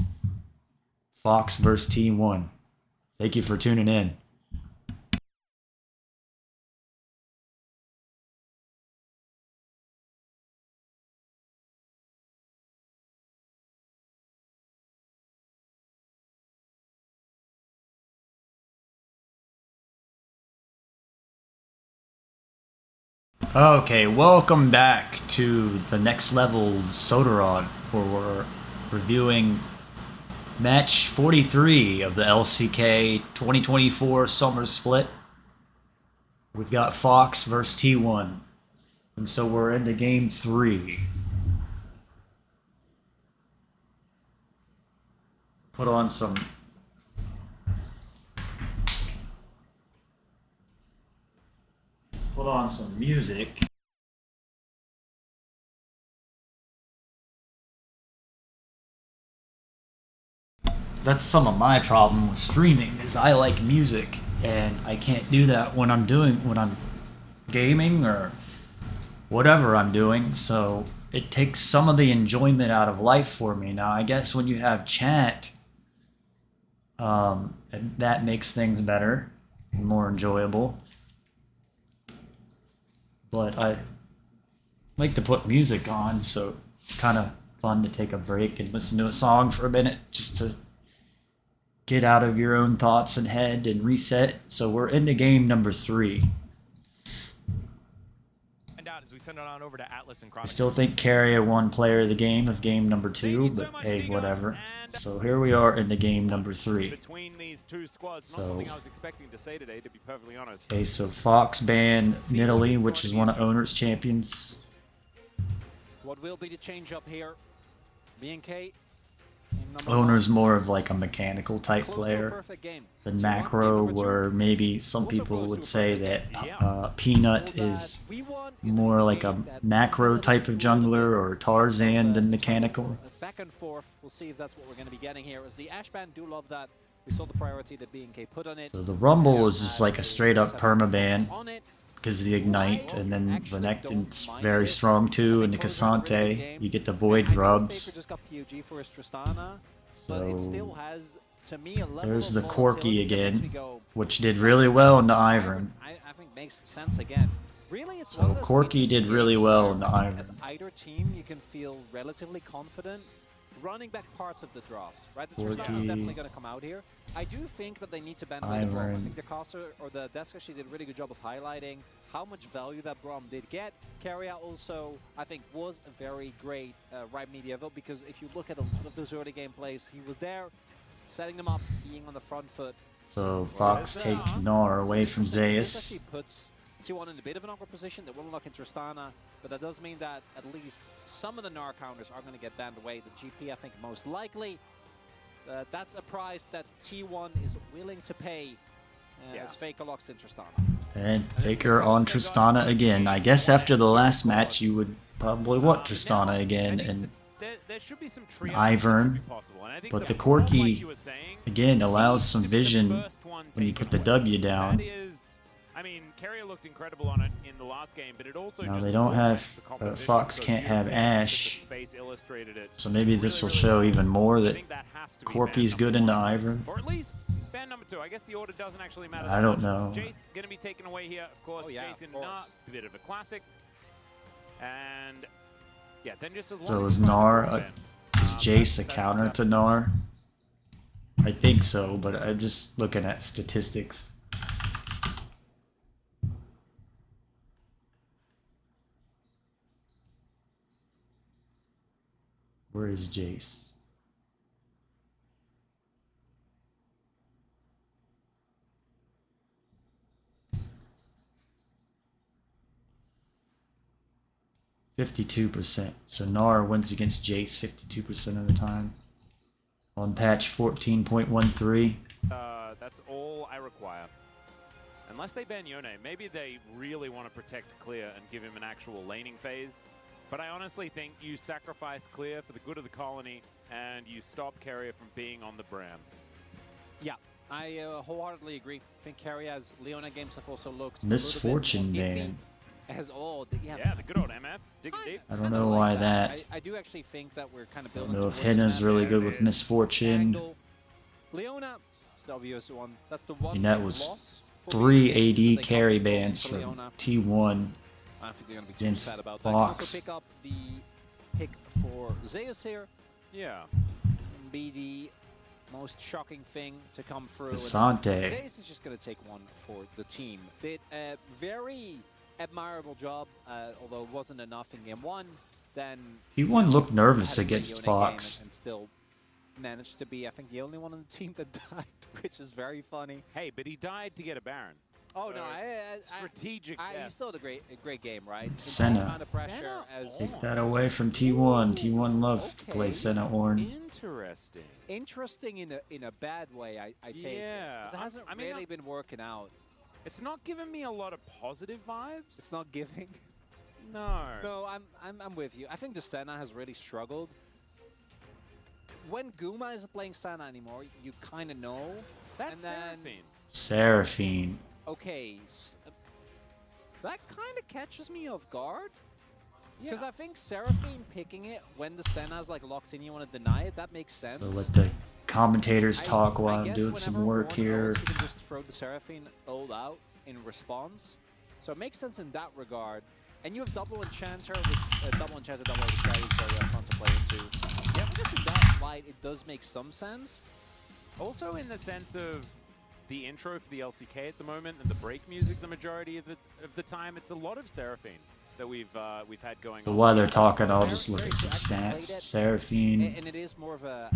Fox vs. T1. Thank you for tuning in. Okay, welcome back to the next level Sodaron, where we're reviewing match 43 of the LCK 2024 Summer Split. We've got Fox versus T1, and so we're into game 3. Put on some music. That's some of my problem with streaming, is I like music and I can't do that when I'm gaming or whatever I'm doing, so it takes some of the enjoyment out of life for me. Now, I guess when you have chat, that makes things better and more enjoyable. But I like to put music on, so it's kind of fun to take a break and listen to a song for a minute just to get out of your own thoughts and head and reset. So we're into game number 3. As we send it on over to Atlas and I Chronicle. still think Carrier won player of the game of game number 2, but hey, whatever. So here we are into game number 3. Between these two squads, not So, something I was expecting to say today, to be perfectly honest. okay, so Fox banned Nidalee, which is one of Owner's champions. What will be the change up here? BNK. Owner's more of like a mechanical type player than Macro, where maybe some people would say that Peanut is more like a macro type of jungler, or Tarzan than mechanical. Back and forth. We'll see if that's what we're going to be getting here. As the Ash Band do love that. We saw the priority that BNK put on it. So the Rumble is just like a straight up permaban because of the Ignite, and then Renekton's very strong too, and the Cassante, you get the Void Grubs. So there's the Corki again, which did really well in the Ivern. I think makes sense again. Really, it's So Corki did really well in the Ivern. as either team, you can feel relatively confident running back parts of the draft, right? The Tristana is definitely going to come out here. I do think that they need to bend the Braum. I think the caster, or the Deska, she did a really good job of highlighting how much value that Braum did get. Carrier also, I think, was a very great right media vote, because if you look at a lot of those early game plays, he was there, setting them up, being on the front foot. So Fox take Gnar away from Zeus. This actually puts T1 in a bit of an awkward position. They will lock in Tristana, but that does mean that at least some of the Gnar counters are going to get banned away. The GP, I think, most likely. That's a price that T1 is willing to pay as Faker locks in Tristana. And Faker on Tristana again. I guess after the last match, you would probably want Tristana again and There should be some Ivern, but the Corki again, allows some vision when you put the W down. That is, I mean, Carrier looked incredible on it in the last game, but it also Now just they don't have the composition Fox so can't have beautifully that Ash, the space illustrated it so maybe this will really show well. even more I that think that has to be Corky's ban good number into one. Ivern. Or at least ban number 2. I guess the order doesn't actually matter. I that don't much. know. Jace going to be taken away here, of course. Oh, yeah, Jason, of not a bit of a classic. And yeah, then just as long So as is you find the Gnar wrong ban. is Jace a counter to Gnar? I think so, but I'm just looking at statistics. Where is Jace? %52%. So Gnar wins against Jace 52% of the time. On patch 14.13. That's all I require. Unless they ban Yone, maybe they really want to protect Clear and give him an actual laning phase. But I honestly think you sacrifice Clear for the good of the colony and you stop Carrier from being on the Bram. Yeah, I wholeheartedly agree. I think Carrier's Leona games have also looked Misfortune a little bit more ban. iffy as all. Yeah, the good old MF, digging deep. I don't know why that. I do actually think that we're kind of I don't building know if towards Henna's an really MF good with Misfortune. angle. Leona, it's the obvious one. That's the one. And that was loss for 3 BNK, so AD they carry can't go bans for from Leona. T1 I don't think they're going to be too against sad about that. You can Fox. also pick up the pick for Zeus here. Yeah. Be the most shocking thing to come through. Asante. Zeus is just going to take one for the team. Did a very admirable job, although it wasn't enough in game 1. Then T1 looked nervous had a against Yone game Fox. and still managed to be, I think, the only one on the team that died, which is very funny. Hey, but he died to get a Baron. Oh no! Strategic. He still had a great game, right? Senna. Amount of pressure as Take that away from T1. T1 love to play Senna Ornn. Interesting. Interesting in a bad way. I take it. Yeah. 'Cause it hasn't really been working out. It's not giving me a lot of positive vibes. It's not giving. No. No, I'm with you. I think the Senna has really struggled. When Guma isn't playing Senna anymore, you kind of know. That's and then, Seraphine. Seraphine. Okay, that kind of catches me off guard. Because I think Seraphine picking it when the Senna's like locked in, you want to deny it, that makes sense. So let the commentators talk while I I'm guess doing some whenever work one here. ults, you can just throw the Seraphine ult out in response. So it makes sense in that regard. And you have double Enchanter, which double Enchanter, double Carry is very fun to play into. Yeah, I guess in that light, it does make some sense. Also in the sense of the intro for the LCK at the moment and the break music the majority of the time, it's a lot of Seraphine that we've had going So on. while they're talking, I'll just look at some stats. Seraphine. And it is more of a,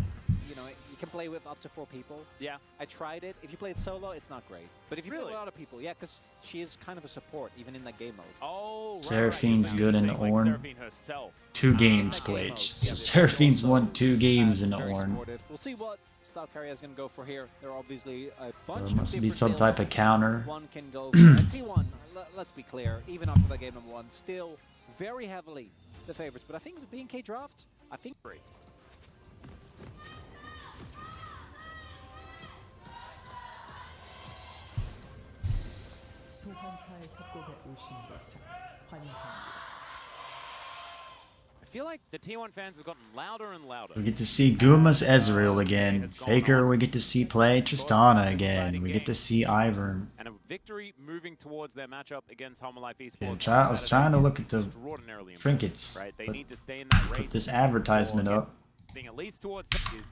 you know, you can play with up to 4 people. Yeah. I tried it. If you play it solo, it's not great. But if you play with a lot of people, yeah, because she is kind of a support, even in that game mode. Oh, right. Seraphine's good in the Like Ornn. Seraphine herself. 2 games played. So Seraphine's won 2 games in the Very Ornn. supportive. We'll see what style carrier is going to go for here. There are obviously a bunch There of must be different some builds type of counter. one can go for. And T1, let's be clear, even after that game number 1, still very heavily the favorites. But I think the BNK draft, I think... I feel like the T1 fans have gotten louder and louder. We get to see Guma's Ezreal again. Faker, we get to see play Tristana again. We get to see Ivern. And a victory moving towards their matchup against Home Life Yeah, Esports. I was trying to look at the extraordinarily important, trinkets. right? They Put, need to stay in that race. put this advertisement up. Being at least towards is,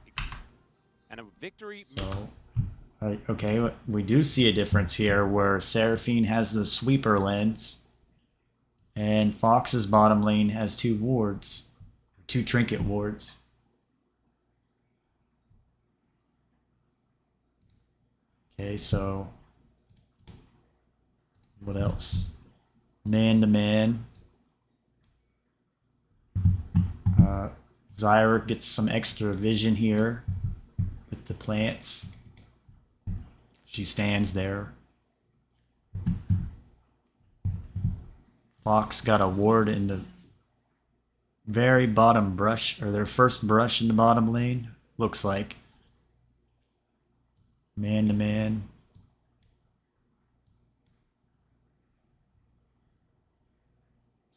and a victory. So, okay, we do see a difference here where Seraphine has the sweeper lens. And Fox's bottom lane has 2 wards. 2 trinket wards. Okay, so what else? Man to man. Zyra gets some extra vision here with the plants. She stands there. Fox got a ward in the very bottom brush, or their first brush in the bottom lane, looks like. Man to man.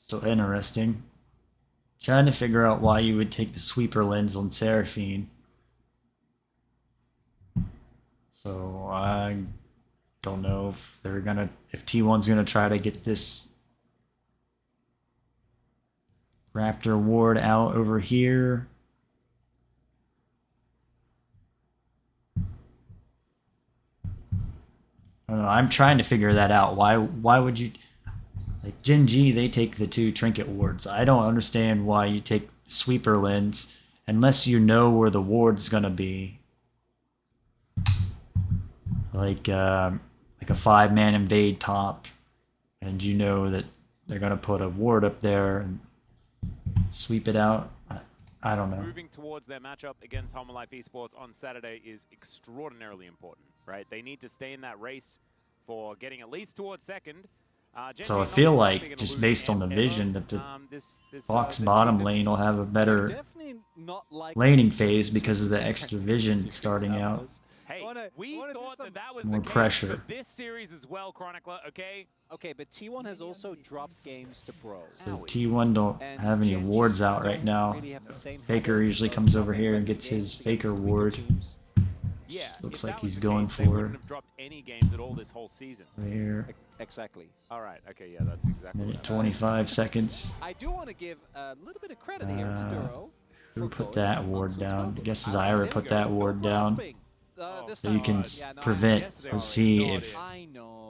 So interesting. Trying to figure out why you would take the sweeper lens on Seraphine. So I don't know if they're gonna, if T1's gonna try to get this Raptor ward out over here. I don't know. I'm trying to figure that out. Why would you, like Gen G, they take the 2 trinket wards. I don't understand why you take sweeper lens unless you know where the ward's gonna be. Like a 5-man invade top, and you know that they're gonna put a ward up there and sweep it out. I don't know. Moving towards their matchup against Home Life Esports on Saturday is extraordinarily important, right? They need to stay in that race for getting at least towards second. So I feel like, just based on the vision, that the Fox bottom lane will have a better laning phase because of the extra vision starting out. Hey, we thought that was more the case pressure. for this series as well, Chronicler, okay? Okay, but T1 has also dropped games to Pro. So T1 don't have any wards out right now. Faker usually comes over here and gets his Faker ward. Yeah, Looks if like that was he's the going case, they for wouldn't have dropped any games at all this whole season. there. Exactly. All right. Okay. Yeah, that's exactly. Minute 25 seconds. I do want to give a little bit of credit here to Duro. Who put that ward down? I guess Zyra put that ward down. So you can prevent or see if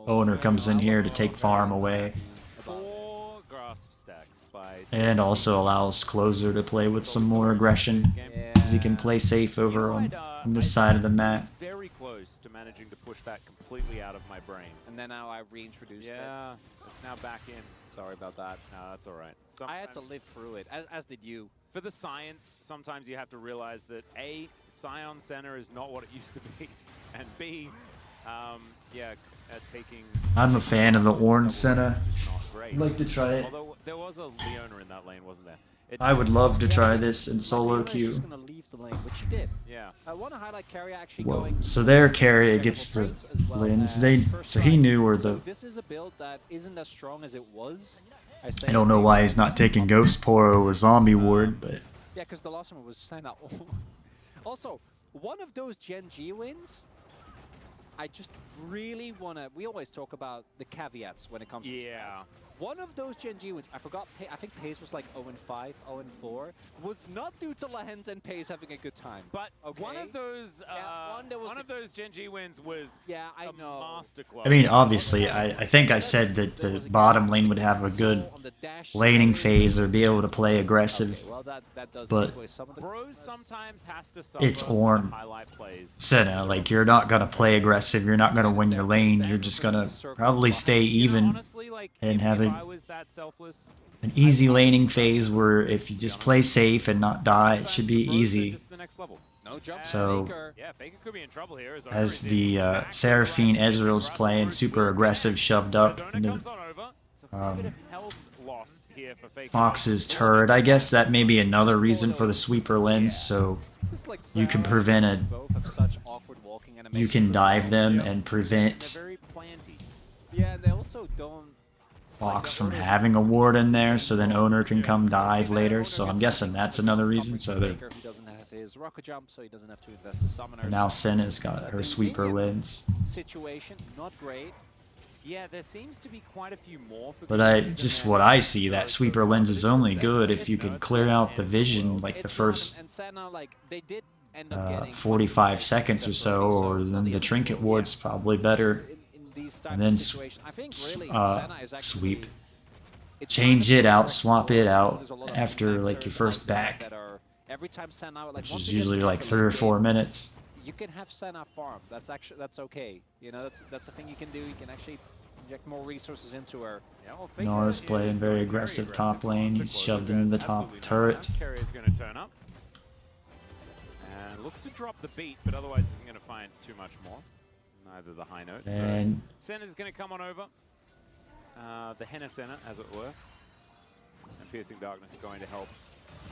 owner comes in here to take farm away. 4 grasp stacks by And also allows closer to play with some more aggression, because he can play safe over on this side of the map. very close to managing to push that completely out of my brain. And then now I reintroduced it. Yeah, it's now back in. Sorry about that. No, that's all right. I had to live through it, as did you. For the science, sometimes you have to realize that A, Scion Center is not what it used to be, and B, taking... I'm a fan of the orange Senna. Not great. I'd like to try it. Although there was a Leona in that lane, wasn't there? I would love to try this in solo queue. Just gonna leave the lane, which she did. Yeah. I want to highlight Carrier actually Whoa. going. So their carry gets the lens. So he knew where the. This is a build that isn't as strong as it was. I don't know why he's not taking Ghost Poro or Zombie Ward, but. Yeah, because the last one was Senna. Also, one of those Gen G wins, I just really want to... We always talk about the caveats when it comes to stats. One of those Gen G wins, I forgot, I think Pace was like 0-5, 0-4, was not due to Lehens and Pace having a good time. But okay? one of those one of those Gen G wins was I know. I mean, obviously, I think I said that the bottom lane would have a good laning phase or be able to play aggressive, but Bros sometimes has to it's Ornn Senna. Like, you're not going to play aggressive, you're not going to win your lane, you're just going to probably stay even and have an easy laning phase where if you just play safe and not die, it should be easy. So, as the Seraphine Ezreal's playing super aggressive, shoved up into Fox's turret, I guess that may be another reason for the sweeper lens, so you can prevent you can dive them and prevent Fox from having a ward in there, so then owner can come dive later. So I'm guessing that's another reason. So they're and now Senna's got her sweeper lens. Situation not great. Yeah, there seems to be quite a few more. But just what I see, that sweeper lens is only good if you can clear out the vision like the first 45 seconds or so, or then the trinket ward's probably better. And then sweep. Change it out, swap it out after like your first back, which is usually like 3 or 4 minutes. You can have Senna farm. That's okay. You know, that's a thing you can do. You can actually inject more resources into her. Nora's playing very aggressive top lane. He's shoved into the top turret. Carrier's going to turn up. And looks to drop the beat, but otherwise isn't going to find too much more. Neither the high note. And so Senna's going to come on over. The Henna Senna, as it were. And Piercing Darkness going to help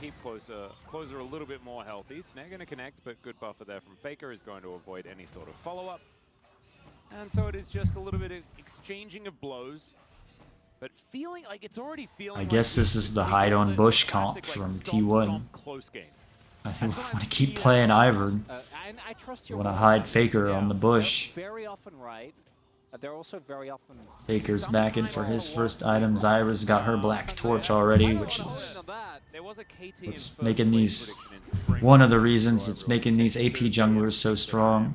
keep closer a little bit more healthy. Snare going to connect, but good buffer there from Faker is going to avoid any sort of follow-up. And so it is just a little bit of exchanging of blows, but feeling like it's already feeling. I guess this is the hide on bush comp from T1. Close game. I want to keep playing Ivern. And I trust your Want to hide Faker on the bush. Very often right. They're also very often. Faker's back in for his first item. Zyra's got her black torch already, which is what's making these one of the reasons it's making these AP junglers so strong.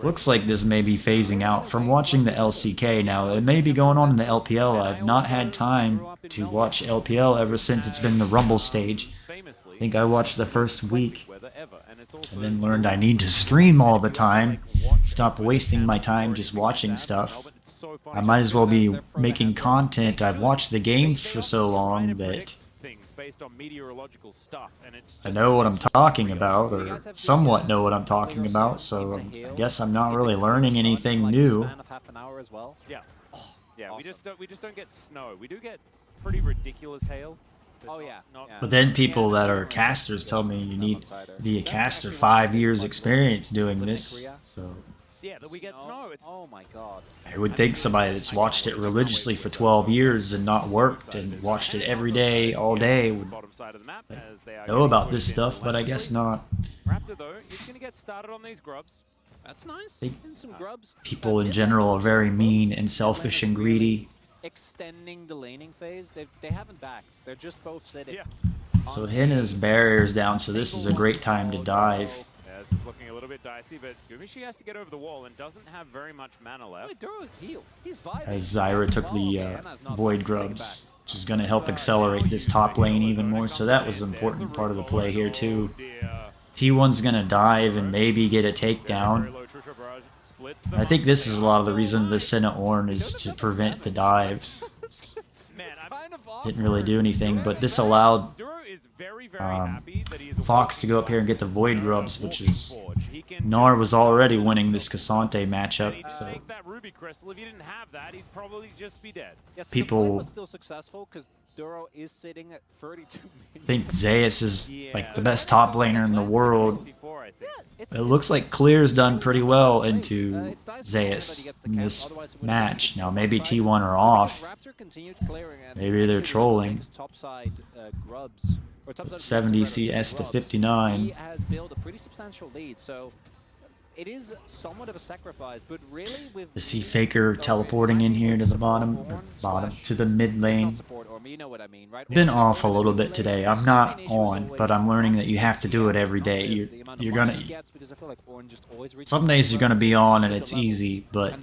Looks like this may be phasing out. From watching the LCK now, it may be going on in the LPL. I've not had time to watch LPL ever since it's been the Rumble stage. I think I watched the first week and then learned I need to stream all the time. Stop wasting my time just watching stuff. I might as well be making content. I've watched the games for so long that I know what I'm talking about, or somewhat know what I'm talking about, so I guess I'm not really learning anything new. Yeah, yeah. We just don't get snow. We do get pretty ridiculous hail. Oh yeah. But then people that are casters tell me you need to be a caster 5 years experience doing this. So yeah, that we get snow. It's, oh my god. I would think somebody that's watched it religiously for 12 years and not worked and watched it every day, all day, would know about this stuff, but I guess not. Raptor though, he's gonna get started on these grubs. That's nice. Some grubs. People in general are very mean and selfish and greedy. Extending the laning phase, they haven't backed. They're just both sitting. Yeah. So Hina's barrier's down, so this is a great time to dive. Yeah, this is looking a little bit dicey, but Gumishi has to get over the wall and doesn't have very much mana left. Duro's healed. He's vibing. As Zyra took the Void Grubs, which is going to help accelerate this top lane even more, so that was an important part of the play here too. T1's going to dive and maybe get a takedown. I think this is a lot of the reason the Senna Ornn is to prevent the dives. Didn't really do anything, but this allowed Fox to go up here and get the Void Grubs, which is... Gnar was already winning this Cassante matchup, so... People think Zeus is like the best top laner in the world. It looks like Clear's done pretty well into Zeus in this match. Now maybe T1 are off. Maybe they're trolling. 70 CS to 59. He has built a pretty substantial lead, so it is somewhat of a sacrifice, but really with I see Faker teleporting in here to the bottom to the mid lane. Been off a little bit today. I'm not on, but I'm learning that you have to do it every day. You're gonna. Some days you're gonna be on and it's easy, but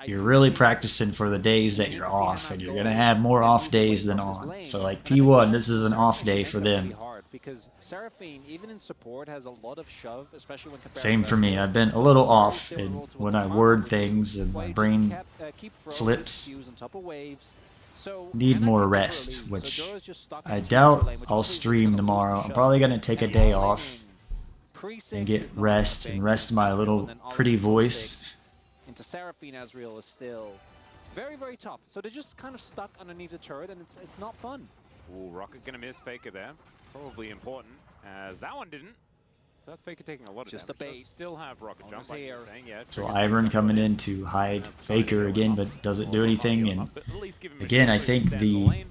you're really practicing for the days that you're off, and you're gonna have more off days than on. So like T1, this is an off day for them. Because Seraphine, even in support, has a lot of shove, especially when compared Same for me. I've been a little off when I word things and my brain slips. Need more rest, which I doubt I'll stream tomorrow. I'm probably going to take a day off and get rest and rest my little pretty voice. Into Seraphine Azrael is still very, very tough. So they're just kind of stuck underneath the turret, and it's not fun. Ooh, Rocket gonna miss Faker there. Probably important, as that one didn't. So that's Faker taking a lot of just damage. A bait. Still have Rocket jump, like you're saying, yeah. So Ivern coming in to hide Faker again, but doesn't do anything. And again, I think the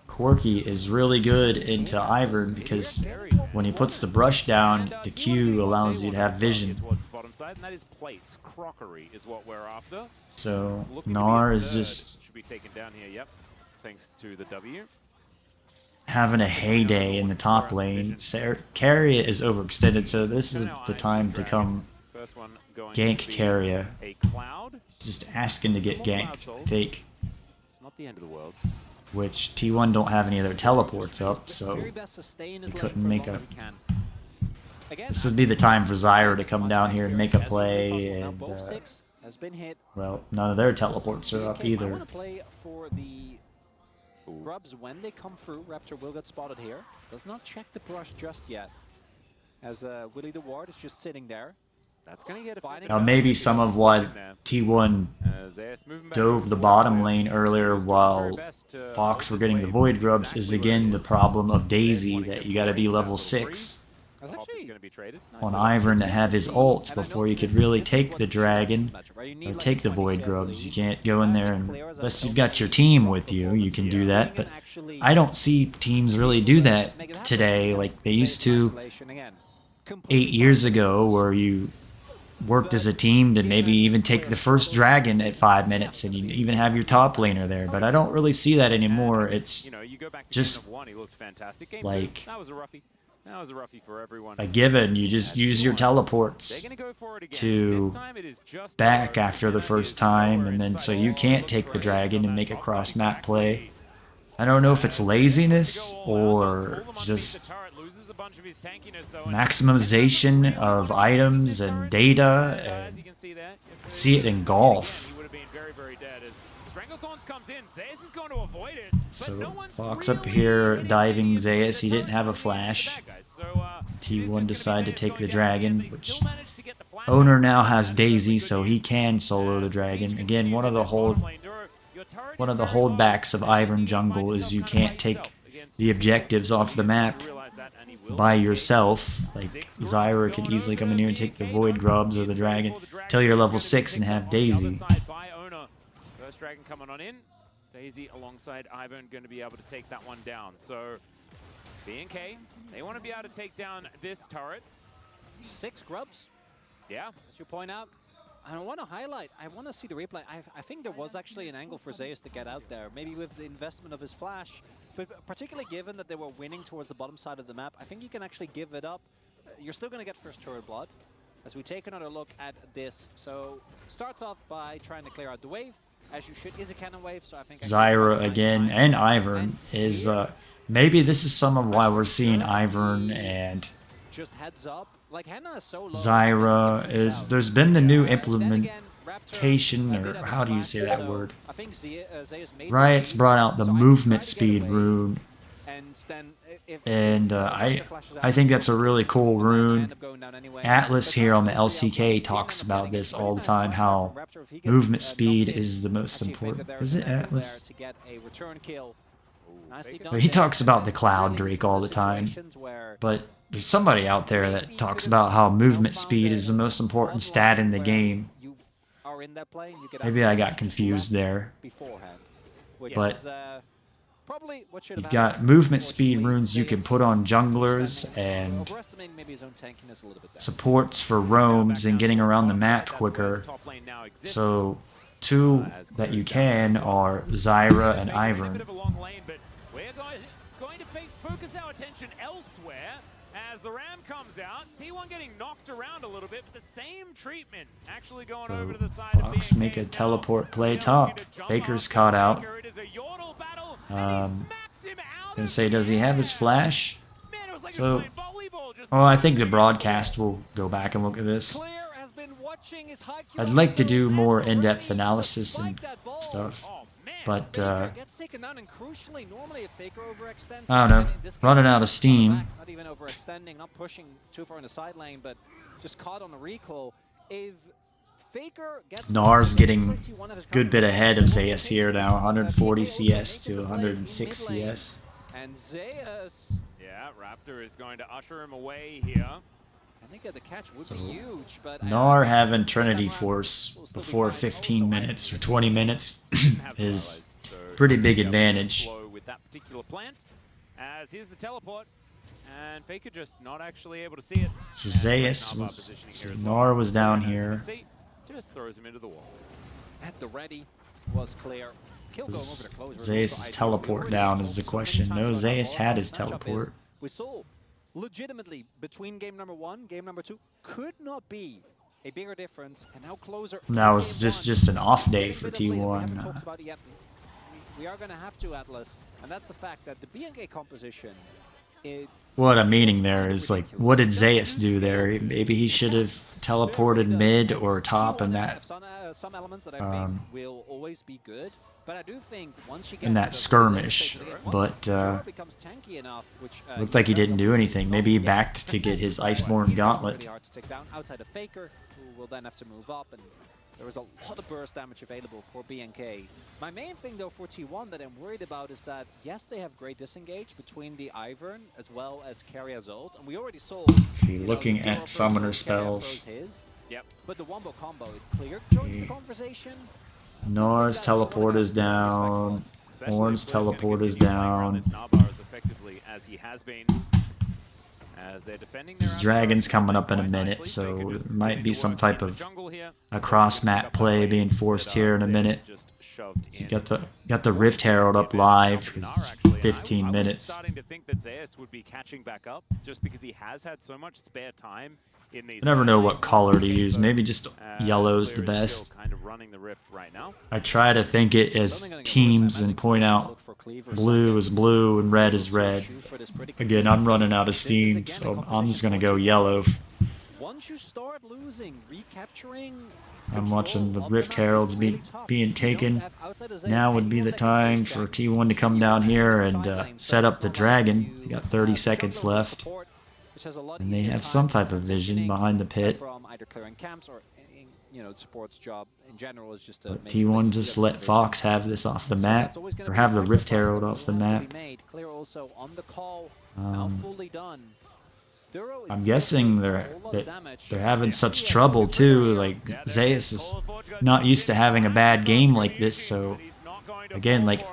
Corki is really good into Ivern because when he puts the brush down, the Q allows you to have vision. So Gnar is just thanks to the W. Having a heyday in the top lane. Carrier is overextended, so this is the time to come gank Carrier. Just asking to get ganked. Fake. It's not the end of the world. Which T1 don't have any other teleports up, so he couldn't make a... This would be the time for Zyra to come down here and make a play, and well, none of their teleports are up either. Grubs, when they come through, Raptor will get spotted here. Does not check the brush just yet, as Willie the Ward is just sitting there. That's going to get a Now maybe some of why T1 dove the bottom lane earlier while Fox were getting the Void Grubs is again the problem of Daisy, that you gotta be level 6 on Ivern to have his ult before you could really take the dragon or take the Void Grubs. You can't go in there and, unless you've got your team with you, you can do that, but I don't see teams really do that today like they used to 8 years ago, where you worked as a team to maybe even take the first dragon at 5 minutes and you even have your top laner there. But I don't really see that anymore. It's just like a given. You just use your teleports to back after the first time, and then so you can't take the dragon and make a cross map play. I don't know if it's laziness or just maximization of items and data, and see it in golf. So Fox up here diving Zeus. He didn't have a flash. T1 decided to take the dragon, which owner now has Daisy, so he can solo the dragon. Again, one of the holdbacks of Ivern jungle is you can't take the objectives off the map by yourself. Like Zyra could easily come in here and take the Void Grubs or the dragon till you're level 6 and have Daisy. First dragon coming on in. Daisy alongside Ivern going to be able to take that one down. So B&K, they want to be able to take down this turret. 6 grubs. Yeah. As you point out, I want to highlight, I want to see the replay. I think there was actually an angle for Zeus to get out there, maybe with the investment of his flash, but particularly given that they were winning towards the bottom side of the map, I think you can actually give it up. You're still going to get first turret blood as we take another look at this. So starts off by trying to clear out the wave, as you should. Is a cannon wave, so I think Zyra again and Ivern is maybe this is some of why we're seeing Ivern and just heads up. Like Henna is so low. Zyra is, there's been the new implementation, or how do you say that word? Riot's brought out the movement speed rune, and I think that's a really cool rune. Atlas here on the LCK talks about this all the time, how movement speed is the most important. Is it Atlas? But he talks about the Cloud Drake all the time, but there's somebody out there that talks about how movement speed is the most important stat in the game. Maybe I got confused there. But you've got movement speed runes you can put on junglers and supports for roams and getting around the map quicker. So 2 that you can are Zyra and Ivern. Focus our attention elsewhere as the Ram comes out. T1 getting knocked around a little bit, but the same treatment actually going over to the side of Fox make a teleport play top. Faker's caught out. Gonna say, does he have his flash? So, well, I think the broadcast will go back and look at this. I'd like to do more in-depth analysis and stuff, but I don't know, running out of steam. Not even overextending, not pushing too far in the side lane, but just caught on the recall. If Faker gets Nar's getting good bit ahead of Zeus here now, 140 CS to 106 CS. And Zeus, yeah, Raptor is going to usher him away here. I think the catch would be huge, but Nar having Trinity Force before 15 minutes or 20 minutes is pretty big advantage. With that particular plant, as here's the teleport, and Faker just not actually able to see it. So Zeus was, so Nar was down here. Just throws him into the wall. At the ready was clear. Kill going over to closer. Zeus' teleport down is the question. No, Zeus had his teleport. We saw legitimately between game number 1, game number 2 could not be a bigger difference, and now closer. That was just an off day for T1. We are going to have to, Atlas, and that's the fact that the B&K composition. What I'm meaning there is, like, what did Zeus do there? Maybe he should have teleported mid or top, and that some elements that I think will always be good. But I do think once you get in that skirmish, but becomes tanky enough, which looked like he didn't do anything. Maybe he backed to get his Iceborne Gauntlet. Really hard to take down outside of Faker, who will then have to move up, and there was a lot of burst damage available for BNK. My main thing though for T1 that I'm worried about is that yes, they have great disengage between the Ivern as well as Carrier's ult, and we already saw. See, looking at summoner spells. Yep. But the wombo combo is clear. Joins the conversation. Nor's teleport is down. Horn's teleport is down. This dragon's coming up in a minute, so there might be some type of a cross-map play being forced here in a minute. You got the Rift Herald up live, 'cause it's 15 minutes. Starting to think that Zeus would be catching back up just because he has had so much spare time. I never know what color to use. Maybe just yellow's the best. I try to think it as teams and point out blue is blue and red is red. Again, I'm running out of steam, so I'm just gonna go yellow. Once you start losing, recapturing. I'm watching the Rift Heralds being taken. Now would be the time for T1 to come down here and set up the dragon. You got 30 seconds left. And they have some type of vision behind the pit. From either clearing camps or, you know, support's job in general is just to but T1 just let Fox have this off the map, or have the Rift Herald off the map. Clear also on the call, now fully done. I'm guessing they're having such trouble too. Like Zeus is not used to having a bad game like this, so again, like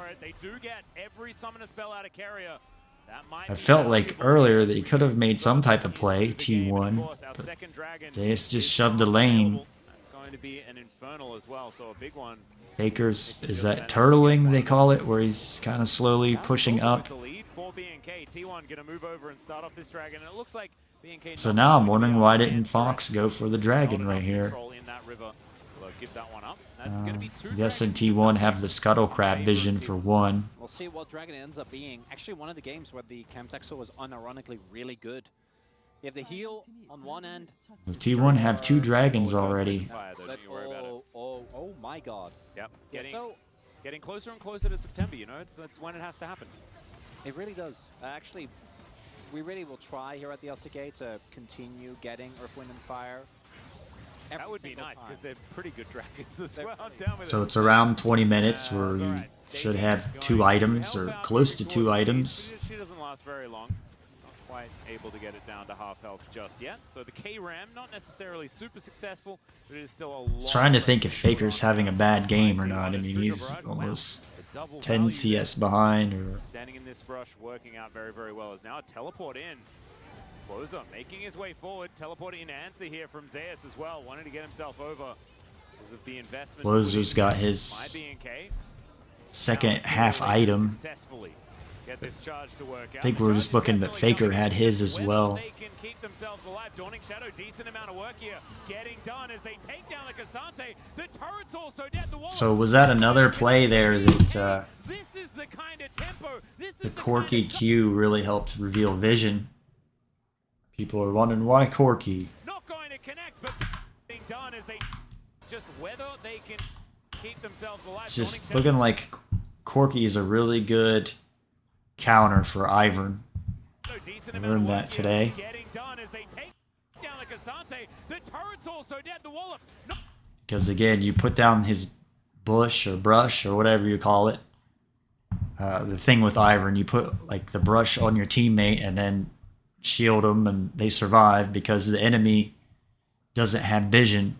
I felt like earlier that he could have made some type of play, T1, but Zeus just shoved the lane. Faker's, is that turtling they call it, where he's kind of slowly pushing up. So now I'm wondering why didn't Fox go for the dragon right here. I'm guessing T1 have the Scuttle Crab vision for one. We'll see what dragon ends up being. Actually, one of the games where the Camtexo was unironically really good. You have the heal on one end. So T1 have 2 dragons already. Oh my god. Yep. Getting closer and closer to September, you know, it's when it has to happen. It really does. Actually, we really will try here at the LCK to continue getting Earth, Wind, and Fire. That would be nice, because they're pretty good dragons as well. So it's around 20 minutes where you should have 2 items, or close to 2 items. She doesn't last very long. Not quite able to get it down to half health just yet. So the K-Ram, not necessarily super successful, but it is still a lot. I was trying to think if Faker's having a bad game or not. I mean, he's almost 10 CS behind. Or standing in this brush, working out very, very well. Is now a teleport in. Closer, making his way forward, teleporting in answer here from Zeus as well, wanting to get himself over because of the investment. Blozer's got his second half item. I think we're just looking that Faker had his as well. So was that another play there that the Corki Q really helped reveal vision? People are wondering why Corki. Not going to connect, but being done is they just whether they can keep themselves alive. It's just looking like Corki is a really good counter for Ivern. I learned that today. Because again, you put down his bush or brush or whatever you call it. The thing with Ivern, you put like the brush on your teammate and then shield them and they survive because the enemy doesn't have vision.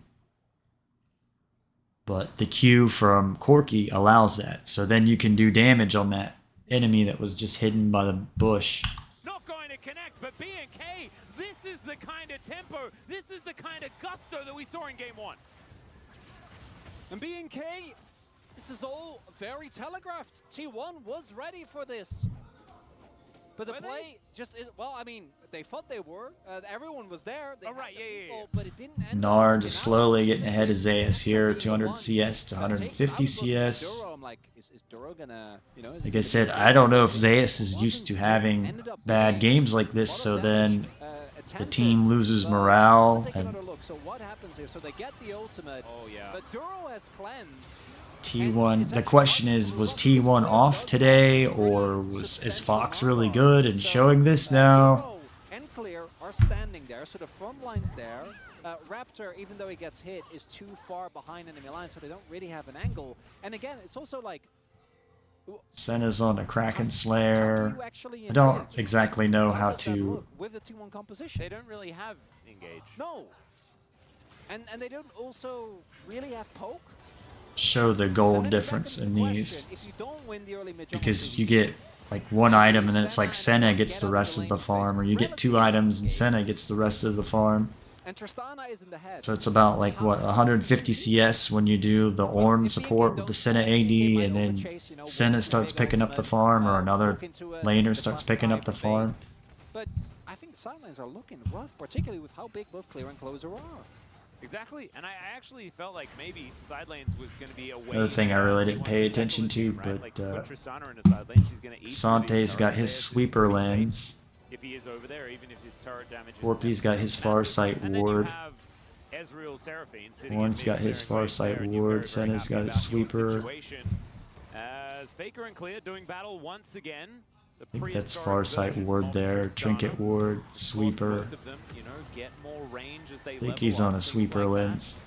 But the Q from Corki allows that. So then you can do damage on that enemy that was just hidden by the bush. Not going to connect, but BNK, this is the kind of tempo, this is the kind of gusto that we saw in game 1. And BNK, this is all very telegraphed. T1 was ready for this. But the play just is, well, I mean, they thought they were. Everyone was there. They but it didn't end. Gnar just slowly getting ahead of Zeus here, 200 CS to 150 CS. Like I said, I don't know if Zeus is used to having bad games like this, so then the team loses morale and So what happens here? So they get the ultimate. Oh, yeah. But Duro has cleanse. T1. The question is, was T1 off today, or is Fox really good and showing this now? Duro and Clear are standing there, so the front line's there. Raptor, even though he gets hit, is too far behind enemy line, so they don't really have an angle. And again, it's also like... Senna's on a Kraken Slayer. I don't exactly know how to... With the T1 composition. They don't really have engage. No. And they don't also really have poke. Show the gold difference in these, because you get like one item and then it's like Senna gets the rest of the farm, or you get 2 items and Senna gets the rest of the farm. So it's about like what, 150 CS when you do the Ornn support with the Senna AD, and then Senna starts picking up the farm, or another laner starts picking up the farm. But I think sidelines are looking rough, particularly with how big both Clear and Closer are. Exactly, and I actually felt like maybe side lanes was going to be a way. Another thing I really didn't pay attention to, but Sante's got his sweeper lens. If he is over there, even if his turret damage is Forky's got his Farsight ward. Ornn's got his Farsight ward. Senna's got his sweeper. As Faker and Clear doing battle once again. I think that's Farsight ward there. Trinket ward, sweeper. I think he's on a sweeper lens.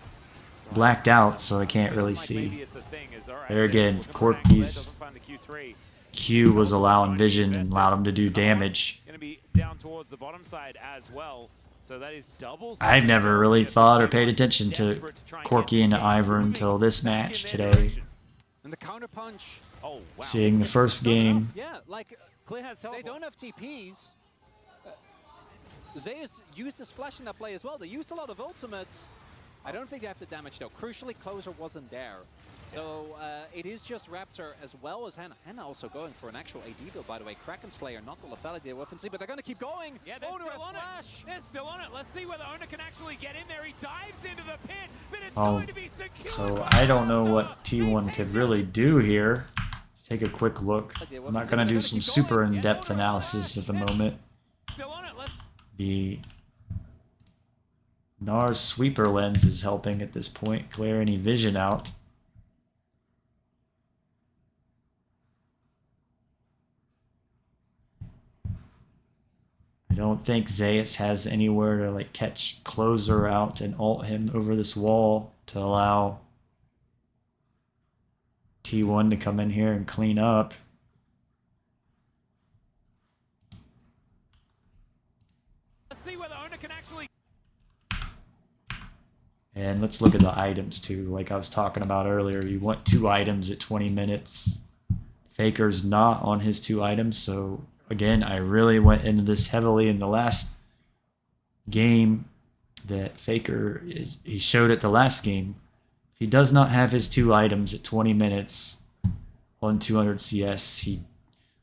Blacked out, so I can't really see. There again, Corky's Q was allowing vision and allowed him to do damage. I've never really thought or paid attention to Corky and Ivor until this match today. Seeing the first game. Yeah, like they don't have TPs. Zeus used his flash in that play as well. They used a lot of ultimates. I don't think they have the damage though. Crucially, Closer wasn't there. So it is just Raptor as well as Hannah. Hannah also going for an actual AD build, by the way. Kraken Slayer, not the lethality of weapons, but they're going to keep going. Yeah, they're still on it. They're still on it. Let's see whether Owner can actually get in there. He dives into the pit, but it's going to be secure. So I don't know what T1 could really do here. Let's take a quick look. I'm not going to do some super in-depth analysis at the moment. The Nars sweeper lens is helping at this point, clear any vision out. I don't think Zeus has anywhere to like catch Closer out and ult him over this wall to allow T1 to come in here and clean up. Let's see whether Owner can actually. And let's look at the items too. Like I was talking about earlier, you want 2 items at 20 minutes. Faker's not on his 2 items, so again, I really went into this heavily in the last game that Faker, he showed it the last game. If he does not have his 2 items at 20 minutes on 200 CS, he,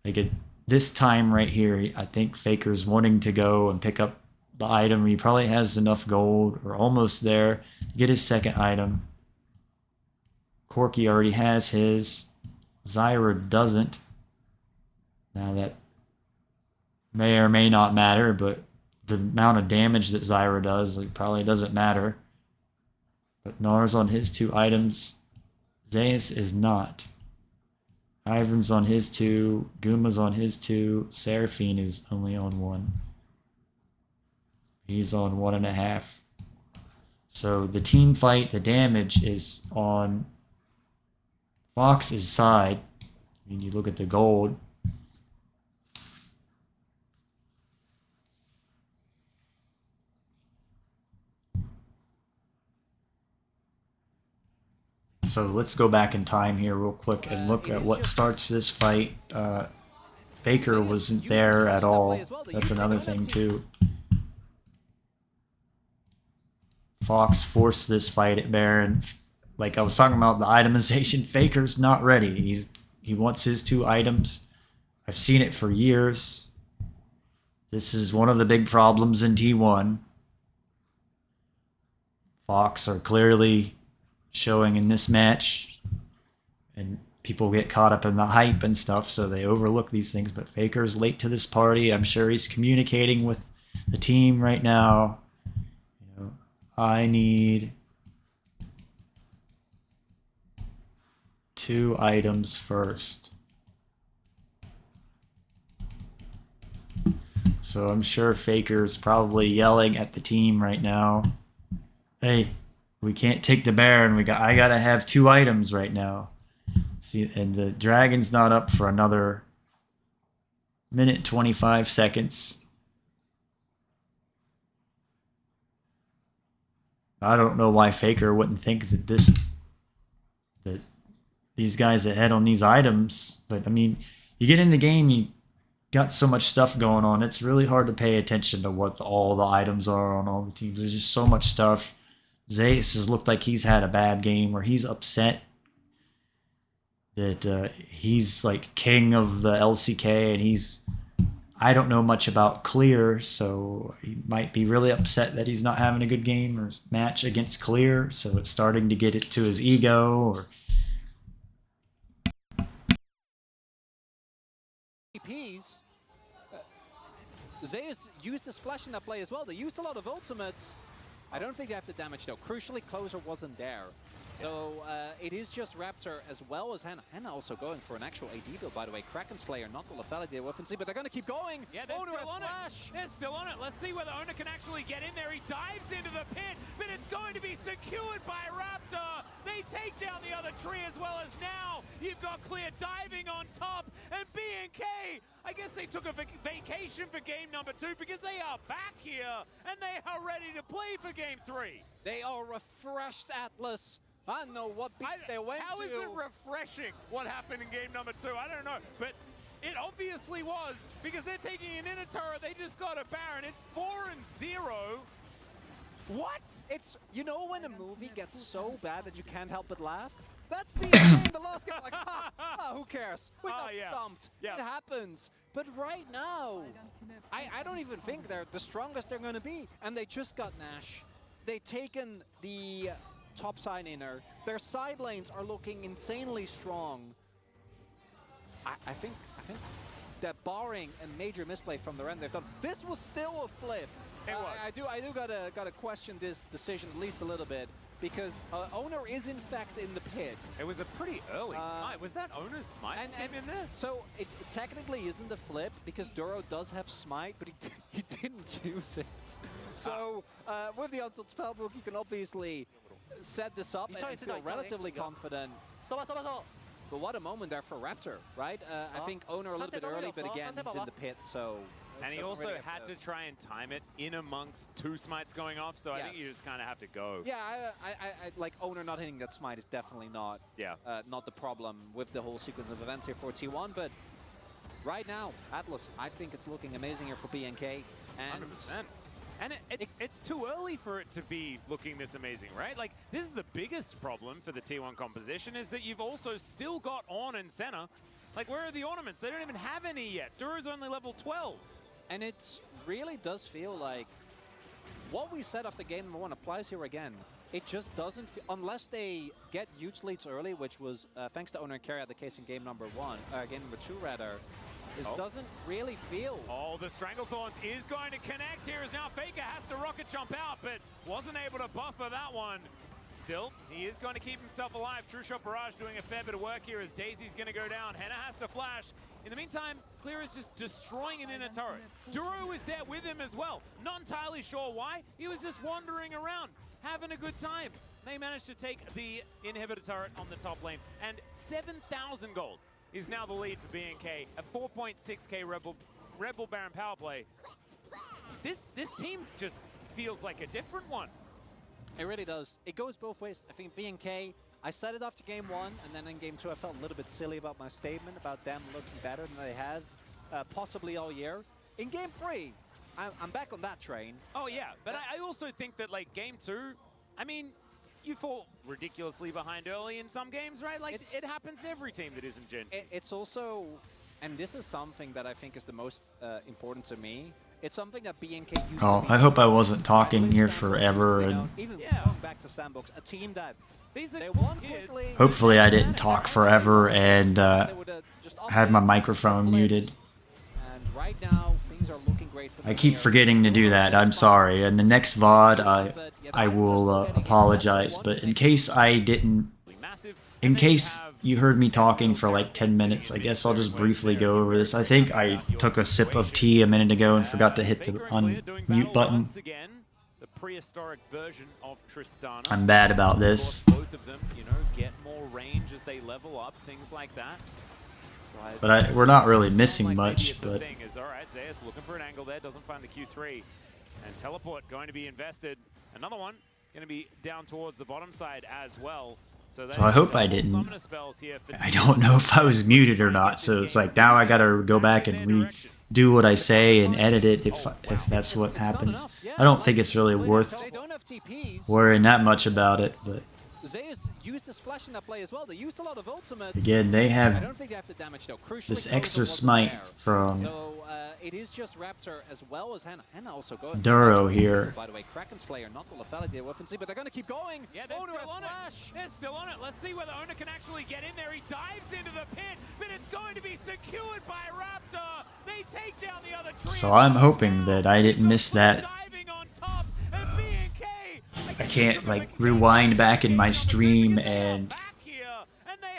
like at this time right here, I think Faker's wanting to go and pick up the item. He probably has enough gold or almost there to get his 2nd item. Corky already has his. Zyra doesn't. Now that may or may not matter, but the amount of damage that Zyra does, it probably doesn't matter. But Nars on his 2 items. Zeus is not. Ivern's on his 2. Guma's on his 2. Seraphine is only on 1. He's on 1.5. So the team fight, the damage is on Fox's side. I mean, you look at the gold. So let's go back in time here real quick and look at what starts this fight. Faker wasn't there at all. That's another thing too. Fox forced this fight at Baron. Like I was talking about the itemization, Faker's not ready. He wants his 2 items. I've seen it for years. This is one of the big problems in T1. Fox are clearly showing in this match, and people get caught up in the hype and stuff, so they overlook these things. But Faker's late to this party. I'm sure he's communicating with the team right now. You know, I need 2 items first. So I'm sure Faker's probably yelling at the team right now. Hey, we can't take the Baron. I gotta have 2 items right now. See, and the Dragon's not up for another minute 25 seconds. I don't know why Faker wouldn't think that these guys ahead on these items. But I mean, you get in the game, you got so much stuff going on. It's really hard to pay attention to what all the items are on all the teams. There's just so much stuff. Zayas has looked like he's had a bad game where he's upset that he's like king of the LCK, and I don't know much about Clear, so he might be really upset that he's not having a good game or match against Clear, so it's starting to get it to his ego. Or EPs, Zayas used his flash in that play as well. They used a lot of ultimates. I don't think they have the damage though. Crucially, Closer wasn't there. So it is just Raptor as well as Henna. Henna also going for an actual AD build, by the way. Kraken Slayer, not the lethality of offensive, but they're going to keep going. Yeah, they're still on it. They're still on it. Let's see whether Owner can actually get in there. He dives into the pit, but it's going to be secured by Raptor. They take down the other tree as well as now you've got Clear diving on top, and BNK, I guess they took a vacation for game number 2 because they are back here and they are ready to play for game 3. They are refreshed, Atlas. I don't know what beat they went to. How is it refreshing what happened in game number 2? I don't know, but it obviously was, because they're taking an inner turret. They just got a Baron. It's 4-0. What? It's, you know when a movie gets so bad that you can't help but laugh? That's me in the last game, like, who cares? We got stumped. Yeah. It happens. But right now, I don't even think they're the strongest they're going to be. And they just got Nash. They've taken the top side inner. Their side lanes are looking insanely strong. I think that barring a major misplay from their end, they've done. This was still a flip. I do gotta question this decision at least a little bit, because Owner is in fact in the pit. It was a pretty early smite. Was that Owner's smite and in there? So it technically isn't a flip because Duro does have smite, but he didn't use it. So with the Untold Spellbook, you can obviously set this up and feel relatively confident. But what a moment there for Raptor, right? I think Owner a little bit early, but again, he's in the pit, so... And he also had to try and time it in amongst 2 smites going off, so I think you just kind of have to go. Yeah, I like Owner not hitting that smite is definitely not the problem with the whole sequence of events here for T1, but right now, Atlas, I think it's looking amazing here for BNK. And 100%. And it's too early for it to be looking this amazing, right? Like, this is the biggest problem for the T1 composition, is that you've also still got Ornn and Senna. Like, where are the ornaments? They don't even have any yet. Duro's only level 12. And it really does feel like what we said after game number 1 applies here again. It just doesn't feel, unless they get huge leads early, which was thanks to Owner and Carry out the case in game number 2 rather. It doesn't really feel. Oh, the Stranglethorns is going to connect here as now Faker has to rocket jump out, but wasn't able to buffer that one. Still, he is going to keep himself alive. True Shot Barrage doing a fair bit of work here as Daisy's going to go down. Henna has to flash. In the meantime, Clear is just destroying an inner turret. Duro is there with him as well. Not entirely sure why. He was just wandering around, having a good time. They managed to take the inhibitor turret on the top lane, and 7,000 gold is now the lead for BNK. A 4.6k Rebel Baron power play. This team just feels like a different one. It really does. It goes both ways. I think BNK, I said it after game 1, and then in game 2 I felt a little bit silly about my statement about them looking better than they have possibly all year. In game 3, I'm back on that train. Oh yeah, but I also think that like game 2, I mean, you fall ridiculously behind early in some games, right? Like, it happens to every team that isn't Gen 2. It's also, and this is something that I think is the most important to me, it's something that BNK used to be. I hope I wasn't talking here forever, and even going back to Sandbox, a team that they won quickly. Hopefully I didn't talk forever and had my microphone muted. And right now, things things are looking great for I them keep here. forgetting to do that. I'm sorry. And the next VOD, I will apologize. But in case I didn't, in case you heard me talking for like 10 minutes, I guess I'll just briefly go over this. I think I took a sip of tea a minute ago and forgot to hit the unmute button. The prehistoric version of Tristana. I'm bad about this. Both of them, you know, get more range as they level up, things like that. So But we're not really missing much. But all right, Zeus looking for an angle there, doesn't find the Q3, and teleport going to be invested. Another one going to be down towards the bottom side as well. So I hope I didn't. I don't know if I was muted or not. So it's like now I gotta go back and redo what I say and edit it if that's what happens. I don't think it's really worth worrying that much about it, but Zeus used his flash in that play as well. They used a lot of ultimates. Again, they have I don't think they have to damage though. Crucially, this extra smite from so it is just Raptor as well as Hannah. Hannah also going. Duro here. By the way, Kraken Slayer, not the lethality offensive, but they're going to keep going. Yeah, they're still on it. They're still on it. Let's see whether Owner can actually get in there. He dives into the pit, but it's going to be secured by Raptor. They take down the other tree. So I'm hoping that I didn't miss that. I can't like rewind back in my stream and they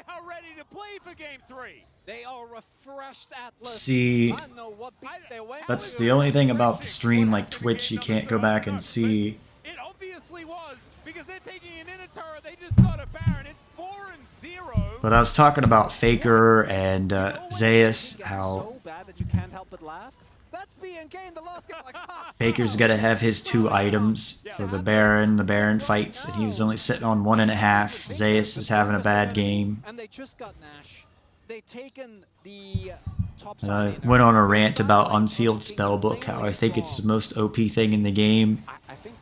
are ready to play for game 3. They are refreshed Atlas. See, that's the only thing about the stream like Twitch, you can't go back and see. It obviously was because they're taking an inner turret. They just got a Baron. It's 4-0. But I was talking about Faker and Zeus, how So bad that you can't help but laugh. That's BNK in the last game. Like, Faker's got to have his 2 items for the Baron. The Baron fights, and he was only sitting on 1.5. Zeus is having a bad game. And they just got Nash. They taken the top And I went on a rant about Unsealed Spellbook, how I think it's the most OP thing in the game.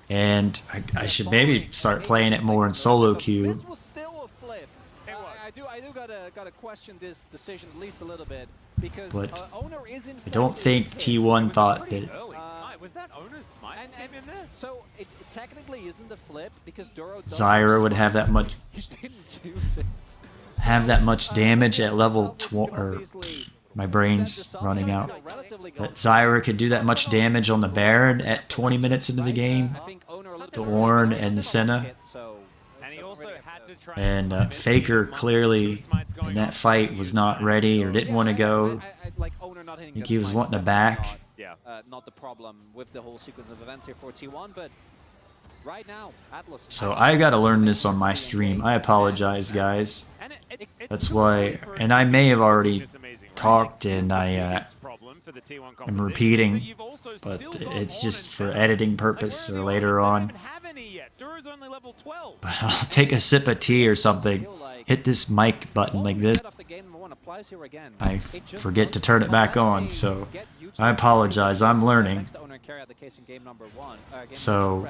And I should maybe start playing it more in solo queue. This was still a flip. I do gotta question this decision at least a little bit because But Owner is in. I don't think T1 thought that Was that Owner's smite in there? So it technically isn't a flip because Duro Zyra would have that much He didn't use it. damage at level 20. Or my brain's running out. That Zyra could do that much damage on the Baron at 20 minutes into the game. The Ornn and the Senna. And Faker clearly in that fight was not ready or didn't want to go. I think he was wanting to back. Not the problem with the whole sequence of events here for T1, but right now, Atlas. So I gotta learn this on my stream. I apologize, guys. That's why, and I may have already talked and I am repeating, but it's just for editing purpose or later on. But I'll take a sip of tea or something, hit this mic button like this. I forget to turn it back on, so I apologize. I'm learning. So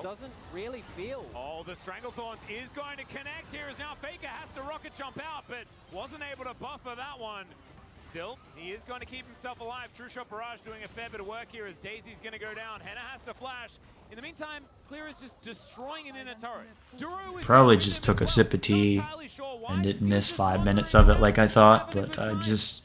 doesn't really feel. Oh, the Stranglethorns is going to connect here as now Faker has to rocket jump out, but wasn't able to buffer that one. Still, he is going to keep himself alive. True Shot Barrage doing a fair bit of work here as Daisy's going to go down. Henna has to flash. In the meantime, Clear is just destroying an inner turret. Probably just took a sip of tea and didn't miss 5 minutes of it like I thought, but I just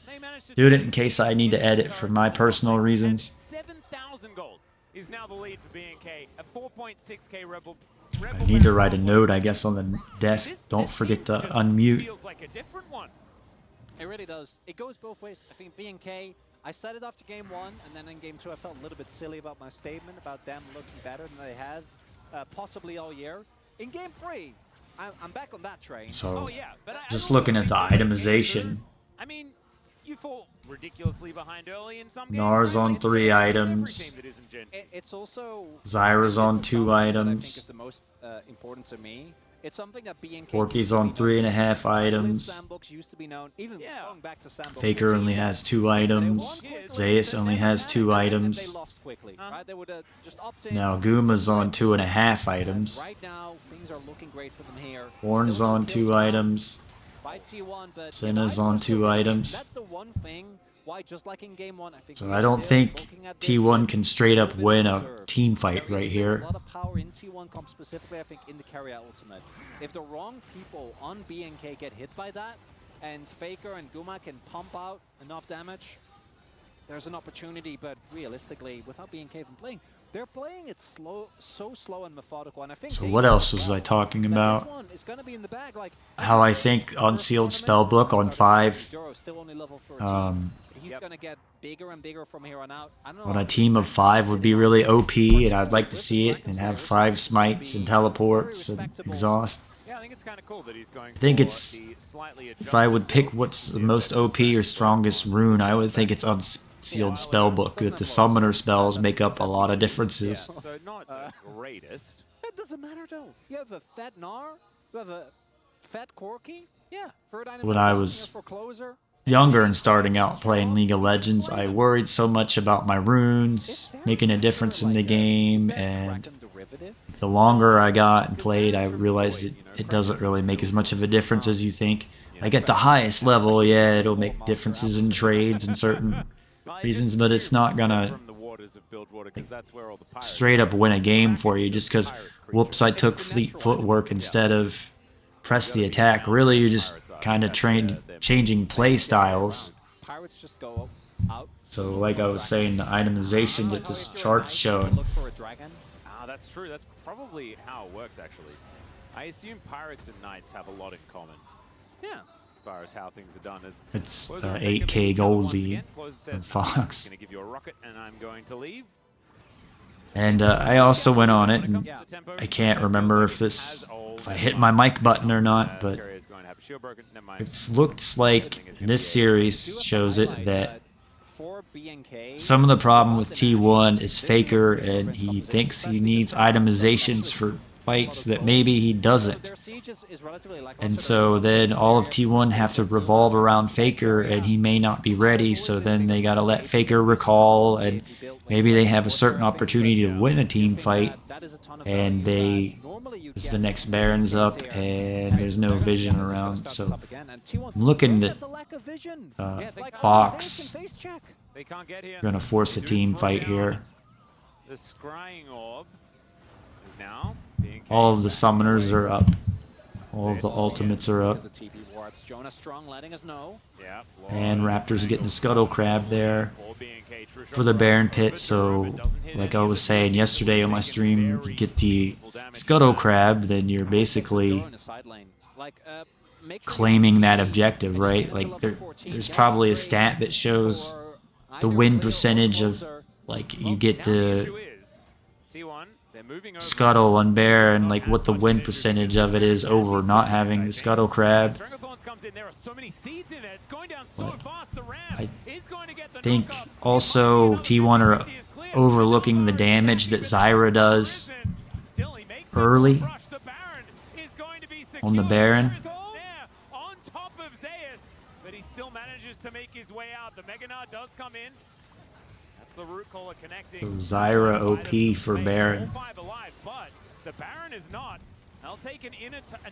do it in case I need to edit for my personal reasons. 7,000 gold is now the lead for BNK at 4.6k Rebel. I need to write a note, I guess, on the desk. Don't forget to unmute. Feels like a different one. It really does. It goes both ways. I think BNK, I said it after game 1, and then in game 2 I felt a little bit silly about my statement about them looking better than they have possibly all year. In game 3, I'm back on that train. So, just looking at the itemization. I mean, you fall ridiculously behind early in some games. Nars on 3 items. It's also Zyra's on 2 items. I think is the most important to me. It's something that BNK Porky's on 3.5 items. Used to be known, even going back to Faker only has 2 items. Zeus only has 2 items. Now Guma's on 2.5 items. Right now, things are looking great for them here. Ornn's on 2 items. Senna's on 2 items. That's the one thing why, just like in game 1, I think so I don't think T1 can straight up win a team fight right here. A lot of power in T1 comp specifically, I think, in the carry out ultimate. If the wrong people on BNK get hit by that, and Faker and Guma can pump out enough damage, there's an opportunity, but realistically, without being even playing, they're playing it slow, so slow and methodical. And I think So what else was I talking about? this one is going to be in the bag. Like How I think Unsealed Spellbook on 5, still only level 13. He's going to get bigger and bigger from here on out. I don't know on a team of 5 would be really OP, and I'd like to see it, and have 5 smites and teleports and exhaust. Yeah, I think it's kind of cool that he's going. I think it's, if I would pick what's the most OP or strongest rune, I would think it's Unsealed Spellbook, that the summoner spells make up a lot of differences. So not the greatest. That doesn't matter though. You have a fat Gnar, you have a fat Corki. Yeah. When I was for closer. younger and starting out playing League of Legends, I worried so much about my runes making a difference in the game, and the longer I got and played, I realized it doesn't really make as much of a difference as you think. Like at the highest level, yeah, it'll make differences in trades and certain reasons, but it's not gonna straight up win a game for you just because, whoops, I took fleet footwork instead of press the attack. Really, you're just kind of changing play styles. Pirates just go out. So like I was saying, the itemization that this chart's showing. That's true. That's probably how it works, actually. I assume pirates and knights have a lot in common. Yeah. As far as how things are done. It's 8K gold lead from Fox. Going to give you a rocket, and I'm going to leave. And I also went on it, and I can't remember if I hit my mic button or not, but it looks like this series shows it that some of the problem with T1 is Faker, and he thinks he needs itemizations for fights that maybe he doesn't. And so then all of T1 have to revolve around Faker, and he may not be ready, so then they gotta let Faker recall, and maybe they have a certain opportunity to win a team fight, and as the next Baron's up, and there's no vision around. So I'm looking at Fox gonna force a team fight here. The scrying orb is now being all of the summoners are up. All of the ultimates are up. And Raptor's getting the Scuttle Crab there for the Baron Pit. So, like I was saying yesterday on my stream, you get the Scuttle Crab, then you're basically claiming that objective, right? Like there's probably a stat that shows the win percentage of, like, you get the Scuttle on Baron, like what the win percentage of it is over not having the Scuttle Crab. But I think also T1 are overlooking the damage that Zyra does early on the Baron. But he still manages to make his way out. The Meganar does come in. That's the root caller connecting. So Zyra OP for Baron. Alive, but the Baron is not. They'll take an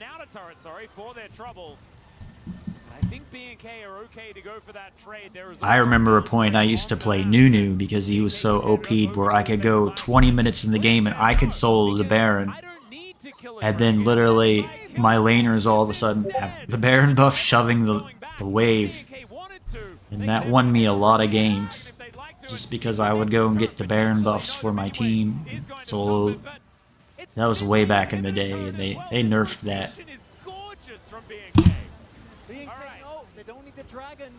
outer turret, for their trouble. I think B&K are okay to go for that trade. I remember a point I used to play Nunu because he was so OP'd where I could go 20 minutes in the game and I could solo the Baron. And then literally my laners all of a sudden have the Baron buff shoving the wave. And that won me a lot of games. Just because I would go and get the Baron buffs for my team solo. That was way back in the day, and they nerfed that. No, they don't need the dragon.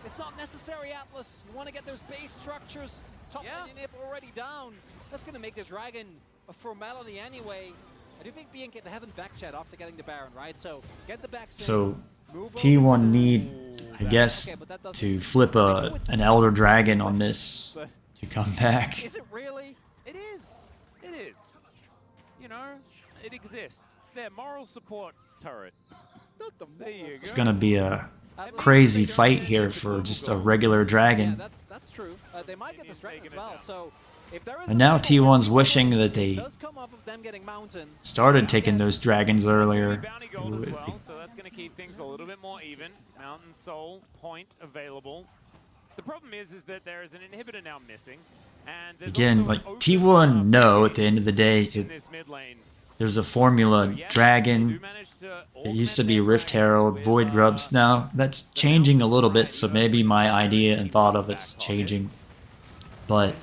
It's not necessary, Atlas. You want to get those base structures, top lane already down. That's going to make the dragon a formality anyway. I do think B&K, they haven't backchat after getting the Baron, right? So get the back. So T1 need, I guess, to flip an Elder Dragon on this to come back. Is it really? It is. It is. You know, it exists. It's their moral support turret. There you go. It's gonna be a crazy fight here for just a regular dragon. Yeah, that's true. They might get this dragon as well. So if there is and now T1's wishing that they started taking those dragons earlier. So that's going to keep things a little bit more even. Mountain Soul point available. The problem is that there is an inhibitor now missing. And again, like T1 know at the end of the day there's a formula dragon. It used to be Rift Herald, Void Grubs. Now that's changing a little bit, so maybe my idea and thought of it's changing. But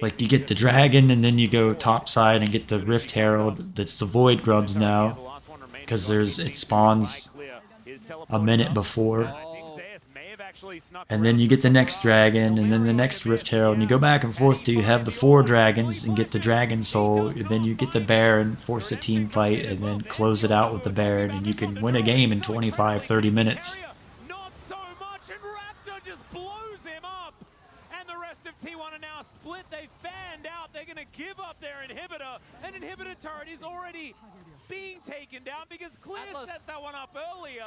like you get the dragon and then you go topside and get the Rift Herald. That's the Void Grubs now, because it spawns a minute before. And then you get the next dragon, and then the next Rift Herald, and you go back and forth till you have the 4 dragons and get the Dragon Soul, and then you get the Baron, force a team fight, and then close it out with the Baron, and you can win a game in 25-30 minutes. Not so much, and Raptor just blows him up. And the rest of T1 are now split. They fanned out. They're going to give up their inhibitor. An inhibitor turret is already being taken down because Clear set that one up earlier.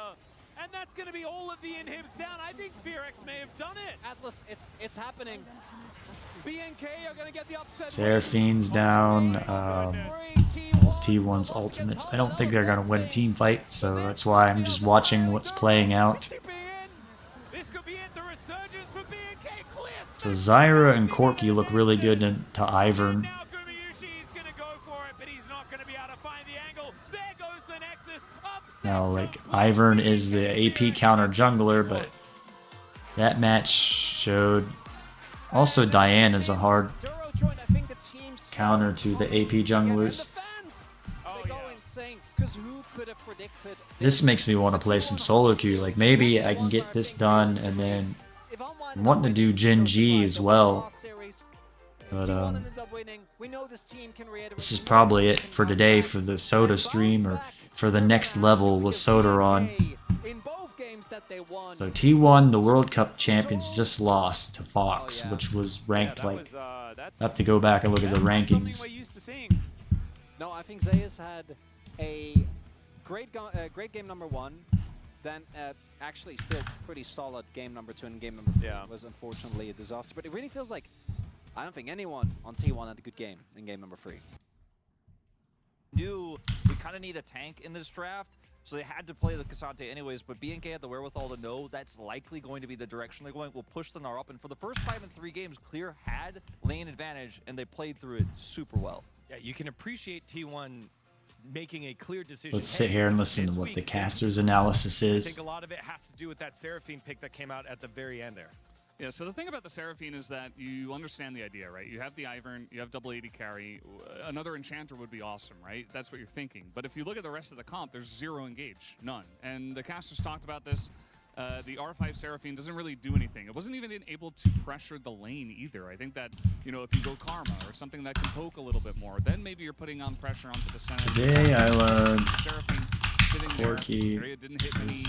And that's going to be all of the inhibs down. I think Fearx may have done it. Atlas, it's happening. BNK are going to get the upset. Seraphine's down. All of T1's ultimates. I don't think they're going to win a team fight, so that's why I'm just watching what's playing out. So Zyra and Corki look really good to Ivern. Now, like, Ivern is the AP counter jungler, but that match showed also Diane is a hard counter to the AP junglers. This makes me want to play some solo queue. Like, maybe I can get this done, and then I'm wanting to do Gen G as well. But this is probably it for today for the Soda stream, or for the next level with Sodaron. So T1, the World Cup champions, just lost to Fox, which was ranked like... I have to go back and look at the rankings. No, I think Zayas had a great game number 1, then actually still pretty solid game number 2, and game number 3 was unfortunately a disaster. But it really feels like I don't think anyone on T1 had a good game in game number 3. Knew we kind of need a tank in this draft, so they had to play the Cassante anyways, but BNK had the wherewithal to know that's likely going to be the direction they're going. We'll push the Gnar up, and for the first time in 3 games, Clear had lane advantage, and they played through it super well. Yeah, you can appreciate T1 making a clear decision. Let's sit here and listen to what the caster's analysis is. I think a lot of it has to do with that Seraphine pick that came out at the very end there. Yeah, so the thing about the Seraphine is that you understand the idea, right? You have the Ivern, you have double 80 carry. Another Enchanter would be awesome, right? That's what you're thinking. But if you look at the rest of the comp, there's 0 engage, none. And the casters talked about this. The R5 Seraphine doesn't really do anything. It wasn't even able to pressure the lane either. I think that, you know, if you go Karma or something that can poke a little bit more, then maybe you're putting on pressure onto the center. Today I learned Corki didn't hit any.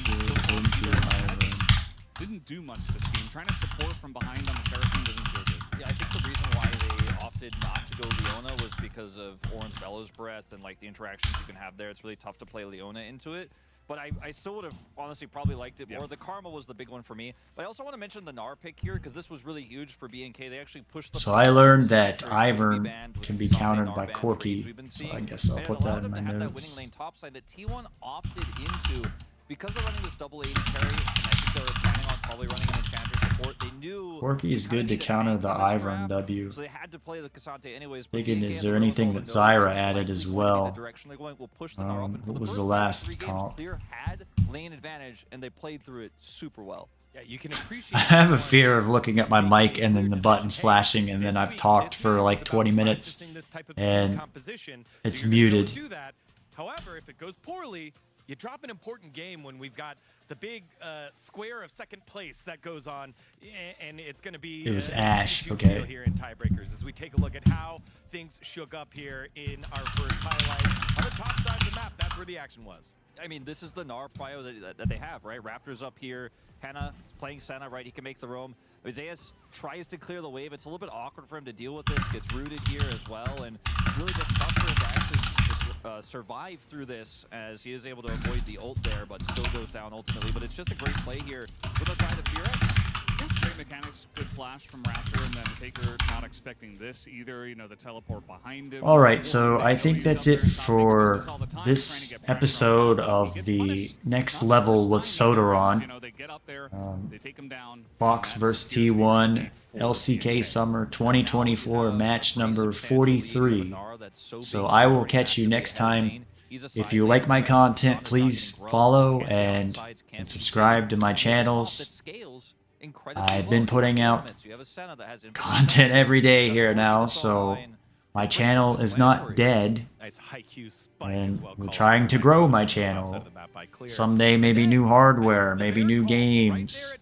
Didn't do much this game. Trying to support from behind on the Seraphine doesn't feel good. Yeah, I think the reason why they opted not to go Leona was because of Oran's Bellows Breath and like the interactions you can have there. It's really tough to play Leona into it. But I still would have honestly probably liked it more. The Karma was the big one for me. But I also want to mention the Gnar pick here because this was really huge for BNK. They actually pushed the... So I learned that Ivern can be countered by Corki. So I guess I'll put that in my notes. That winning lane topside that T1 opted into because they're running this double 80 carry, and I think they were planning on probably running an Enchanter support. They knew Corki is good to counter the Ivern W. So they had to play the Cassante anyways. Thinking, is there anything that Zyra added as well? What was the last comp? Clear had lane advantage, and they played through it super well. Yeah, you can appreciate. I have a fear of looking at my mic and then the buttons flashing, and then I've talked for like 20 minutes and it's muted. However, if it goes poorly, you drop an important game when we've got the big square of second place that goes on, and it's going to be... It was Ash, okay. ...here in tiebreakers as we take a look at how things shook up here in our first highlight. On the top side of the map, that's where the action was. I mean, this is the Gnar prio that they have, right? Raptors up here, Hannah is playing Senna, right? He can make the roam. Zayas tries to clear the wave. It's a little bit awkward for him to deal with this. Gets rooted here as well, and it's really just tough for him to actually survive through this, as he is able to avoid the ult there, but still goes down ultimately. But it's just a great play here from the side of Fearx. great mechanics, good flash from Raptor, and then Faker not expecting this either. You know, the teleport behind him. All right, so I think that's it for this episode of the next level with Sodaron. You know, they get up there, they take him down. Fox vs T1 LCK Summer 2024 match number 43. So I will catch you next time. If you like my content, please follow and subscribe to my channels. I've been putting out content every day here now, so my channel is not dead, and we're trying to grow my channel. Someday maybe new hardware, maybe new games.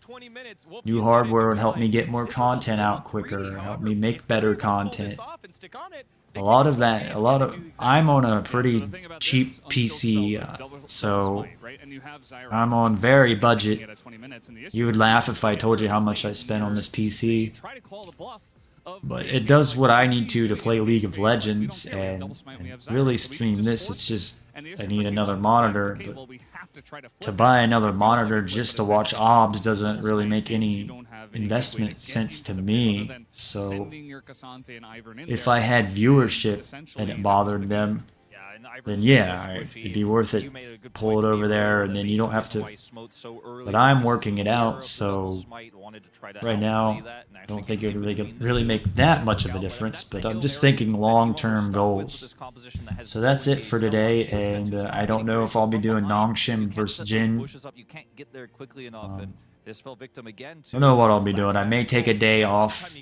New hardware would help me get more content out quicker, help me make better content. I'm on a pretty cheap PC, so I'm on very budget. You would laugh if I told you how much I spent on this PC. But it does what I need to play League of Legends and really stream this. It's just I need another monitor. But to buy another monitor just to watch OBS doesn't really make any investment sense to me. So if I had viewership and it bothered them, then yeah, it'd be worth it. Pull it over there, and then you don't have to. But I'm working it out, so right now I don't think it would really make that much of a difference. But I'm just thinking long-term goals. So that's it for today, and I don't know if I'll be doing Nongshim versus Jin. I don't know what I'll be doing. I may take a day off,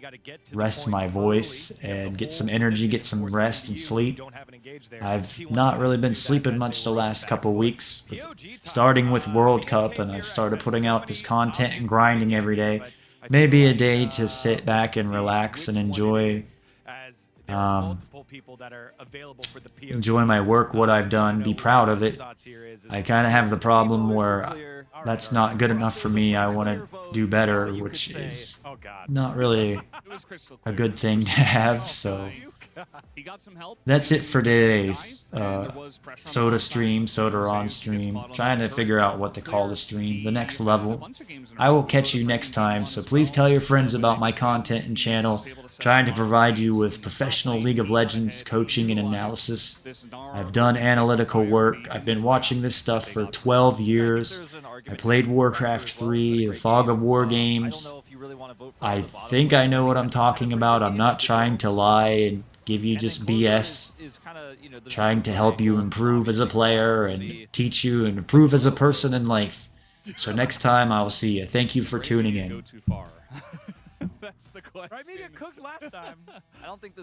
rest my voice, and get some energy, get some rest and sleep. I've not really been sleeping much the last couple weeks, starting with World Cup, and I've started putting out this content and grinding every day. Maybe a day to sit back and relax and enjoy my work, what I've done, be proud of it. I kind of have the problem where that's not good enough for me. I want to do better, which is not really a good thing to have. So that's it for today's Sodaron stream. Trying to figure out what to call the stream, the next level. I will catch you next time, so please tell your friends about my content and channel. Trying to provide you with professional League of Legends coaching and analysis. I've done analytical work. I've been watching this stuff for 12 years. I played Warcraft 3, the Fog of War games. I think I know what I'm talking about. I'm not trying to lie and give you just BS. Trying to help you improve as a player and teach you and improve as a person in life. So next time I'll see you. Thank you for tuning in. That's the question. Right, maybe it cooked last time. I don't think this